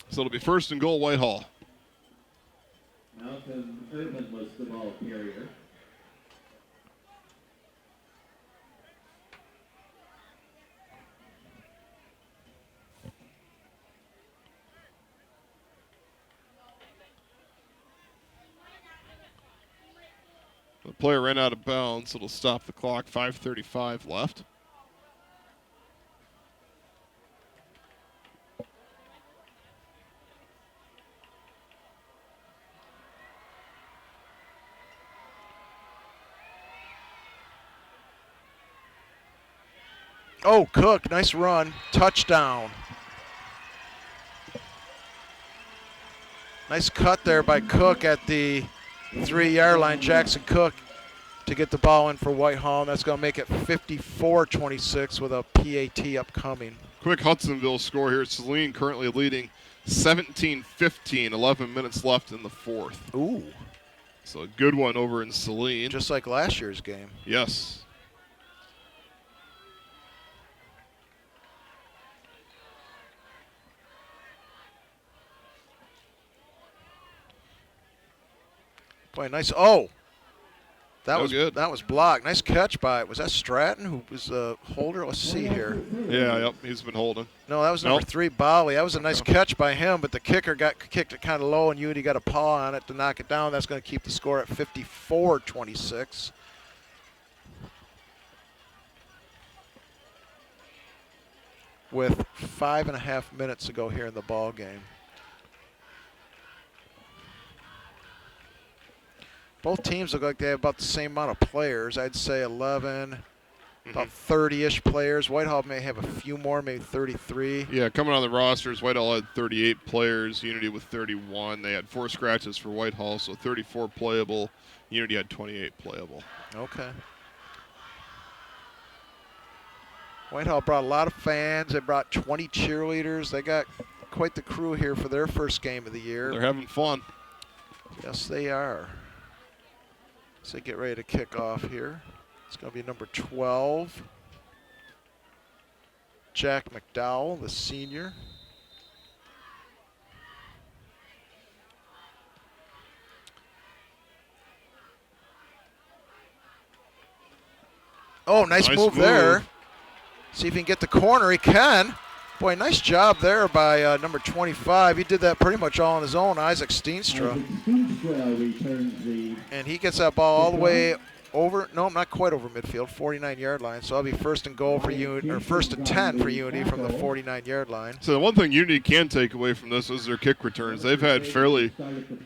So it'll be 1st and goal, Whitehall. Malcolm Urban was the ball carrier. The player ran out of bounds. It'll stop the clock. 5:35 left. Oh, Cook, nice run. Touchdown. Nice cut there by Cook at the 3-yard line. Jackson Cook to get the ball in for Whitehall, and that's going to make it 54-26 with a PAT upcoming. Quick Hudsonville score here. Saline currently leading 17-15, 11 minutes left in the 4th. Ooh. So a good one over in Saline. Just like last year's game. Yes. Boy, nice. Oh, that was good. That was blocked. Nice catch by it. Was that Stratton who was the holder? Let's see here. Yeah, yep. He's been holding. No, that was number 3, Bolly. That was a nice catch by him, but the kicker kicked it kind of low, and Unity got a paw on it to knock it down. That's going to keep the score at 54-26. With 5.5 minutes to go here in the ball game. Both teams look like they have about the same amount of players. I'd say 11, about 30-ish players. Whitehall may have a few more, maybe 33. Yeah, coming on the rosters, Whitehall had 38 players, Unity with 31. They had 4 scratches for Whitehall, so 34 playable. Unity had 28 playable. Okay. Whitehall brought a lot of fans. They brought 20 cheerleaders. They got quite the crew here for their first game of the year. They're having fun. Yes, they are. So get ready to kick off here. It's going to be number 12, Jack McDowell, the senior. Oh, nice move there. See if he can get the corner. He can. Boy, nice job there by number 25. He did that pretty much all on his own, Isaac Steenstra. And he gets that ball all the way over, no, not quite over midfield, 49-yard line. So that'll be 1st and goal for Unity, or 1st and 10 for Unity from the 49-yard line. So the one thing Unity can take away from this is their kick returns. They've had fairly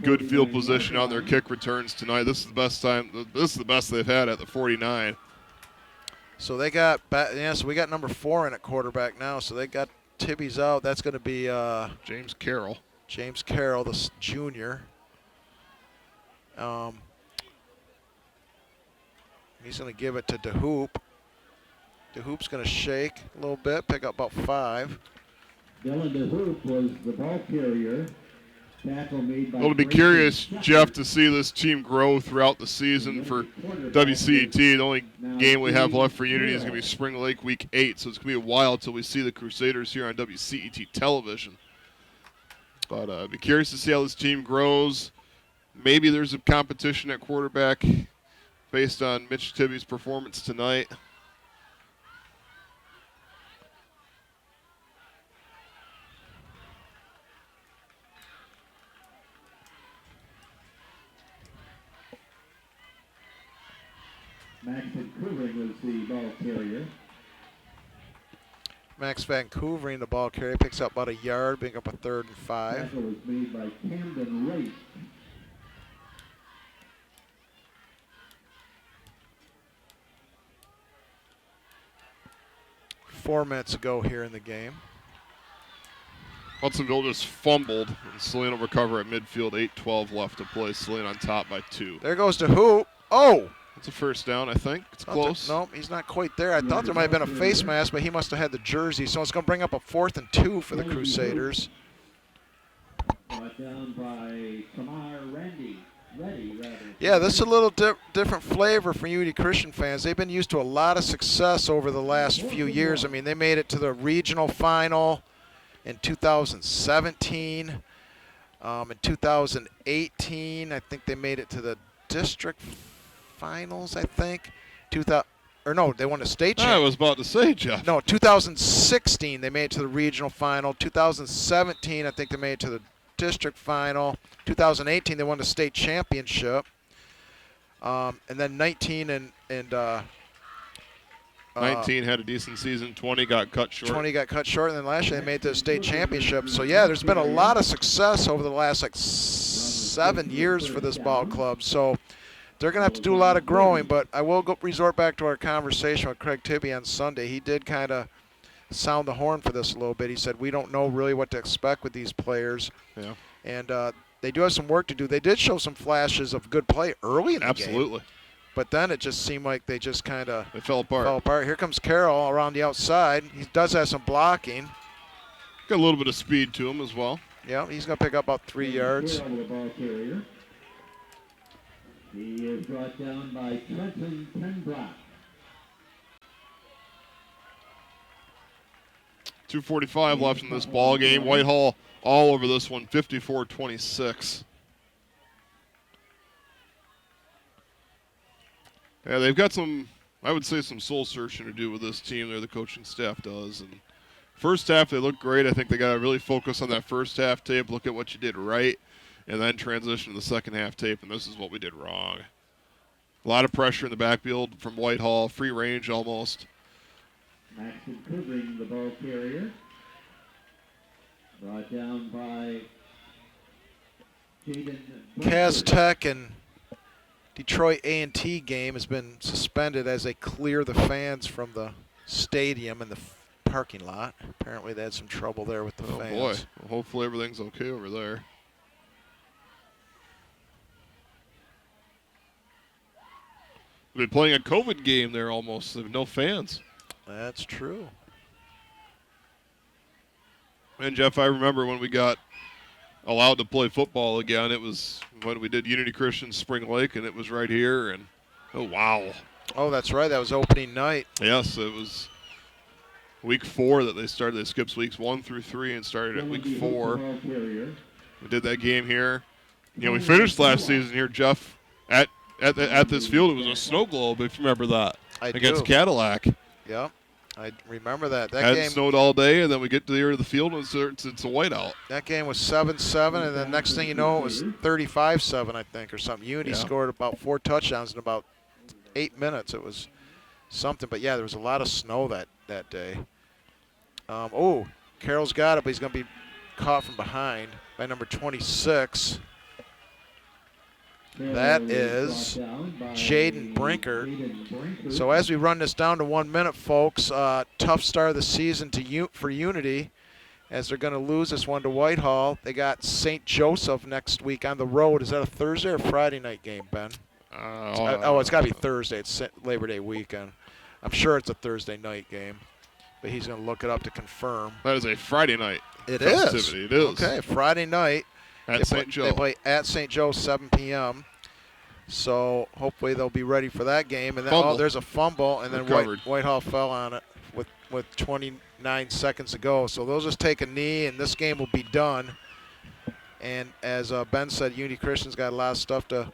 good field position on their kick returns tonight. This is the best time. This is the best they've had at the 49. So they got, so we got number 4 in at quarterback now. So they got Tibby's out. That's going to be James Carroll. James Carroll, the junior. He's going to give it to DeHoop. The hoop's going to shake a little bit, pick up about 5. Dylan DeHoop was the ball carrier. Tackle made by Well, to be Grayson curious, Shepard. Jeff, to see this team grow throughout the season for WCET. The only game we have left for Unity is going to be Spring Lake Week 8, so it's going to be a while until we see the Crusaders here on WCET television. But I'd be curious to see how this team grows. Maybe there's a competition at quarterback based on Mitch Tibby's performance tonight. Max Vancouver was the ball carrier. Max Vancouver, the ball carrier, picks up about a yard, picking up a 3rd and 5. Tackle was made by Camden Wright. Four minutes ago here in the game. Hudsonville just fumbled, and Saline will recover at midfield. 8:12 left to play. Saline on top by 2. There goes to Hoop. Oh! It's a first down, I think. It's close. No, he's not quite there. I thought there might have been a face mask, but he must have had the jersey. So it's going to bring up a 4th and 2 for the Crusaders. Brought down by Tamar Reddy. Yeah, this is a little different flavor for Unity Christian fans. They've been used to a lot of success over the last few years. I mean, they made it to the regional final in 2017. In 2018, I think they made it to the district finals, I think. They won the state championship. I was about to say, Jeff. No, 2016, they made it to the regional final. 2017, I think they made it to the district final. 2018, they won the state championship. And then 19 and 19 had a decent season. 20 got cut short. 20 got cut short, and then last year they made it to the state championship. So, yeah, there's been a lot of success over the last, 7 years for this ball club. So they're going to have to do a lot of growing, but I will resort back to our conversation with Craig Tibby on Sunday. He did kind of sound the horn for this a little bit. He said, we don't know really what to expect with these players. Yeah. And they do have some work to do. They did show some flashes of good play early in the game. Absolutely. But then it just seemed like they just kind of fell apart. Here comes Carroll around the outside. He does have some blocking. Got a little bit of speed to him as well. Yeah, he's going to pick up about 3 yards. Carroll, the ball carrier. He is brought down by Trenton Tenbrock. 2:45 left in this ball game. Whitehall all over this one, 54-26. Yeah, they've got some, I would say, some soul searching to do with this team there, the coaching staff does. And first half, they look great. I think they got to really focus on that first half tape, look at what you did right, and then transition to the second half tape, and this is what we did wrong. A lot of pressure in the backfield from Whitehall, free range almost. Maxon Kubring, the ball carrier. Brought down by Jaden. Tech and Detroit A&T game has been suspended as they clear the fans from the stadium and the parking lot. Apparently they had some trouble there with the fans. Oh, boy. Well, hopefully everything's okay over there. We've been playing a COVID game there almost. There's no fans. That's true. And, Jeff, I remember when we got allowed to play football again. It was when we did Unity Christian Spring Lake, and it was right here. And, oh, wow. Oh, that's right. That was opening night. Yes, it was week 4 that they started. They skipped weeks 1 through 3 and started at week 4. We did that game here. You know, we finished last season here, Jeff, at this field. It was a snow globe, if you remember that, against Cadillac. Yeah, I remember that. That hadn't game snowed all day, and then we get to the area of the field, and it's a whiteout. That game was 7-7, and then next thing you know, it was 35-7, I think, or something. Unity scored about 4 touchdowns in about 8 minutes. It was something. But, yeah, there was a lot of snow that day. Carroll's got it, but he's going to be caught from behind by number 26. That is Jaden Brinker. So as we run this down to 1 minute, folks, tough start of the season for Unity as they're going to lose this one to Whitehall. They got St. Joseph next week on the road. Is that a Thursday or Friday night game, Ben? It's got to be Thursday. It's Labor Day weekend. I'm sure it's a Thursday night game, but he's going to look it up to confirm. That is a Friday night It festivity. is. It is. Okay, Friday night. At St. Joe. They play at St. Joe, 7 p.m. So hopefully they'll be ready for that game. And then there's a fumble, and then Whitehall fell on it with 29 seconds to go. So they'll just take a knee, and this game will be done. And as Ben said, Unity Christian's got a lot of stuff to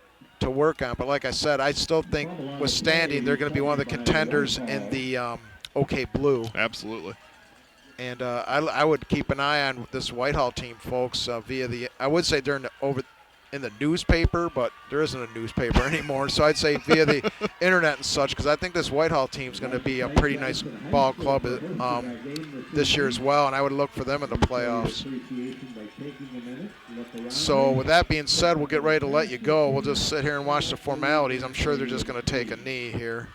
work on. But like I said, I still think with standing, they're going to be one of the contenders in the OK Blue. Absolutely. And I would keep an eye on this Whitehall team, folks, I would say in the newspaper, but there isn't a newspaper anymore. So I'd say via the internet and such, because I think this Whitehall team is going to be a pretty nice ball club this year as well, and I would look for them in the playoffs. So with that being said, we'll get ready to let you go. We'll just sit here and watch the formalities. I'm sure they're just going to take a knee here.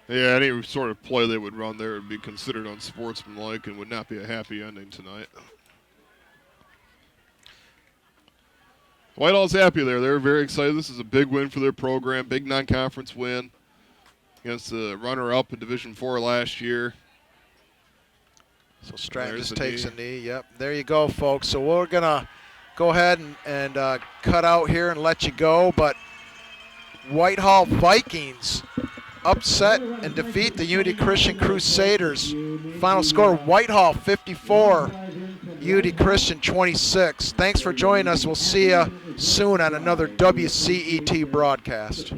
Yeah, any sort of play they would run there would be considered unsportsmanlike and would not be a happy ending tonight. Whitehall's happy there. They're very excited. This is a big win for their program, big non-conference win against the runner-up in Division IV last year. So Stratton just takes a knee. Yep, there you go, folks. So we're going to go ahead and cut out here and let you go. But Whitehall Vikings upset and defeat the Unity Christian Crusaders. Final score, Whitehall 54, Unity Christian 26. Thanks for joining us. We'll see you soon on another WCET broadcast.